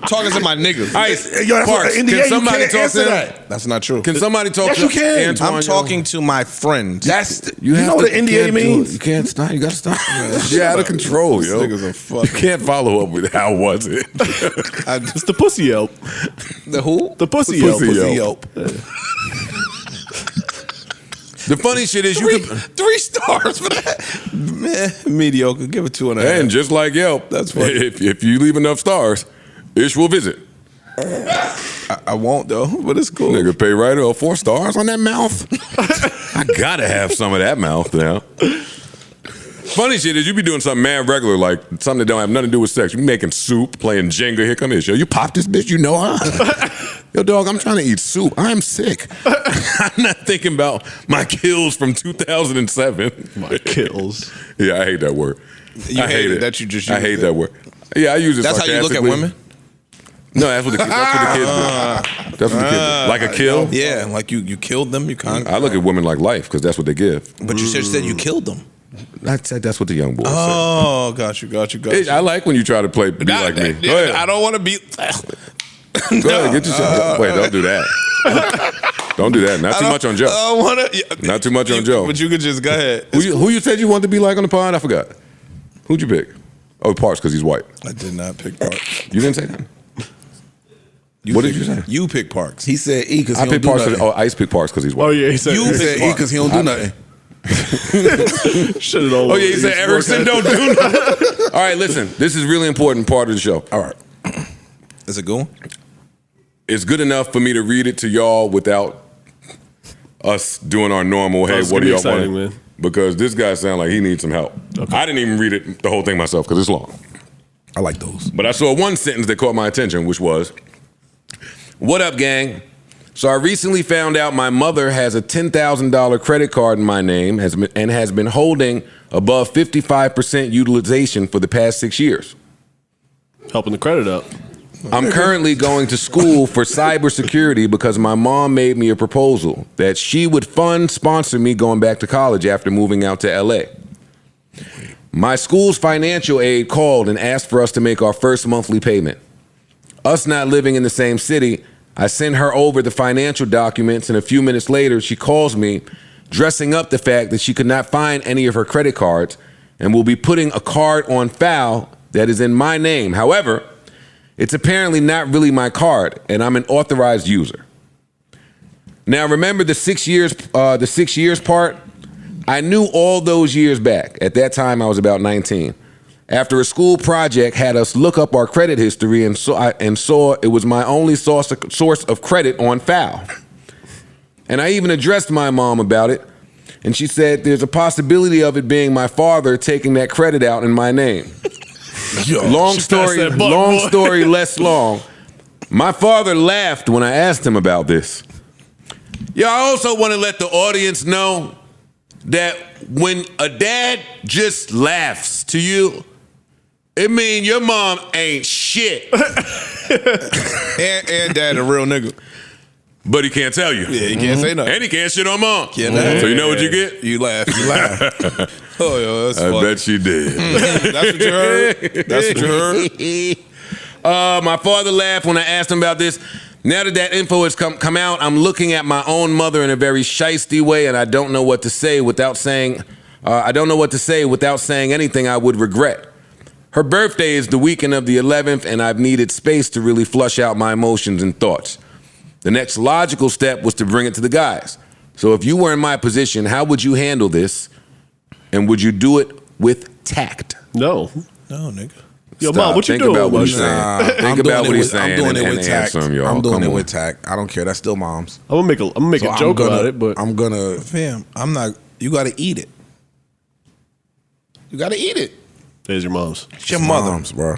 Talking to my niggas. all right, Yo, that's Parks, what, in the can end, you somebody can't talk answer to him? that. That's not true. Can somebody talk Yes, to you can. Antoine? I'm talking to my friend. That's You know have what to- the you NDA can't do it. means? You can't stop. You got to stop. You're out of control, These yo. niggas are You fucking. can't follow up with how was it? It's the pussy yelp. The who? The pussy yelp. Pussy Yelp. The funny shit is you can, 3 stars for that. Man, mediocre. Give it 2.5. and just like Yelp, That's funny. if you leave enough stars, Ish will visit. I won't though, but it's cool. Nigga pay right or 4 stars on that mouth. I gotta have some of that mouth now. Funny shit is you be doing something mad regular, like something that don't have nothing to do with sex. You be making soup, playing Jenga. Here come Ish. Yo, you pop this bitch, you know huh? Yo, dog, I'm trying to eat soup. I'm sick. I'm not thinking about my kills from 2007. My kills. Yeah, I hate that word. You I hate it. that you just I used hate it. that word. Yeah, I use it. That's how you look at sarcastically. women? No, that's what the kids do. That's what the kids do. Like a kill? Yeah, like you killed them. You can't. I look at women like life because that's what they give. But you said you killed them. That's what the young boys Oh, got you. say. I like when you try to be like me. Go ahead. I don't want to be. Go ahead, get your shit. Wait, don't do that. Don't do that. Not too much on Joe. I don't want to. Not too much on Joe. But you could just go ahead. Who you said you wanted to be like on the pod? I forgot. Who'd you pick? Oh, Parks, because he's white. I did not pick Parks. You didn't say that? What did you say? You pick Parks. He said E because he I don't picked do Parks. nothing. Ice picked Parks because he's white. Oh yeah, he said. You said E because he don't do nothing. Shit it all. Oh yeah, he said Erickson don't do nothing. All right, listen. This is really important part of the show. All right. Is it good? It's good enough for me to read it to y'all without us doing our normal. Hey, It's what gonna do be y'all exciting, want? man. Because this guy sounds like he needs some help. Okay. I didn't even read it the whole thing myself because it's long. I like those. But I saw one sentence that caught my attention, which was, "What up, gang? So I recently found out my mother has a $10,000 credit card in my name and has been holding above 55% utilization for the past 6 years. Helping the credit up. I'm currently going to school for cybersecurity because my mom made me a proposal that she would sponsor me going back to college after moving out to LA. My school's financial aid called and asked for us to make our first monthly payment. Us not living in the same city, I sent her over the financial documents, and a few minutes later, she calls me, dressing up the fact that she could not find any of her credit cards and will be putting a card on file that is in my name. However, it's apparently not really my card, and I'm an authorized user. Now, remember the 6 years part? I knew all those years back. At that time, I was about 19. After a school project had us look up our credit history and saw it was my only source of credit on file. And I even addressed my mom about it, and she said there's a possibility of it being my father taking that credit out in my name. Long story less long. My father laughed when I asked him about this. Yeah, I also want to let the audience know that when a dad just laughs to you, it mean your mom ain't shit. and dad a real nigga. But he can't tell you. Yeah, he can't say nothing. And he can't shit on mom. Yeah, so you know what you get? You laugh. You laugh. Oh, yo, that's I funny. bet she did. That's what you heard? That's what you heard? My father laughed when I asked him about this. Now that info has come out, I'm looking at my own mother in a very shiesty way, and I don't know what to say without saying anything I would regret. Her birthday is the weekend of the 11th, and I've needed space to really flush out my emotions and thoughts. The next logical step was to bring it to the guys. So if you were in my position, how would you handle this? And would you do it with tact? No. No, nigga. Yo, Stop. Mom, what you Think doing? about what he's Nah, saying. Think about what he's saying. I'm doing it and with tact. answer him, y'all. I'm doing Come it on. with tact. I don't care. That's still mom's. I'm gonna make So a joke about it, but I'm gonna. Fam, I'm not. You got to eat it. You got to eat it. there's your mom's. It's your mother. Mom's, bro.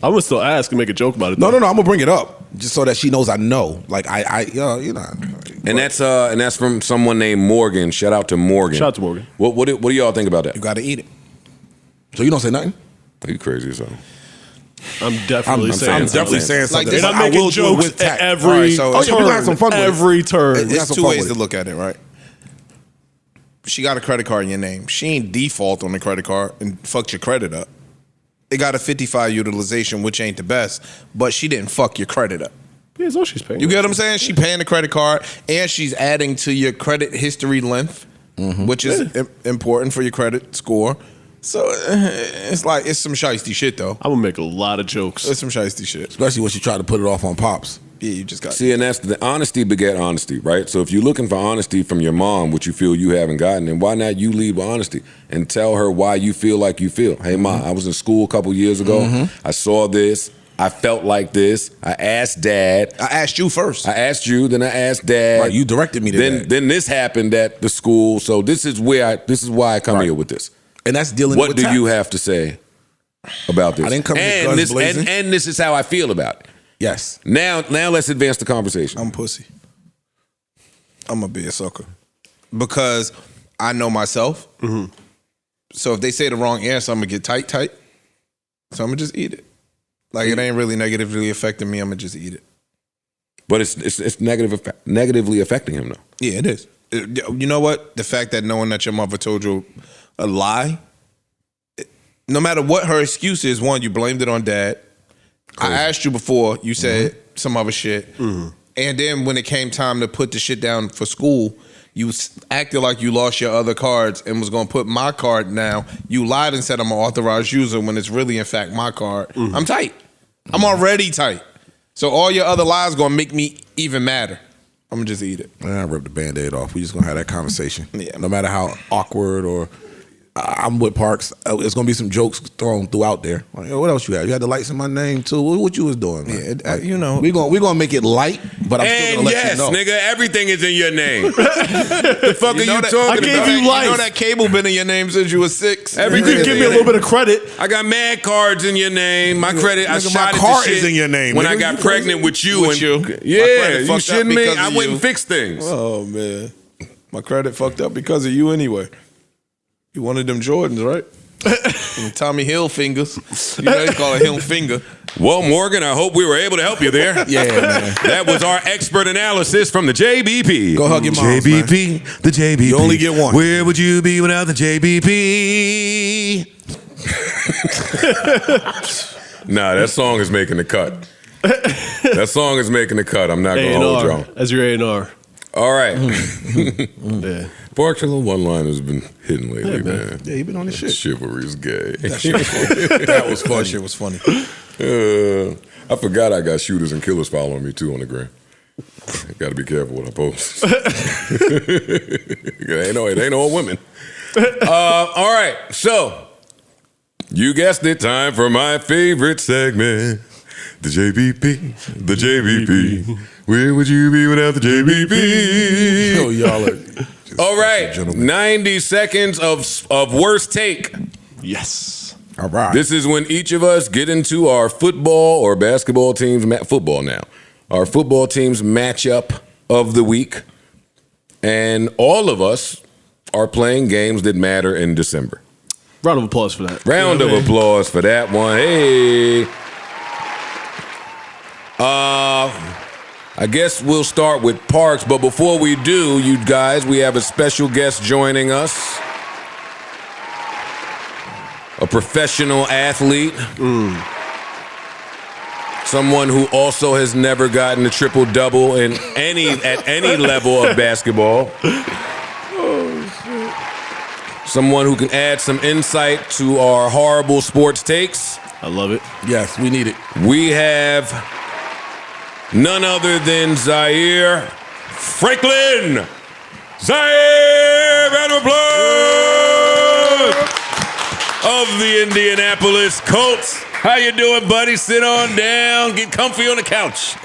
I'm gonna still ask and make a joke about it. No, though. I'm gonna bring it up just so that she knows I know. Like you know. And that's from someone named Morgan. Shout out to Morgan. Shout out to Morgan. What do y'all think about that? You got to eat it. So you don't say nothing. Are you crazy or something? I'm definitely I'm saying. I'm definitely something. saying something. this. And I'm I making will do it jokes with tact. at every All right, so- Oh, yeah, turn. we're gonna have some fun with it. Every turn. Have There's some two fun ways with to it. look at it, right? She got a credit card in your name. She ain't default on the credit card and fucked your credit up. it got a 55 utilization, which ain't the best, but she didn't fuck your credit up. Yeah, as long as she's paying. You get what I'm saying? She paying the credit card, and she's adding to your credit history length, which is important for your credit score. So it's like, it's some shiesty shit, though. I'm gonna make a lot of jokes. It's some shiesty shit. Especially when she tried to put it off on Pops. Yeah, you just got... See, and that's the honesty beget honesty, right? So if you're looking for honesty from your mom, which you feel you haven't gotten, then why not you lead with honesty and tell her why you feel like you feel? Hey, Ma, I was in school a couple years ago. I saw this. I felt like this. I asked Dad. I asked you first. I asked you, then I asked Dad. Right, you directed me to that. Then this happened at the school. So this is why I come here with this. And that's dealing What with do you have to say about this? I didn't come here guns blazing. And this is how I feel about it. Yes. Now let's advance the conversation. I'm pussy. I'm gonna be a sucker because I know myself. So if they say the wrong answer, I'm gonna get tight. So I'm gonna just eat it. Like it ain't really negatively affecting me. I'm gonna just eat it. But it's negatively affecting him though. Yeah, it is. You know what? The fact that knowing that your mother told you a lie, no matter what her excuse is, one, you blamed it on Dad. I asked you before, you said some other shit. And then when it came time to put the shit down for school, you acted like you lost your other cards and was going to put my card now. You lied and said I'm an authorized user when it's really, in fact, my card. I'm tight. I'm already tight. So all your other lies going to make me even madder. I'm going to just eat it. I rip the Band-Aid off. We just going to have that conversation. Yeah. No matter how awkward or... I'm with Parks. There's gonna be some jokes thrown throughout there. Like, what else you had? You had the lights in my name too. What you was doing? Man? Yeah, you know, we gonna make it light, but I'm still gonna let you know. Nigga, everything is in your name. The fuck are you talking about? I gave you life. You know that cable been in your name since you was 6. You could give me a little bit of credit. I got mad cards in your name. My credit, I shot my at car the shit is in your name. when Nigga, I got pregnant with you. With you. Yeah, you fucked up shouldn't me. because I of wouldn't you. fix things. Oh man, my credit fucked up because of you anyway. You wanted them Jordans, right? Them Tommy Hill fingers. You know they call it Hill finger. Well, Morgan, I hope we were able to help you there. Yeah, man. That was our expert analysis from the JBP. Go hug your moms, JBP, man. the JBP. You only get one. Where would you be without the JBP? Nah, that song is making the cut. That song is making the cut. I'm not going to hold y'all. As your A&R. All right. Yeah. Parks, your little one-line has been hitting lately, man. Yeah, you been on this shit. Chivalry's gay. That shit was funny. That was funny. That shit was funny. I forgot I got shooters and killers following me too on the gram. Got to be careful what I post. It ain't all women. All right, so you guessed it, time for my favorite segment. The JBP, the JBP. Where would you be without the JBP? Yo, y'all are... All right, 90 seconds of worst take. Yes. All right. This is when each of us get into our football or basketball teams, football now, our football teams matchup of the week. And all of us are playing games that matter in December. Round of applause for that. Round of applause for that one. Hey. I guess we'll start with Parks, but before we do, you guys, we have a special guest joining us. A professional athlete. Someone who also has never gotten a triple-double at any level of basketball. Someone who can add some insight to our horrible sports takes. I love it. Yes, we need it. We have none other than Zaire Franklin. Zaire, round of applause, of the Indianapolis Colts. How you doing, buddy? Sit on down. Get comfy on the couch.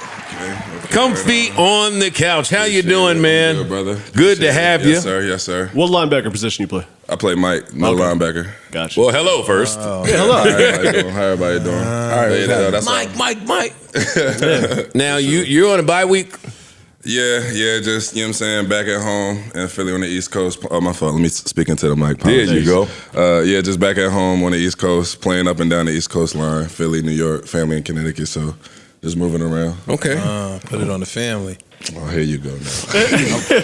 Comfy on the couch. How you doing, man? Good, brother. Good to have you. Yes, sir. Yes, sir. What linebacker position you play? I play Mike, no linebacker. Gotcha. Well, hello first. How everybody doing? How everybody doing? All right, that's Mike. Now, you're on a bye week? Yeah, just, you know what I'm saying, back at home in Philly on the East Coast. Oh, my fault. Let me speak into the mic. There you go. Yeah, just back at home on the East Coast, playing up and down the East Coast line, Philly, New York, family in Connecticut, so just moving around. Okay. Put it on the family. Oh, here you go. Now.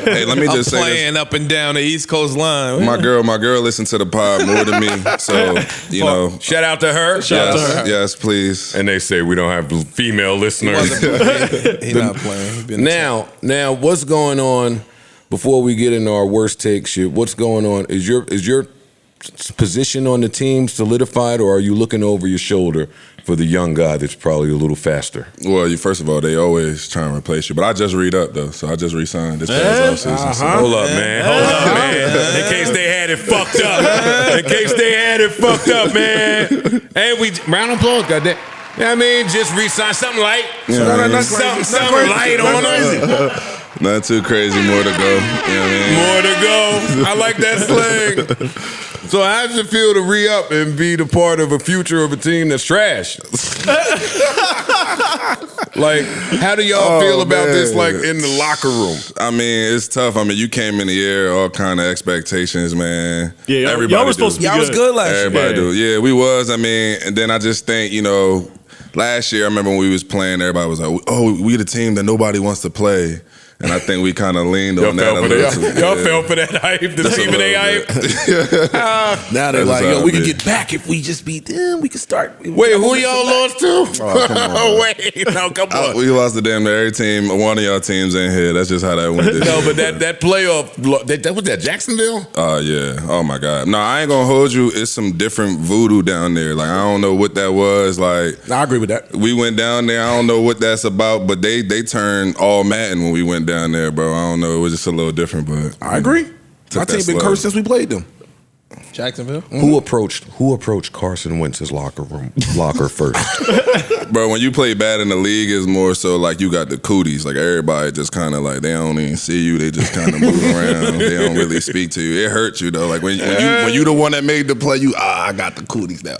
Hey, let me just say playing up and down the East Coast line. My girl listens to the pod more than me. So, you know. Shout out to her. Yes, please. And they say we don't have female listeners. He not playing. He Now, what's going on before we get into our worst take shit? What's going on? Is your position on the team solidified, or are you looking over your shoulder for the young guy that's probably a little faster? Well, first of all, they always try and replace you. But I just read up, though. So I just re-signed this past offseason. So. Hold up, man. In case they had it fucked up. Man. Hey, round of applause, goddamn. You know what I mean? Just re-sign something light. Something light on us. Not too crazy. More to go. You know what I mean? More to go. I like that slang. So how does it feel to re-up and be the part of a future of a team that's trash? Like, how do y'all feel about this, like, in the locker room? I mean, it's tough. I mean, you came in the year, all kind of expectations, man. Yeah, everybody y'all were supposed to be Y'all was good last year. Everybody do. Yeah, we was. I mean, and then I just think, you know, last year, I remember when we was playing, everybody was like, oh, we the team that nobody wants to play. And I think we kind of leaned on that a little too. Y'all fell for that hype, the Stephen A hype. Now they're like, yo, we can get back if we just beat them. We can start. Wait, who y'all lost to? Oh, come on, wait, no, come on. We lost to damn near every team. One of y'all teams in here. That's just how that went. No, but that playoff, that was that Jacksonville? Yeah. Oh my God. No, I ain't gonna hold you. It's some different voodoo down there. Like I don't know what that was. Like I agree with that. We went down there. I don't know what that's about. But they turned all Madden when we went down there, bro. I don't know. It was just a little different. But I agree. My team been cursed since we played them. Jacksonville. Who approached Carson Wentz's locker first? Bro, when you play bad in the league, it's more so like you got the cooties. Like everybody just kind of like they don't even see you. They just kind of move around. They don't really speak to you. It hurts you though. Like when you the one that made the play, I got the cooties now.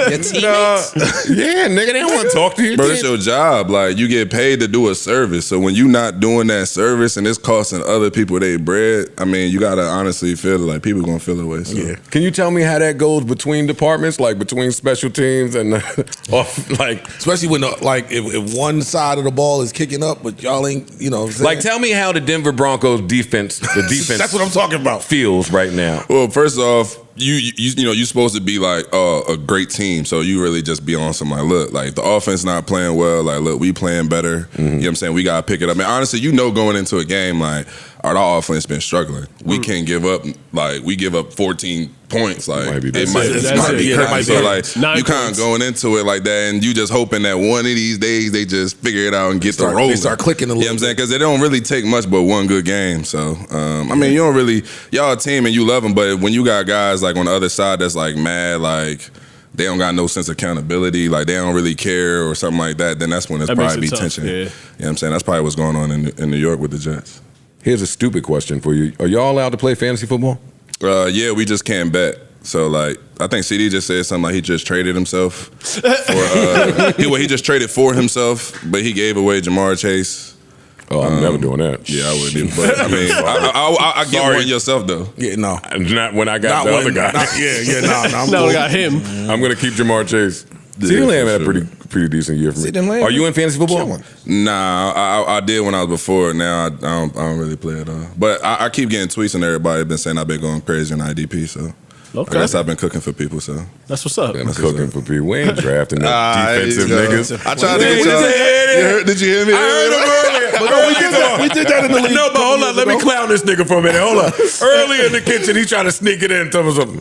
Your teammates. Yeah, nigga, they don't want to talk to you. Bro, it's your job. Like you get paid to do a service. So when you not doing that service and it's costing other people their bread, I mean, you gotta honestly feel it. Like people gonna feel the way. So. Yeah. Can you tell me how that goes between departments, like between special teams and like, especially when if one side of the ball is kicking up, but y'all ain't, you know. Like, tell me how the Denver Broncos defense, that's what I'm talking about, feels right now. Well, first off, you know you're supposed to be like a great team, so you really just be on some like look, like the offense not playing well, like look, we playing better. You know what I'm saying? We gotta pick it up. I mean, honestly, you know, going into a game like our offense been struggling. We can't give up, like we give up 14 points. Like it might be crazy. So like you kind of going into it like that, and you just hoping that one of these days they just figure it out and get the roll. They start clicking a little. You know what I'm saying? Because it don't really take much but one good game. So I mean, you don't really, y'all a team and you love them, but when you got guys like on the other side that's like mad, like they don't got no sense of accountability, like they don't really care or something like that, then that's when it's probably be tension. Yeah. You know what I'm saying? That's probably what's going on in New York with the Jets. Here's a stupid question for you. Are y'all allowed to play fantasy football? Yeah, we just can't bet. So like, I think CD just said something like he just traded himself for. He just traded for himself, but he gave away Jamar Chase. Oh, I'm never doing that. Yeah, I wouldn't either. But I mean, I get one yourself though. Yeah, no, not when I got the other guy. I got him. I'm gonna keep Jamar Chase. CeeDee Lamb had a pretty decent year for me. Are you in fantasy football? Nah, I did when I was before. Now I don't really play at all. But I keep getting tweets and everybody been saying I've been going crazy in IDP. So I guess I've been cooking for people. So that's what's up. Cooking for people. We ain't drafting no defensive niggas. I tried to get y'all. Did you hear me? I heard him earlier. We did that in the league. No, but hold on. Let me clown this nigga for a minute. Hold on. Earlier in the kitchen, he tried to sneak it in and tell me something.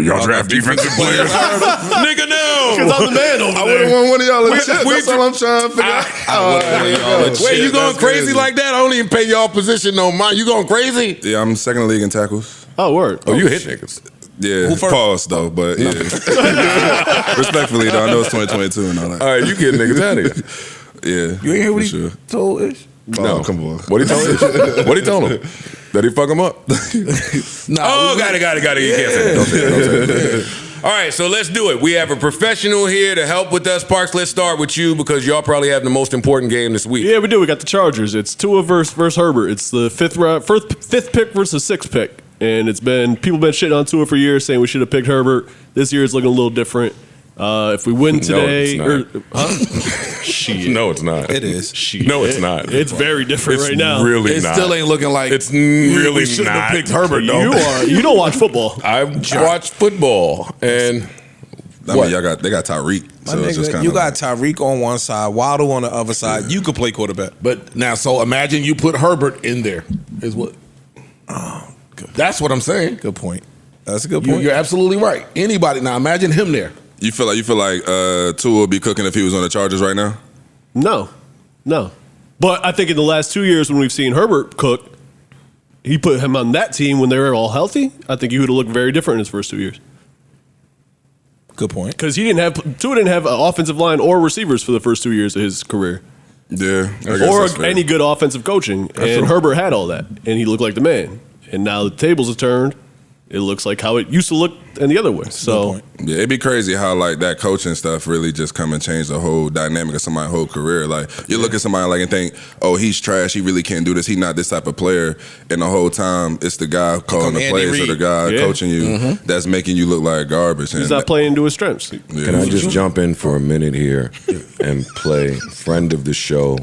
Y'all draft defensive players. Nigga, no. Because I'm the man over there. I would have won one of y'all in chat. That's all I'm trying to figure out. Wait, you going crazy like that? I don't even pay y'all position no mind. You going crazy? Yeah, I'm second in the league in tackles. Oh, word. Oh, you hit niggas. Yeah, pause though, but yeah. Respectfully though, I know it's 2022 and all that. All right, you get niggas out of here. Yeah. You ain't hear what he told Ish? No, come on. What he told him? What he told him? That he fuck him up? Got it. You can't say that. Don't say that. All right, so let's do it. We have a professional here to help with us. Parks, let's start with you because y'all probably have the most important game this week. Yeah, we do. We got the Chargers. It's Tua versus Herbert. It's the fifth pick versus sixth pick. And people been shitting on Tua for years, saying we should have picked Herbert. This year it's looking a little different. If we win today, Shit. No, it's not. It is. No, it's not. It's very different right now. Really It not. still ain't looking like It's really we shouldn't not. have picked Herbert though. You don't watch football. I watch football, and I mean, they got Tyreek. My So it's just nigga, kind you of got Tyreek on one side, Waddle on the other side. You could play quarterback. But now, so imagine you put Herbert in there. Is what? That's what I'm saying. Good point. That's a good point. You're absolutely right. Anybody now, imagine him there. You feel like Tua would be cooking if he was on the Chargers right now? No. But I think in the last 2 years when we've seen Herbert cook, he put him on that team when they were all healthy. I think he would have looked very different in his first 2 years. Good point. Because Tua didn't have an offensive line or receivers for the first 2 years of his career. Yeah. Or any good offensive coaching. And Herbert had all that. And he looked like the man. And now the tables have turned. It looks like how it used to look in the other way. So yeah, it'd be crazy how like that coaching stuff really just come and change the whole dynamic of somebody's whole career. Like you look at somebody like and think, oh, he's trash. He really can't do this. He's not this type of player. And the whole time, it's the guy calling the plays or the guy coaching you that's making you look like garbage. He's not playing to his strengths. Yeah. Can I just jump in for a minute here and play friend of the show?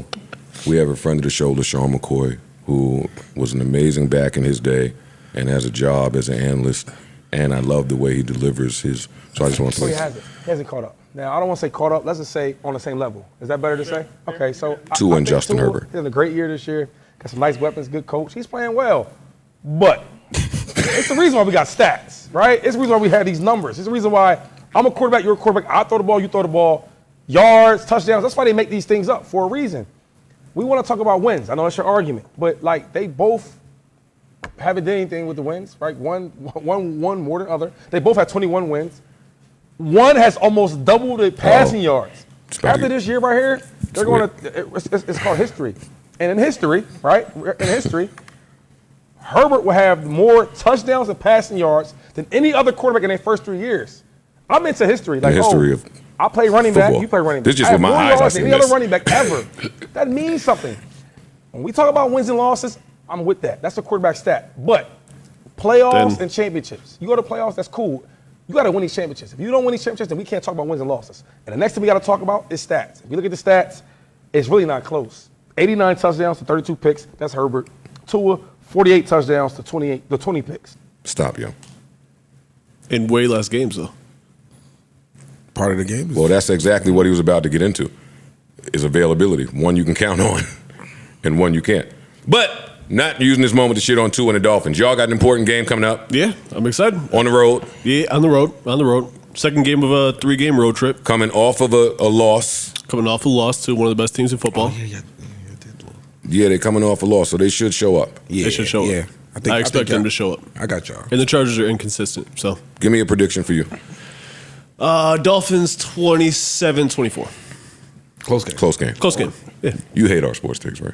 We have a friend of the show, LaShawn McCoy, who was an amazing back in his day and has a job as an analyst. And I love the way he delivers his. So I just want to play. He hasn't caught up. Now, I don't want to say caught up. Let's just say on the same level. Is that better to say? Okay, so Tua and think Justin Herbert. He's had a great year this year. Got some nice weapons, good coach. He's playing well. But it's the reason why we got stats, right? It's the reason why we had these numbers. It's the reason why I'm a quarterback, you're a quarterback. I throw the ball, you throw the ball. Yards, touchdowns. That's why they make these things up for a reason. We want to talk about wins. I know that's your argument. But, like, they both haven't did anything with the wins, right? One more than other. They both had 21 wins. One has almost double the passing yards. After this year right here, they're going to. It's called history, and in history, right? In history, Herbert will have more touchdowns and passing yards than any other quarterback in their first 3 years. I'm into history. Like, history of I play running back. football. You play running back. This just I with have my more eyes, I yards than seen any this. other running back ever. That means something. When we talk about wins and losses, I'm with that. That's a quarterback stat. But playoffs and championships. You go to playoffs, that's cool. You got to win these championships. If you don't win these championships, then we can't talk about wins and losses. And the next thing we got to talk about is stats. If you look at the stats, it's really not close. 89 touchdowns to 32 picks. That's Herbert. Tua, 48 touchdowns to 20 picks. Stop, yo. In way less games, though. Part of the game. Well, that's exactly what he was about to get into, is availability. One you can count on and one you can't. But not using this moment to shit on Tua and the Dolphins. Y'all got an important game coming up. Yeah, I'm excited. On the road. Yeah, on the road. Second game of a 3-game road trip. Coming off of a loss. Coming off a loss to one of the best teams in football. Yeah, they're coming off a loss, so they should show up. Yeah, They should show up. I expect them to show up. I got y'all. And the Chargers are inconsistent, so. Give me a prediction for you. Dolphins 27-24. Close game. Close game. Yeah. You hate our sports takes, right?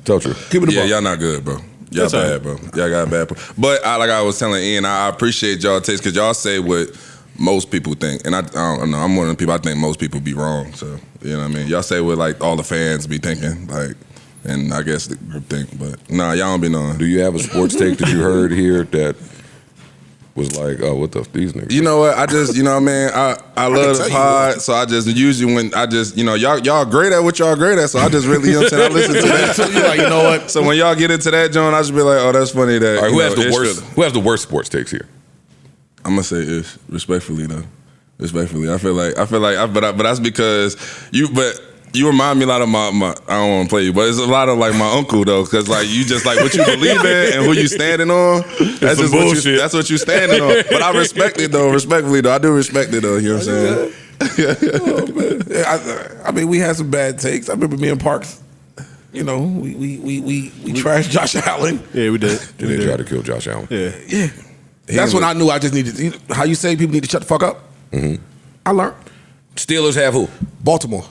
Tell the truth. Keep it a Yeah, buck. y'all not good, bro. Y'all That's all bad, bro. Y'all got bad. But like I was telling Ian, I appreciate y'all takes because y'all say what most people think, and I don't know. I'm one of the people. I think most people be wrong. So you know what I mean. Y'all say what like all the fans be thinking, like, and I guess the group think, but nah, y'all don't be knowing. Do you have a sports take that you heard here that was like, oh, what the these niggas? You know what? I just, you know, man, I love the pod, so I just usually when I just, you know, y'all great at what y'all great at, so I just really, you know what I'm saying, I listen to that too. Like, you know what? So when y'all get into that, John, I just be like, oh, that's funny that. All right, you who know, has the Ish worst? feel- Who has the worst sports takes here? I'm gonna say Ish, respectfully though, respectfully. I feel like, but that's because you remind me a lot of my I don't want to play you, but it's a lot of like my uncle though, because like you just like what you believe in and who you standing on. That's just that's what you standing on. But I respect it though, respectfully though. I do respect it though. You know what I'm saying? Yeah, I mean, we had some bad takes. I remember me and Parks. You know, we trashed Josh Allen. Yeah, we did. They tried to kill Josh Allen. Yeah. That's when I knew I just needed. How you say people need to shut the fuck up? Mm-hmm. I learned. Steelers have who? Baltimore.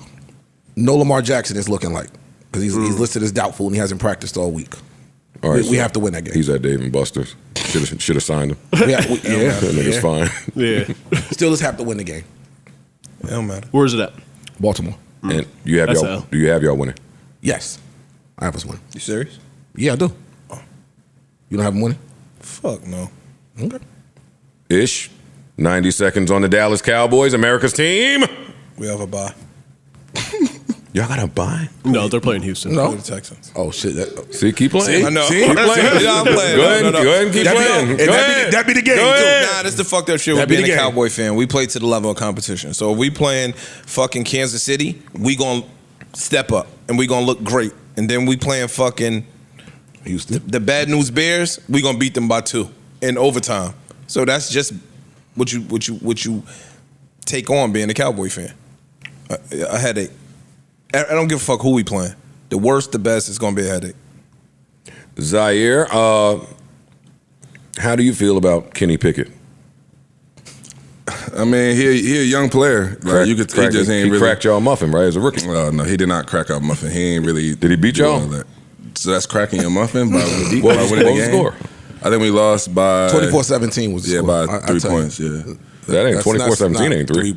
No Lamar Jackson is looking like because he's listed as doubtful and he hasn't practiced all week. All right, we have to win that game. He's at Dave and Buster's. Should have signed him. Yeah, that nigga's fine. Yeah. Steelers have to win the game. It don't matter. Where's it at? Baltimore. And you have That's y'all. L. Do you have y'all winning? Yes, I have us winning. You serious? Yeah, I do. You don't have them winning? Fuck no. Okay. Ish. 90 seconds on the Dallas Cowboys, America's team. We have a bye. Y'all got a bye? No, they're playing Houston. No. The Texans. Oh shit! See, keep playing. I know. See? Keep playing. Yeah, I'm playing. Go ahead, go ahead and keep playing. Go ahead. That be the game Go too. ahead. Nah, this the fucked up shit with That be being the a game. Cowboy fan. We play to the level of competition. So if we playing fucking Kansas City, we gonna step up and we gonna look great. And then we playing fucking Houston. the Bad News Bears, we gonna beat them by 2 in overtime. So that's just what you take on being a Cowboy fan. A headache. I don't give a fuck who we playing. The worst, the best, it's gonna be a headache. Zaire, how do you feel about Kenny Pickett? I mean, he a young player. Like you could, he just ain't really cracked y'all muffin, right, as a rookie. No, he did not crack our muffin. He ain't really. Did he beat do y'all? all that. So that's cracking your muffin by winning What the was the game. score? I think we lost by 24-17 was the yeah, score. by I 3 tell you. points. Yeah, That ain't That's not- 24-17, ain't three.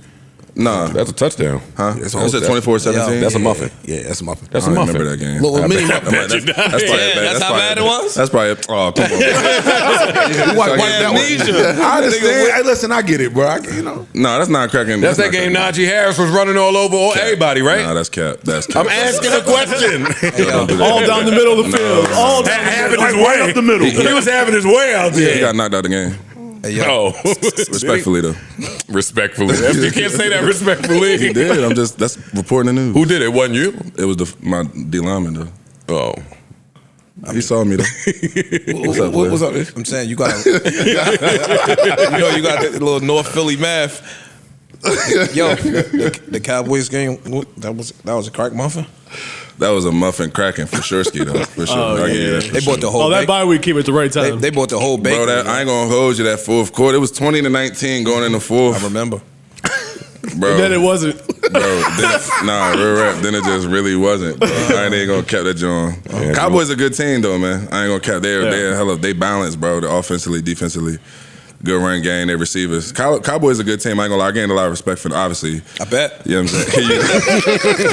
nah, That's a touchdown. huh? That's I said 24-17. That's a muffin. Yeah, that's a muffin. That's I a don't muffin. remember that game. Little mini That's muffin. probably that's how bad it was? That's probably. Oh, come on. I understand. Hey, listen, I get it, bro. No, that's not cracking. That's that not game cracking. Najee Harris was running all over everybody, right? Nah, that's cap. That's cap. I'm asking a question. All down the middle of the field. All down having his way up the middle. He was having his way out He there. got knocked out the game. No. Respectfully though. Respectfully. You can't say that respectfully. He did. That's reporting the news. Who did it? Wasn't you? It was my D lineman though. Oh. He saw me though. What's up? What's up? I'm saying you got you got that little North Philly math. Yo, the Cowboys game, that was a crack muffin. That was a muffin cracking for sure, Ski though. For sure. Oh, I give you yeah. that for They sure. bought the whole. Oh, that bye week came at the right time. They bought the whole bacon. Bro, I ain't gonna hold you that fourth quarter. It was 20-19 going in the fourth. I remember. Bro. And then it wasn't. Bro, real rap. Then it just really wasn't. Bro. I ain't gonna cap that John. Cowboys a good team though, man. I ain't gonna cap. They balance, bro. They offensively, defensively. Good run game, they receivers. Cowboys a good team. I ain't gonna lie. I gained a lot of respect for them, obviously. I bet. You know what I'm saying? You know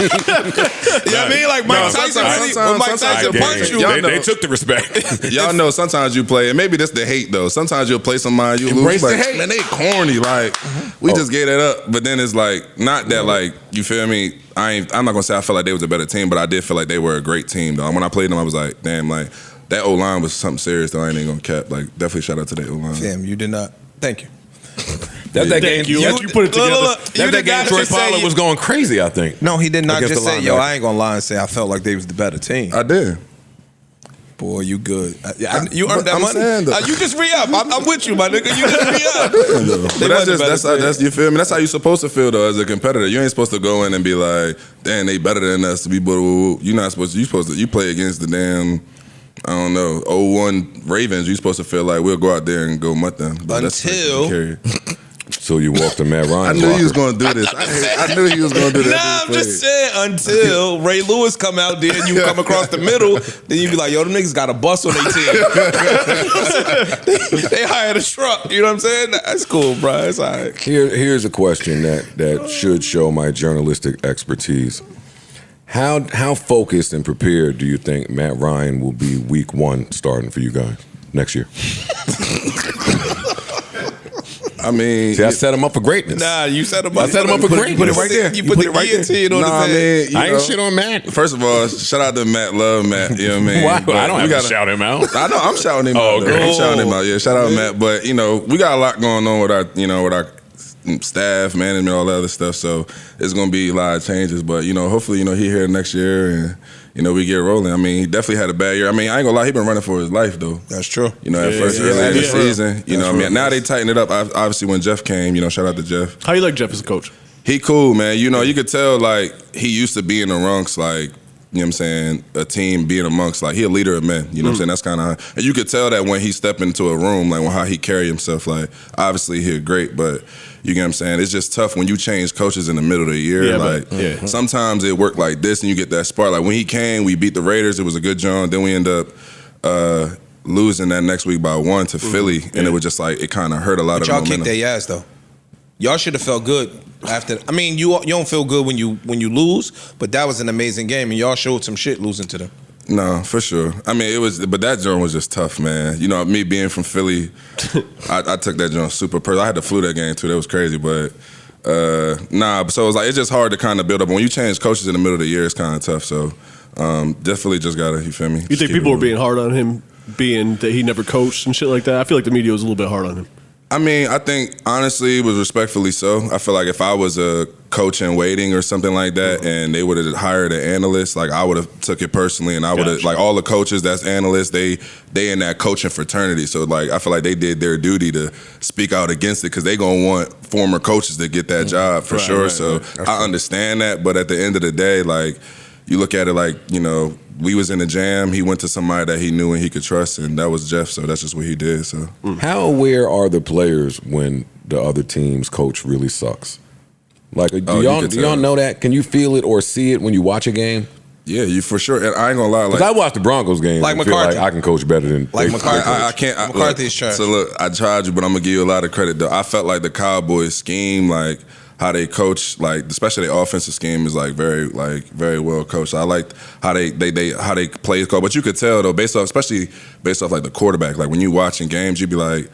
what I mean? Like Mike Tyson when Mike Tyson punched you. They took the respect. Y'all know sometimes you play, and maybe that's the hate though. Sometimes you'll play somebody, you Embrace lose. the Like, hate. man, they corny. Like we just gave that up, but then it's like not that like you feel me. I'm not gonna say I felt like they was a better team, but I did feel like they were a great team though. When I played them, I was like, damn, like that O line was something serious though. I ain't gonna cap. Like definitely shout out to that O line. Damn, you did not. Thank you. That's that game. Thank you. You put it together. Look, That's that game Troy Pollard was going crazy, I think. No, he did not Against just the say, yo, linebacker. I ain't gonna lie and say I felt like they was the better team. I did. Boy, you good. You earned that I'm money. saying, though. You just re-up. I'm with you, my nigga. You just re-up. But that's you feel me. That's how you supposed to feel though as a competitor. You ain't supposed to go in and be like, damn, they better than us. You're not supposed to. You play against the damn. I don't know, 0-1 Ravens. You supposed to feel like we'll go out there and go mutt them. But Until. So you walked to Matt I Ryan's knew locker. he was going to do this. I knew he was going to do Nah, that. I'm just saying until Ray Lewis come out there and you come across the middle, then you be like, yo, them niggas got a bus on their team. they hired a truck. You know what I'm saying? That's cool, bro. It's all right. Here's a question that should show my journalistic expertise. How focused and prepared do you think Matt Ryan will be week 1 starting for you guys next year? I mean, See, I set him up for greatness. Nah, you set him up. I set him up for greatness. Put it right there. You put the guillotine on Nah, his head. man, I ain't shit on Matt. First of all, shout out to Matt. Love Matt. You know what I mean? Why? But I don't we have to shout him out. I know I'm shouting him Oh, out. okay. though. I'm shouting him out. Yeah, shout out Matt. But we got a lot going on with our staff, management, all that other stuff. So it's gonna be a lot of changes. But hopefully, he here next year and. We get rolling. I mean, he definitely had a bad year. I mean, I ain't gonna lie, he been running for his life though. That's true. Early in the season. Now they tightened it up. Obviously, when Jeff came, shout out to Jeff. How you like Jeff as a coach? He cool, man. You could tell like he used to be in amongst like, you know what I'm saying, a team being amongst like he a leader of men. You know what I'm saying? That's kind of and you could tell that when he stepped into a room, like how he carry himself. Like obviously he's great, but you get what I'm saying? It's just tough when you change coaches in the middle of the year. Yeah, Sometimes it worked like this and you get that spark. Like when he came, we beat the Raiders. It was a good job. Then we end up losing that next week by 1 to Philly. And it was just like, it kind of hurt a lot of Y'all momentum. kicked their ass though. Y'all should have felt good after. I mean, you don't feel good when you lose, but that was an amazing game, and y'all showed some shit losing to them. No, for sure. I mean, but that joint was just tough, man. You know, me being from Philly, I took that joint super personal. I had to flu that game too. That was crazy, but so it was like it's just hard to kind of build up. When you change coaches in the middle of the year, it's kind of tough. So definitely just gotta, you feel me? You think people were being hard on him, being that he never coached and shit like that? I feel like the media was a little bit hard on him. I mean, I think honestly it was respectfully so. I feel like if I was a coach in waiting or something like that, and they would have hired an analyst, like I would have took it personally, and I would have like all the coaches that's analysts, they in that coaching fraternity. So like I feel like they did their duty to speak out against it because they gonna want former coaches to get that job for sure. So I understand that, but at the end of the day, like you look at it like, you know, we was in a jam. He went to somebody that he knew and he could trust, and that was Jeff. So that's just what he did. So how aware are the players when the other team's coach really sucks? Like, do y'all know that? Can you feel it or see it when you watch a game? Yeah, you for sure. And I ain't gonna lie. Because I watched the Broncos game. Like and feel McCarthy. like I can coach better than Like they McCarthy. coach. I can't. McCarthy's trash. So look, I tried you, but I'm gonna give you a lot of credit though. I felt like the Cowboys scheme, like how they coach, like especially their offensive scheme is like very well coached. I liked how they play call, but you could tell though, especially based off like the quarterback. Like when you watching games, you'd be like,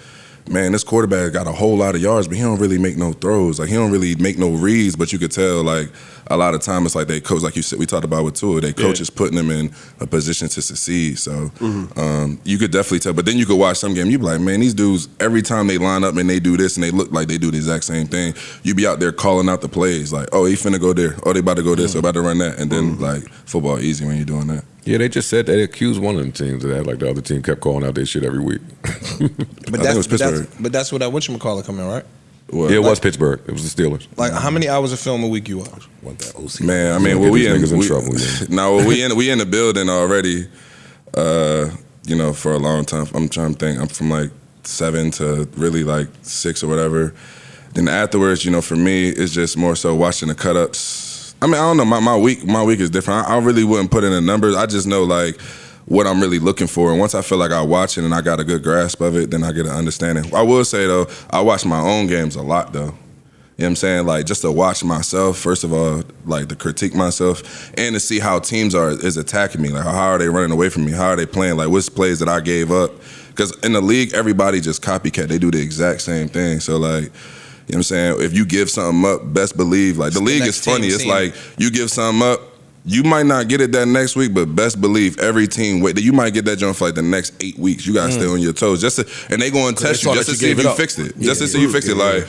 man, this quarterback got a whole lot of yards, but he don't really make no throws. Like he don't really make no reads, but you could tell like a lot of time it's like they coach, like you said, we talked about with Tua, they coach is putting them in a position to succeed. So you could definitely tell. But then you could watch some game, you be like, man, these dudes, every time they line up and they do this and they look like they do the exact same thing, you be out there calling out the plays like, oh, he finna go there. Oh, they about to go this, or about to run that. And then like football easy when you're doing that. Yeah, they just said they accused one of them teams of that. Like the other team kept calling out their shit every week. But that's where that whatchamacallit come in, right? Yeah, it was Pittsburgh. It was the Steelers. Like how many hours of film a week you watch? Man, I mean, we in trouble. Now we in the building already. You know, for a long time. I'm trying to think. I'm from like 7 to really like 6 or whatever. Then afterwards, you know, for me, it's just more so watching the cut ups. I mean, I don't know. My week is different. I really wouldn't put in the numbers. I just know like what I'm really looking for. And once I feel like I watch it and I got a good grasp of it, then I get an understanding. I will say though, I watch my own games a lot though. You know what I'm saying? Like just to watch myself, first of all, like to critique myself and to see how teams is attacking me. Like how are they running away from me? How are they playing? Like what's plays that I gave up? Because in the league, everybody just copycat. They do the exact same thing. So like, you know what I'm saying? If you give something up, best believe, like the league is funny. It's like you give something up, you might not get it that next week, but best believe every team you might get that jump for like the next 8 weeks. You gotta stay on your toes, and they go and test you just to see if you fixed it. Just to see you fixed it. Like,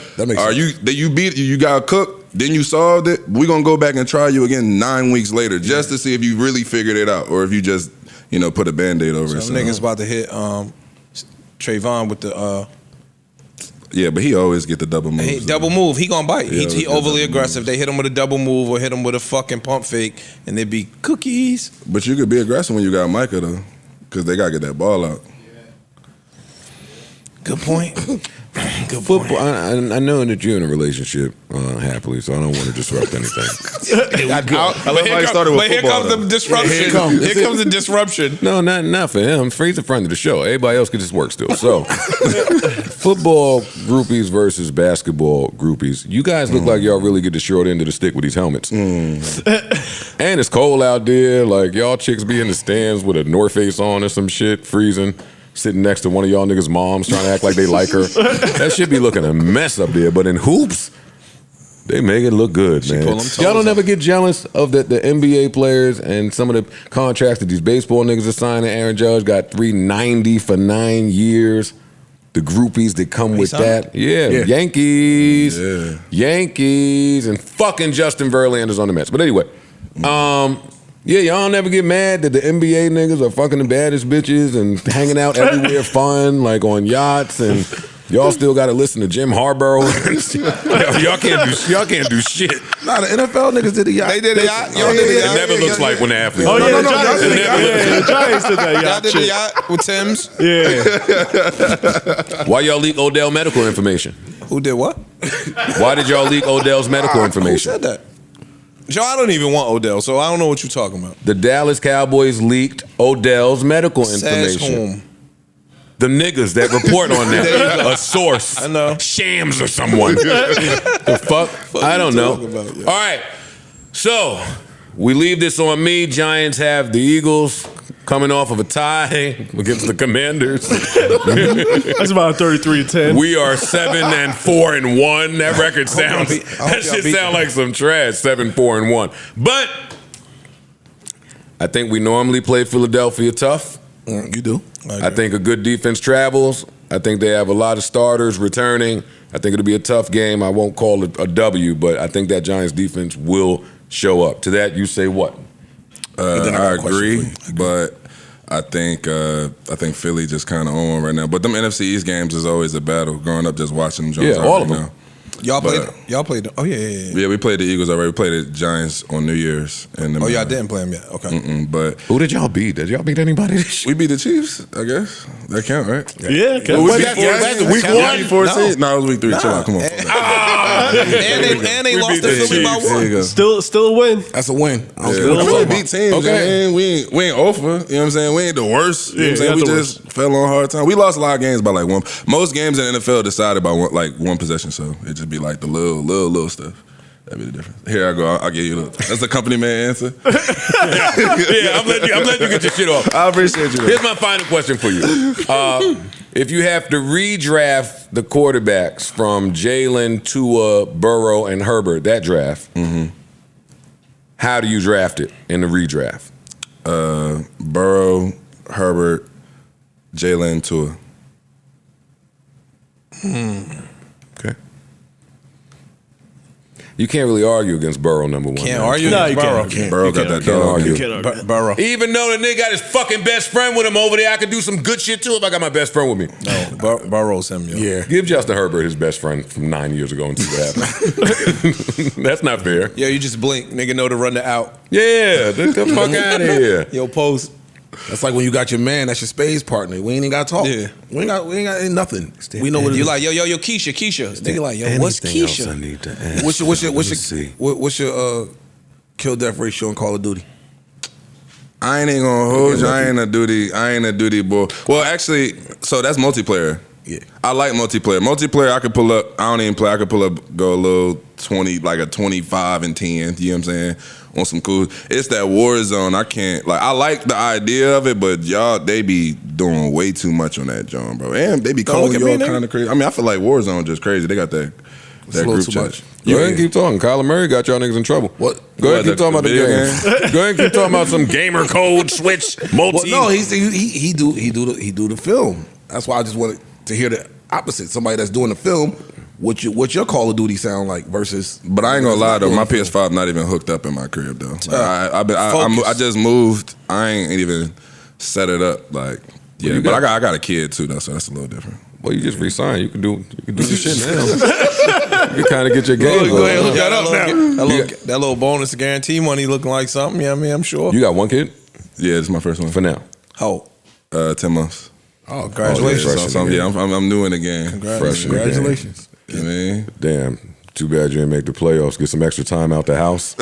you beat you got cooked, then you solved it. We're gonna go back and try you again 9 weeks later, just to see if you really figured it out, or if you just put a Band-Aid over it. Some niggas about to hit Trayvon with the. Yeah, but he always get the double move. Double move. He gonna bite. He overly aggressive. They hit him with a double move or hit him with a fucking pump fake, and they be cookies. But you could be aggressive when you got Micah though, because they gotta get that ball out. Good point. Good football. I know that you're in a relationship happily, so I don't want to disrupt anything. But here comes the disruption. Here comes the disruption. No, not for him. He's a friend of the show. Everybody else gets his work still. So, football groupies versus basketball groupies. You guys look like y'all really get the short end of the stick with these helmets. And it's cold out there. Like y'all chicks be in the stands with a North Face on or some shit, freezing. Sitting next to one of y'all niggas' moms trying to act like they like her. That shit be looking a mess up there. But in hoops, they make it look good, man. Y'all don't ever get jealous of the NBA players and some of the contracts that these baseball niggas are signing. Aaron Judge got $390 for 9 years. The groupies that come with that. Yeah, Yankees. Yeah. Yankees. And fucking Justin Verlander's on the Mets. But anyway, yeah, y'all never get mad that the NBA niggas are fucking the baddest bitches and hanging out everywhere fun, like on yachts, and y'all still got to listen to Jim Harbaugh. y'all can't do shit. Nah, the NFL niggas did the yacht. They did the yacht. Y'all did the yacht. It never looks like when the athletes. Oh yeah, the Giants did that yacht. Y'all did the yacht with Tim's. Yeah. Why y'all leak Odell medical information? Who did what? Why did y'all leak Odell's medical information? Who said that? Joe, I don't even want Odell, so I don't know what you're talking about. The Dallas Cowboys leaked Odell's medical information. Says whom? The niggas that report on that. A source. I know. Shams or someone. The fuck? I don't know. About, yeah. All right. So, we leave this on me. Giants have the Eagles. coming off of a tie against the Commanders. That's about 33-10. We are 7-4-1. That record sounds. That shit sound like some trash. 7-4-1. But I think we normally play Philadelphia tough. You do. I think a good defense travels. I think they have a lot of starters returning. I think it'll be a tough game. I won't call it a W, but I think that Giants defense will show up. To that, you say what? I agree, but I think Philly just kind of on right now. But them NFC East games is always a battle. Growing up, just watching them. Yeah, all of them. Now. Y'all played them. Oh yeah. Yeah, we played the Eagles already. We played the Giants on New Year's. And Oh, y'all didn't play them yet. Okay. But who did y'all beat? Did y'all beat anybody this year? We beat the Chiefs, I guess. That count, right? Yeah, Well, we beat that's week 1. No, it was week 3. Chill out, come on. And they lost to Philly by one. Still a win. That's a win. Yeah, we beat teams. Okay. Man. We ain't over. You know what I'm saying? We ain't the worst. You know what I'm saying? We just fell on hard time. We lost a lot of games by like one. Most games in the NFL decided by one possession, so it just be like the little stuff. That'd be the difference. Here I go. I'll give you that's the company man answer. Yeah, I'm letting you get your shit off. I appreciate you. Here's my final question for you. If you have to redraft the quarterbacks from Jalen, Tua, Burrow, and Herbert, that draft, how do you draft it in the redraft? Burrow, Herbert, Jalen, Tua. Okay. You can't really argue against Burrow, number one. Can't argue No, against you Burrow. can't. Burrow got that Can't dog. argue. You can't argue. Burrow. Even though the nigga got his fucking best friend with him over there, I could do some good shit too if I got my best friend with me. No, Burrow's him, yo. Yeah. Give Justin Herbert his best friend from 9 years ago and see what happens. That's not fair. Yo, you just blink. Nigga know to run the out. Yeah, get the fuck out of here. Yo, post. That's like when you got your man, that's your spades partner. We ain't even got to talk. Yeah. We ain't got nothing. We know what it You is. like, yo, Keisha. Nigga like, yo, what's Keisha? need to ask? What's your kill death ratio in Call of Duty? I ain't even gonna hold you. I ain't a duty boy. Well, actually, so that's multiplayer. Yeah. I like multiplayer. Multiplayer, I could pull up. I don't even play. I could pull up, go a little 20, like a 25 and 10. You know what I'm saying? On some cool. It's that war zone. I can't. Like, I like the idea of it, but y'all, they be doing way too much on that, John, bro. And they be calling y'all kind of crazy. I mean, I feel like Warzone just crazy. They got that group chat. Go ahead and keep talking. Kyler Murray got y'all niggas in trouble. What? Go ahead and keep talking about the video game. Go ahead and keep talking about some gamer code switch multi. Well, no, he do the film. That's why I just wanted to hear the opposite. Somebody that's doing the film. What your Call of Duty sound like versus? But I ain't gonna lie though, my PS5 not even hooked up in my crib though. Like, I just moved. I ain't even set it up. Like, yeah, but I got a kid too though, so that's a little different. Well, you just resign. You can do this shit now. You can kind of get your game. Go ahead, hook that up now. That little bonus guarantee money looking like something. Yeah, I mean, I'm sure. You got one kid Yeah, it's my first one for now. How? 10 months. Oh, congratulations. I'm new in the game. Fresh in the game. Congratulations. You know what I mean? Damn. Too bad you didn't make the playoffs. Get some extra time out the house.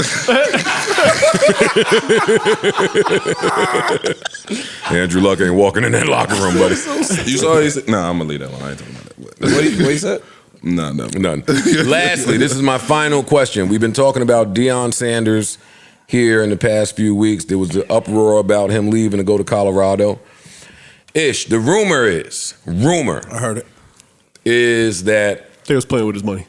Andrew Luck ain't walking in that locker room, buddy. You saw he said, nah, I'm gonna leave that one. I ain't talking about that. What he said? No. None. Lastly, this is my final question. We've been talking about Deion Sanders here in the past few weeks. There was the uproar about him leaving to go to Colorado. Ish, the rumor I heard it. is that They was playing with his money.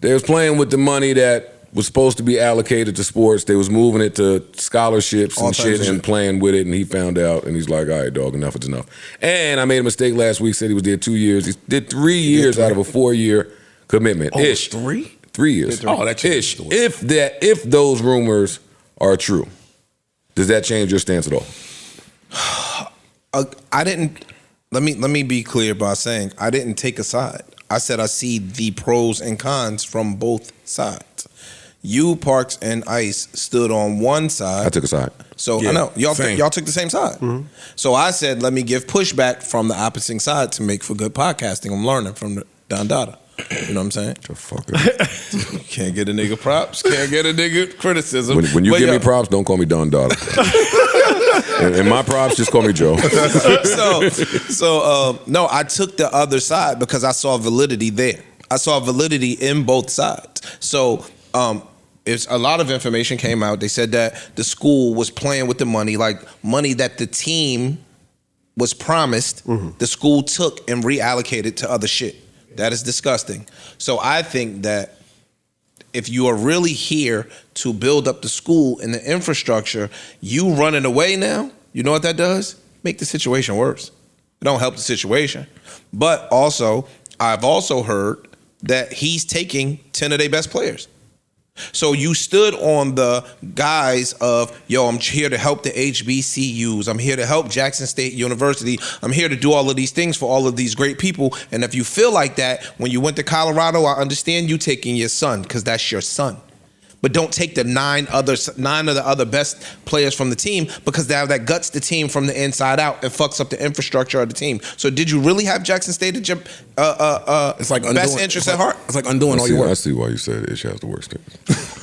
they was playing with the money that was supposed to be allocated to sports. They was moving it to scholarships All and types shit of and shit. playing with it, and he found out, and he's like, all right, dog, enough is enough. And I made a mistake last week, said he was there 2 years. He did 3 years out of a 4-year commitment. Ish. 3? 3 years. Oh, that changes Ish. the way. If those rumors are true, does that change your stance at all? I didn't. Let me be clear by saying I didn't take a side. I said I see the pros and cons from both sides. You, Parks, and Ice stood on one side. I took a side. So Yeah, I know y'all same. y'all took the same side. So I said, let me give pushback from the opposite side to make for good podcasting. I'm learning from the Don Dada. You know what I'm saying? Can't get a nigga props. Can't get a nigga criticism. When you But give yo- me props, don't call me Don Dada. and my props, just call me Joe. No, I took the other side because I saw validity there. I saw validity in both sides. So it's a lot of information came out. They said that the school was playing with the money, like money that the team was promised. The school took and reallocated to other shit. That is disgusting. So I think that if you are really here to build up the school and the infrastructure, you running away now, you know what that does? Make the situation worse. It don't help the situation. But also, I've also heard that he's taking 10 of their best players. So you stood on the guise of, yo, I'm here to help the HBCUs. I'm here to help Jackson State University. I'm here to do all of these things for all of these great people. And if you feel like that, when you went to Colorado, I understand you taking your son because that's your son. But don't take the nine of the other best players from the team, because that guts the team from the inside out and fucks up the infrastructure of the team. So did you really have Jackson State at your it's like best interest at heart? It's like undoing all your work. I see why you said Ish has the worst team.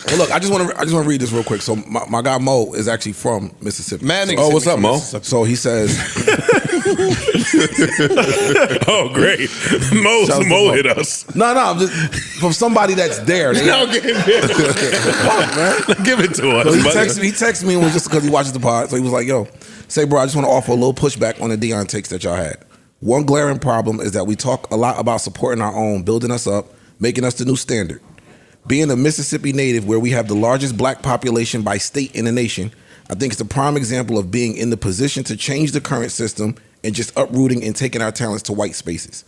Well, look, I just want to read this real quick. So my guy Mo is actually from Mississippi. Oh, what's up, Mo? So he says, oh, great. Mo hit us. No, I'm just from somebody that's there. Give it to us. So he texted me and was just because he watches the pod. So he was like, yo, say, bro, I just want to offer a little pushback on the Deion takes that y'all had. One glaring problem is that we talk a lot about supporting our own, building us up, making us the new standard. Being a Mississippi native where we have the largest black population by state in the nation, I think it's a prime example of being in the position to change the current system and just uprooting and taking our talents to white spaces.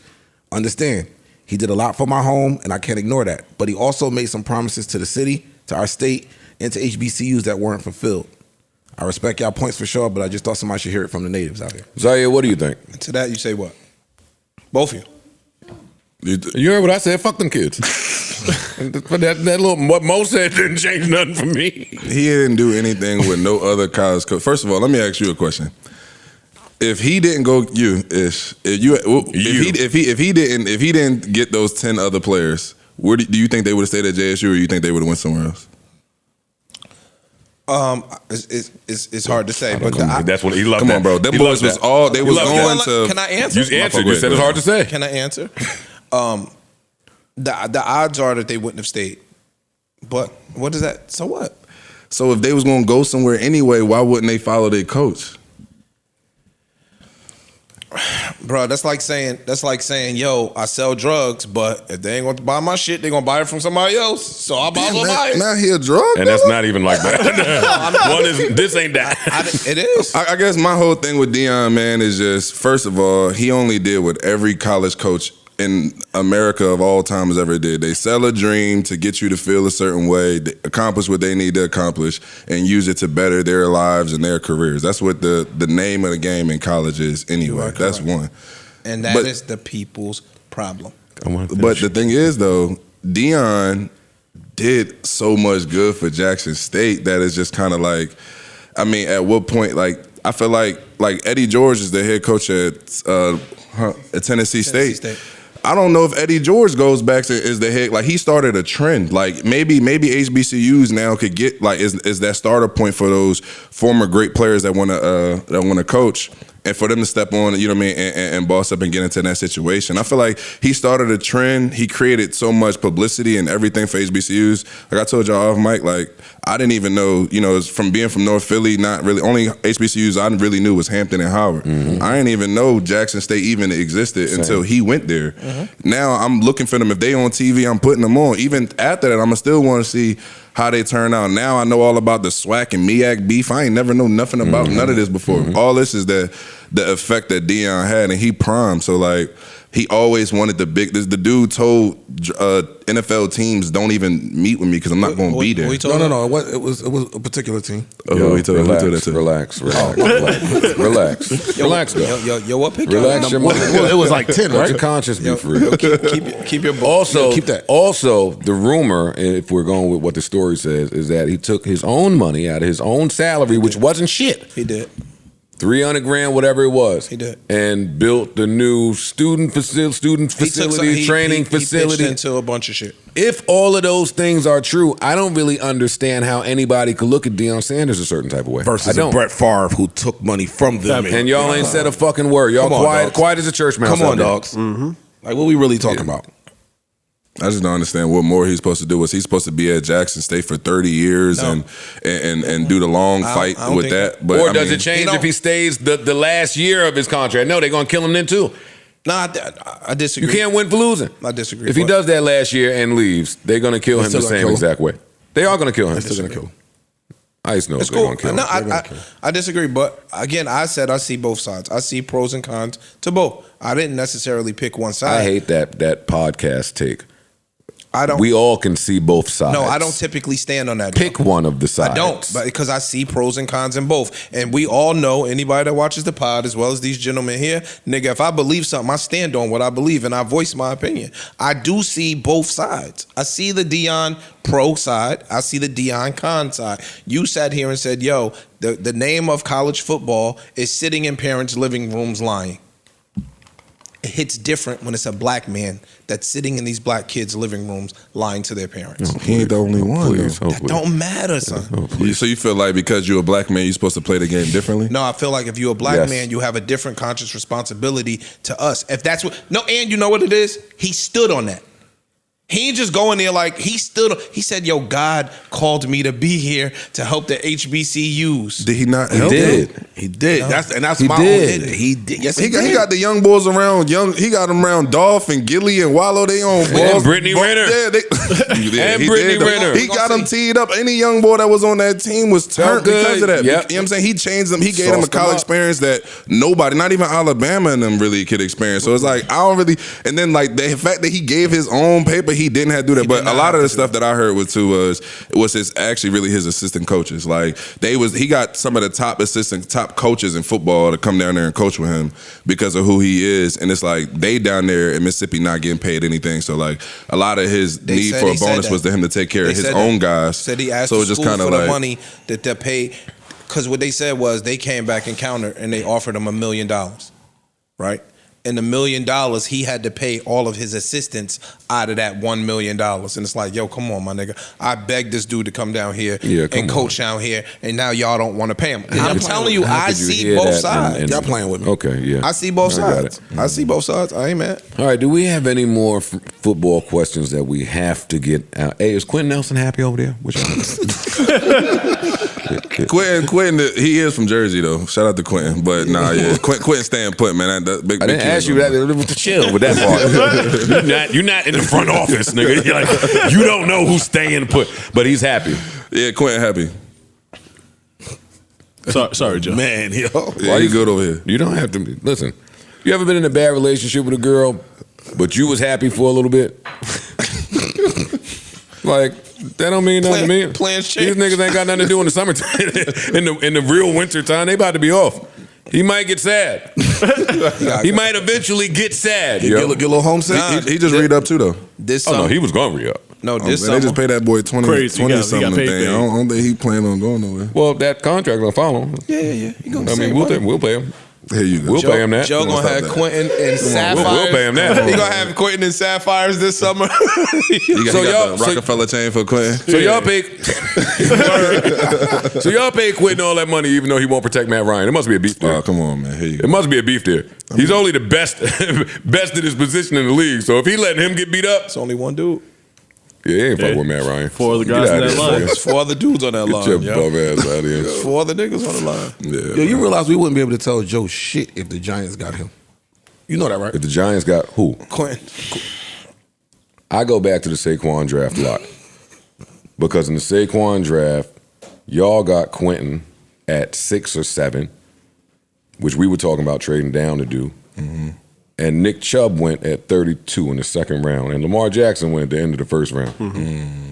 Understand, he did a lot for my home and I can't ignore that, but he also made some promises to the city, to our state, and to HBCUs that weren't fulfilled. I respect y'all points for sure, but I just thought somebody should hear it from the natives out here. Zaire, what do you think? To that you say what? Both of you. You heard what I said? Fuck them kids. But that little, what Mo said didn't change nothing for me. He didn't do anything with no other college coach. First of all, let me ask you a question. If he didn't go, if he didn't get those 10 other players, where do you think they would have stayed at JSU, or you think they would have went somewhere else? It's hard to say, but that's what he loved. Come on, bro. Them boys was all they was going to. Can I answer? You answered. You said it's hard to say. Can I answer? The odds are that they wouldn't have stayed. But what is that? So what? So if they was going to go somewhere anyway, why wouldn't they follow their coach? Bro, that's like saying, yo, I sell drugs, but if they ain't going to buy my shit, they going to buy it from somebody else. So I might as well buy it. Now he a drug and dealer? that's not even like that. One is, this ain't that. It is. I guess my whole thing with Deion, man, is just, first of all, he only did what every college coach in America of all time has ever did. They sell a dream to get you to feel a certain way, accomplish what they need to accomplish, and use it to better their lives and their careers. That's what the name of the game in college is anyway. That's one. And that is the people's problem. But the thing is, though, Deion did so much good for Jackson State that it's just kind of like, I mean, at what point, like, I feel like Eddie George is the head coach at Tennessee State. I don't know if Eddie George goes back to is the head, like he started a trend. Like maybe HBCUs now could get like is that starter point for those former great players that want to coach, and for them to step on, you know what I mean, and boss up and get into that situation. I feel like he started a trend. He created so much publicity and everything for HBCUs. Like I told y'all off mic, like I didn't even know, you know, from being from North Philly, not really, only HBCUs I really knew was Hampton and Howard. Mm-hmm. I didn't even know Jackson State even existed until he went there. Mm-hmm. Now I'm looking for them. If they on TV, I'm putting them on. Even after that, I'm going to still want to see how they turn out. Now I know all about the SWAC and MEAC beef. I ain't never know nothing about none of this before. All this is the effect that Deion had, and he primed. So like he always wanted the big. The dude told NFL teams don't even meet with me because I'm not going to be there. No. It was a particular team. Relax. Yo, what pick? Relax your mind. It was like 10, right? Let your conscience be free. Keep your also keep that. Also, the rumor, if we're going with what the story says, is that he took his own money out of his own salary, which wasn't shit. He did. $300,000, whatever it was. He did. And built the new student facility, training facility. He pitched into a bunch of shit. If all of those things are true, I don't really understand how anybody could look at Deion Sanders a certain type of way. Versus Brett Favre who took money from them. And y'all ain't said a fucking word. Y'all quiet as a church mouse. Come on, dogs. Mm-hmm. Like, what we really talking about? I just don't understand what more he's supposed to do. Was he supposed to be at Jackson State for 30 years and do the long fight I don't with think that? But or does it change if he stays the last year of his contract? No, they're gonna kill him then too. No, I disagree. You can't win for losing. I disagree. If he does that last year and leaves, they're gonna kill him the same exact way. They are gonna kill him. They're still gonna kill him. I just know It's they're cool. gonna kill him. No, I disagree. But again, I said I see both sides. I see pros and cons to both. I didn't necessarily pick one side. I hate that podcast take. I don't. We all can see both sides. No, I don't typically stand on that. Pick one of the sides. I don't, but because I see pros and cons in both. And we all know, anybody that watches the pod, as well as these gentlemen here, nigga, if I believe something, I stand on what I believe and I voice my opinion. I do see both sides. I see the Dion pro side. I see the Dion con side. You sat here and said, yo, the name of college football is sitting in parents' living rooms lying. It hits different when it's a black man that's sitting in these black kids' living rooms lying to their parents. He ain't the only one. That don't matter, son. So you feel like because you're a black man, you're supposed to play the game differently? No, I feel like if you're a black man, you have a different conscious responsibility to us. If that's what and you know what it is? He stood on that. He ain't just going there like he stood. He said, "Yo, God called me to be here to help the HBCUs." Did he not? He help did. them? He did. No. That's He my did. own. He did. Yes, He got the young boys around. He got them around Dolph and Gilly and Wallow. They on balls. And Brittney Griner. Yeah, And he Brittney did, though. Griner. He got them teed up. Any young boy that was on that team was turned because of that. Yep. You know what I'm saying? He changed them. He gave them a Sauced them college up. experience that nobody, not even Alabama and them really could experience. So it's like, I don't really, and then like the fact that he gave his own paper, he didn't have to do that. But a lot of the stuff that I heard was his actually really his assistant coaches. Like he got some of the top coaches in football to come down there and coach with him because of who he is. And it's like they down there in Mississippi not getting paid anything. So like a lot of his need for a bonus was to him to take care of his own guys. Said he asked so the it's just school kind for of the like money that they paid. Because what they said was they came back and countered and they offered him $1 million, right? And $1 million, he had to pay all of his assistants out of that $1 million. And it's like, yo, come on, my nigga. I begged this dude to come down here and coach down here, and now y'all don't want to pay him. I'm telling you, I see both sides. Y'all playing with me. Okay, yeah. I see both I got sides. I see both sides. I ain't mad. All right, do we have any more football questions that we have to get out? Hey, is Quentin Nelson happy over there? Which Quentin, he is from Jersey though. Shout out to Quentin, but nah, yeah, Quentin staying put, man. That big, I didn't ask you that. To chill with that part. You're not in the front office, nigga. You're like, you don't know who's staying put, but he's happy. Yeah, Quentin happy. Sorry, Joe. Man, yo. Yeah, you good over here? You don't have to listen. You ever been in a bad relationship with a girl, but you was happy for a little bit? Like that don't mean nothing to me. Plans change. These niggas ain't got nothing to do in the summertime. in the real winter time, they about to be off. He might get sad. He might eventually get sad. Get a little homesick. He just read up too though. This Oh summer, no, he was gonna re up. no, this Man, summer. they just pay that boy 20 Crazy. He got something paid thing. big. I don't think he planning on going nowhere. Well, that contract gonna follow him. Yeah. He gonna I mean, we'll pay him. Here you go. We'll pay him that. Joe gonna Stop have that. Quentin and Sapphires. We'll pay him that. He gonna have Quentin and Sapphires this summer. You got, So he got y'all- the Rockefeller chain for Quentin. So y'all pay. So y'all pay Quentin all that money, even though he won't protect Matt Ryan. It must be a beef there. Oh, come on, man. Here you It go. must be a beef there. He's only the best, best in his position in the league. So if he letting him get beat up, It's only one dude. yeah, he ain't fuck Yeah. with Matt Ryan. 4 other Get guys in outta that here, line. boy. There's 4 other dudes on that Get line. your yo. bum ass out of here. 4 other niggas on the line. Yeah. Yo, you realize we wouldn't be able to tell Joe shit if the Giants got him. You know that, right? If the Giants got who? Quentin. I go back to the Saquon draft a lot. Because in the Saquon draft, y'all got Quentin at 6 or 7, which we were talking about trading down to do. Mm-hmm. And Nick Chubb went at 32 in the second round. And Lamar Jackson went at the end of the first round. Mm-hmm.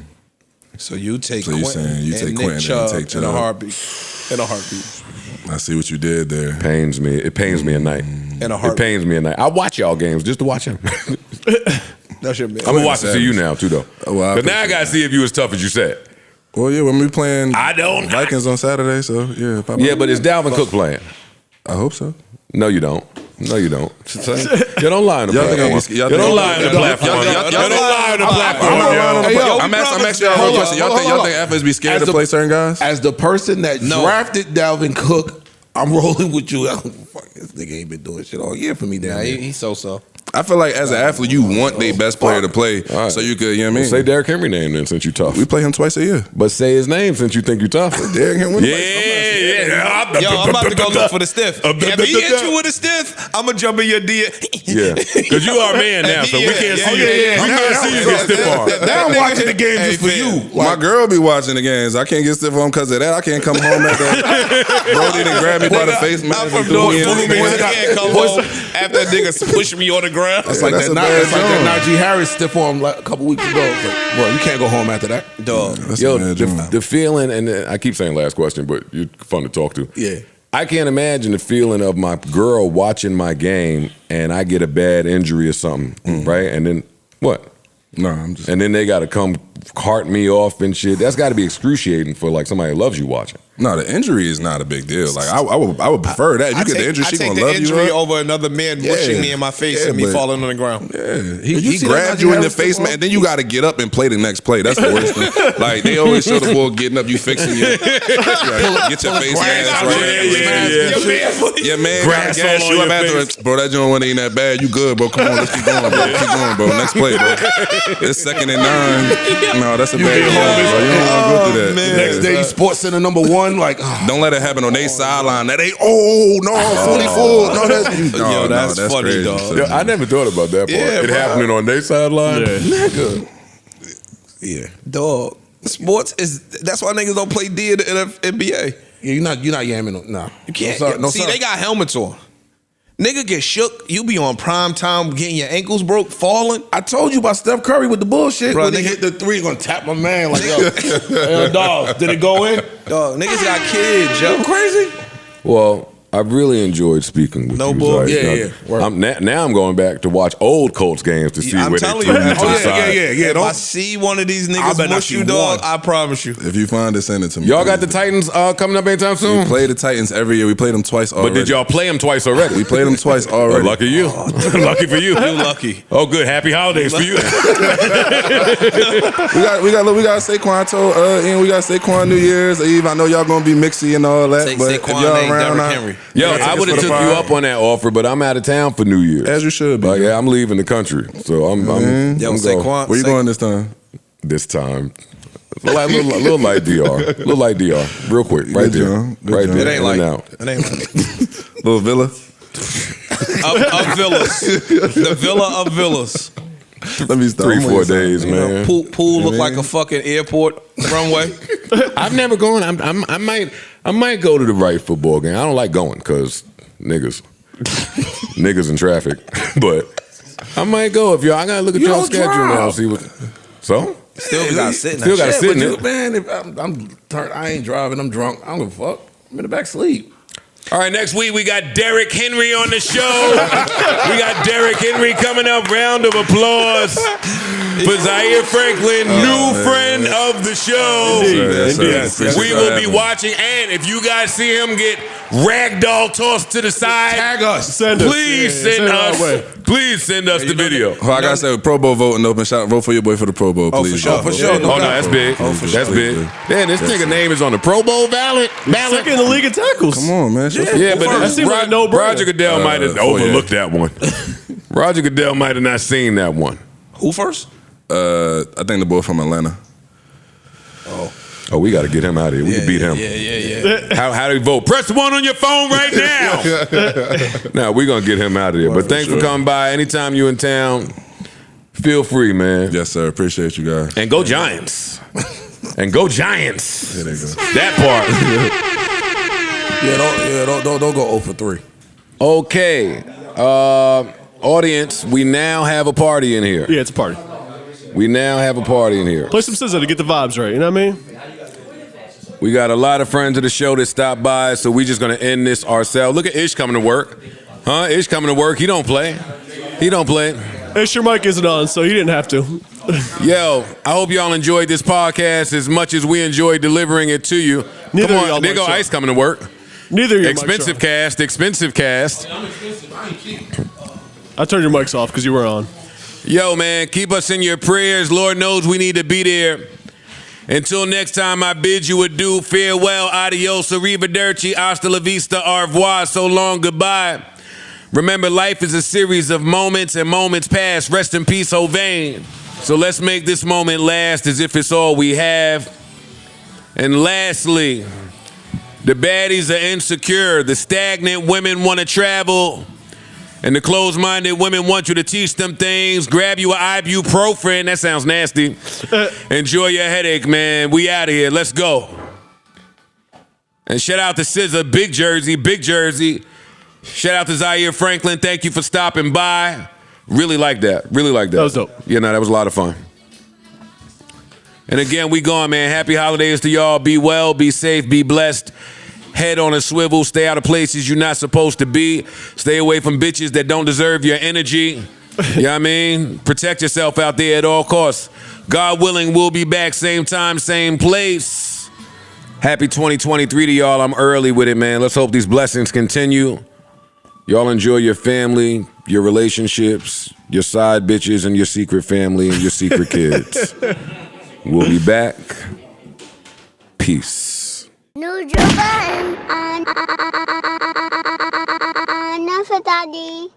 So you take So you Quentin saying you and take Nick Quentin and Chubb take in a Chubb. heartbeat. In a heartbeat. I see what you did there. Pains me. It pains me at night. In a It heartbeat. pains me at night. I watch y'all games just to watch him. That's your man. I'm gonna watch to see you now too, though. Well, I But now I gotta see if you as tough as you said. Well, yeah, when we playing I don't. Vikings on Saturday, so yeah. Pop Yeah, up. but is Dalvin Cook playing? I hope so. No, you don't. No, you don't. You don't lie on the Y'all think platform. I'm- y'all You think don't I'm- lie on the platform. You don't lie on the platform. I'm not lying on the Hey, yo, play. I'm asking y'all a real question. Y'all think athletes be scared to play certain guys? As the person that drafted Dalvin Cook, I'm rolling with you. Fuck, this nigga ain't been doing shit all year for me down Nah, here. he's so. I feel like as an athlete, you want their best player to play, so you could, you know what I mean? Say Derrick Henry name then, since you tough. We play him twice a year. But say his name since you think you tough. Derrick Henry. Yo, I'm about to go look for the stiff. If he hit you with a stiff, I'm gonna jump in your DM. Yeah, because you are a man now, so we can't see you. We can't see you get stiff arm. Now I'm watching the game just for you. My girl be watching the games. I can't get stiff arm because of that. I can't come home at that. Brody didn't grab me by the face. I'm from North Philly. I can't come home after that nigga push me on the ground. That's like that Najee Harris stiff arm like a couple weeks ago. It's like, bro, you can't go home after that. Dog. Yo, the feeling, and I keep saying last question, but you're fun to talk to. Yeah. I can't imagine the feeling of my girl watching my game and I get a bad injury or something, right? And then what? No, I'm just. And then they got to come cart me off and shit. That's got to be excruciating for like somebody who loves you watching. No, the injury is not a big deal. Like I would prefer that. If you get the injury, she gonna love you. I take the injury over another man mushing me in my face and me falling on the ground. Yeah, he grabbed you in the face, man. And then you got to get up and play the next play. That's the worst thing. Like they always show the ball getting up, you fixing it. Get your face mask right. Yeah, man. Grass Gas all you on up your after, bro. That joint ain't that bad. You good, bro? Come on, let's keep going, bro. Keep going, bro. Next play, bro. It's 2nd and 9. No, that's a bad deal, bro. You don't want to go through that. Next day, Sports Center #1. Like, don't let it happen on their sideline. That ain't. Oh no, fully full. No, that's funny, crazy. dog. Yo, I never thought about that part. Yeah, it bro. happening on their sideline. nigga. Yeah, dog. Sports is that's why niggas don't play D in the NBA. Yeah, you're not yamming. Nah, You can't. No, See, they got helmets on. Nigga get shook. You be on prime time getting your ankles broke, falling. I told you about Steph Curry with the bullshit. Bro, when he nigga- hit the three, he gonna tap my man like, yo, dog, did it go in? Dog, niggas got kids, yo. You crazy? Well, I really enjoyed speaking with No you. bull. Zai. Yeah. I'm, now I'm going back to watch old Colts games to see I'm where they telling threw you, you to the side. Yeah. If I see one of these I niggas bet I mush see you, dog, one. I promise you. If you find it, send it to me. Y'all got the Titans coming up anytime We soon? play the Titans every year. We played them twice already. But did y'all play them twice already? We played them twice already. Lucky you. Lucky for you. You lucky. Oh, good. Happy holidays for you. We got Saquon. I told Ian, we got Saquon New Year's Eve. I know y'all gonna be mixy and all that, but if Saquon y'all ain't around, Derrick Henry. Yo, I would have took you up on that offer, but I'm out of town for New Year's. as you should be. But yeah, I'm leaving the country, so I'm Yo, going. Saquon. Where you going this time? This time. Little light DR. Little light DR. Real quick. Right Good there. job. Good Right job. there. It ain't In like and out. it ain't like Little villa. of villas. The villa of villas. Let me stop. 3-4 days, man. Pool look like a fucking airport runway. I've never gone. I might go to the right football game. I don't like going because niggas in traffic. But I might go if y'all. I gotta look at y'all schedule now. See what. So Still got sitting. Still got to sit in but it. man, if I ain't driving, I'm drunk. I don't give a fuck. I'm in the back sleep. All right, next week we got Derrick Henry on the show. We got Derrick Henry coming up. Round of applause for Zaire Franklin, new friend of the show. Yes. We will be watching, and if you guys see him get ragdoll tossed to the side, Tag us. please send us. Please send us the video. Oh, I gotta say, Pro Bowl voting open. Vote for your boy for the Pro Bowl, please. For sure. Oh no, that's big. That's big. Damn, this nigga name is on the Pro Bowl ballot. Second in the league in tackles. Come on, man. Yeah, but That seemed like a no-brainer. Roger Goodell might have overlooked that one. Roger Goodell might have not seen that one. Who first? I think the boy from Atlanta. Oh, we got to get him out of here. We can beat him. Yeah. How do you vote? Press 1 on your phone right now. Now, we're going to get him out of here. But thanks for coming by. Anytime you in town, feel free, man. Yes, sir. Appreciate you guys. And go Giants. And go Giants. There they go. That part. Don't go 0 for 3. Okay. Audience, we now have a party in here. Yeah, it's a party. We now have a party in here. Play some SZA to get the vibes right. You know what I mean? We got a lot of friends of the show that stopped by, so we just gonna end this ourselves. Look at Ish coming to work. Huh? Ish coming to work. He don't play. Ish, your mic isn't on, so you didn't have to. Yo, I hope y'all enjoyed this podcast as much as we enjoyed delivering it to you. Neither Come of on, y'all there go mics Ice are. coming to work. Neither of your Expensive cast. I turned your mics off because you were on. Yo, man, keep us in your prayers. Lord knows we need to be there. Until next time, I bid you adieu, farewell, adios, arrivederci, hasta la vista, au revoir, so long, goodbye. Remember, life is a series of moments and moments past. Rest in peace, Hovain. So let's make this moment last as if it's all we have. And lastly, the baddies are insecure. The stagnant women want to travel. And the closed-minded women want you to teach them things. Grab you an ibuprofen. That sounds nasty. Enjoy your headache, man. We out of here. Let's go. And shout out to SZA, Big Jersey, Big Jersey. Shout out to Zaire Franklin. Thank you for stopping by. Really like that. Really like that. That was dope. Yeah, no, that was a lot of fun. And again, we gone, man. Happy holidays to y'all. Be well, be safe, be blessed. Head on a swivel. Stay out of places you're not supposed to be. Stay away from bitches that don't deserve your energy. You know what I mean? Protect yourself out there at all costs. God willing, we'll be back same time, same place. Happy 2023 to y'all. I'm early with it, man. Let's hope these blessings continue. Y'all enjoy your family, your relationships, your side bitches, and your secret family and your secret kids. We'll be back. Peace. Nuju Budden. Enough, Daddy.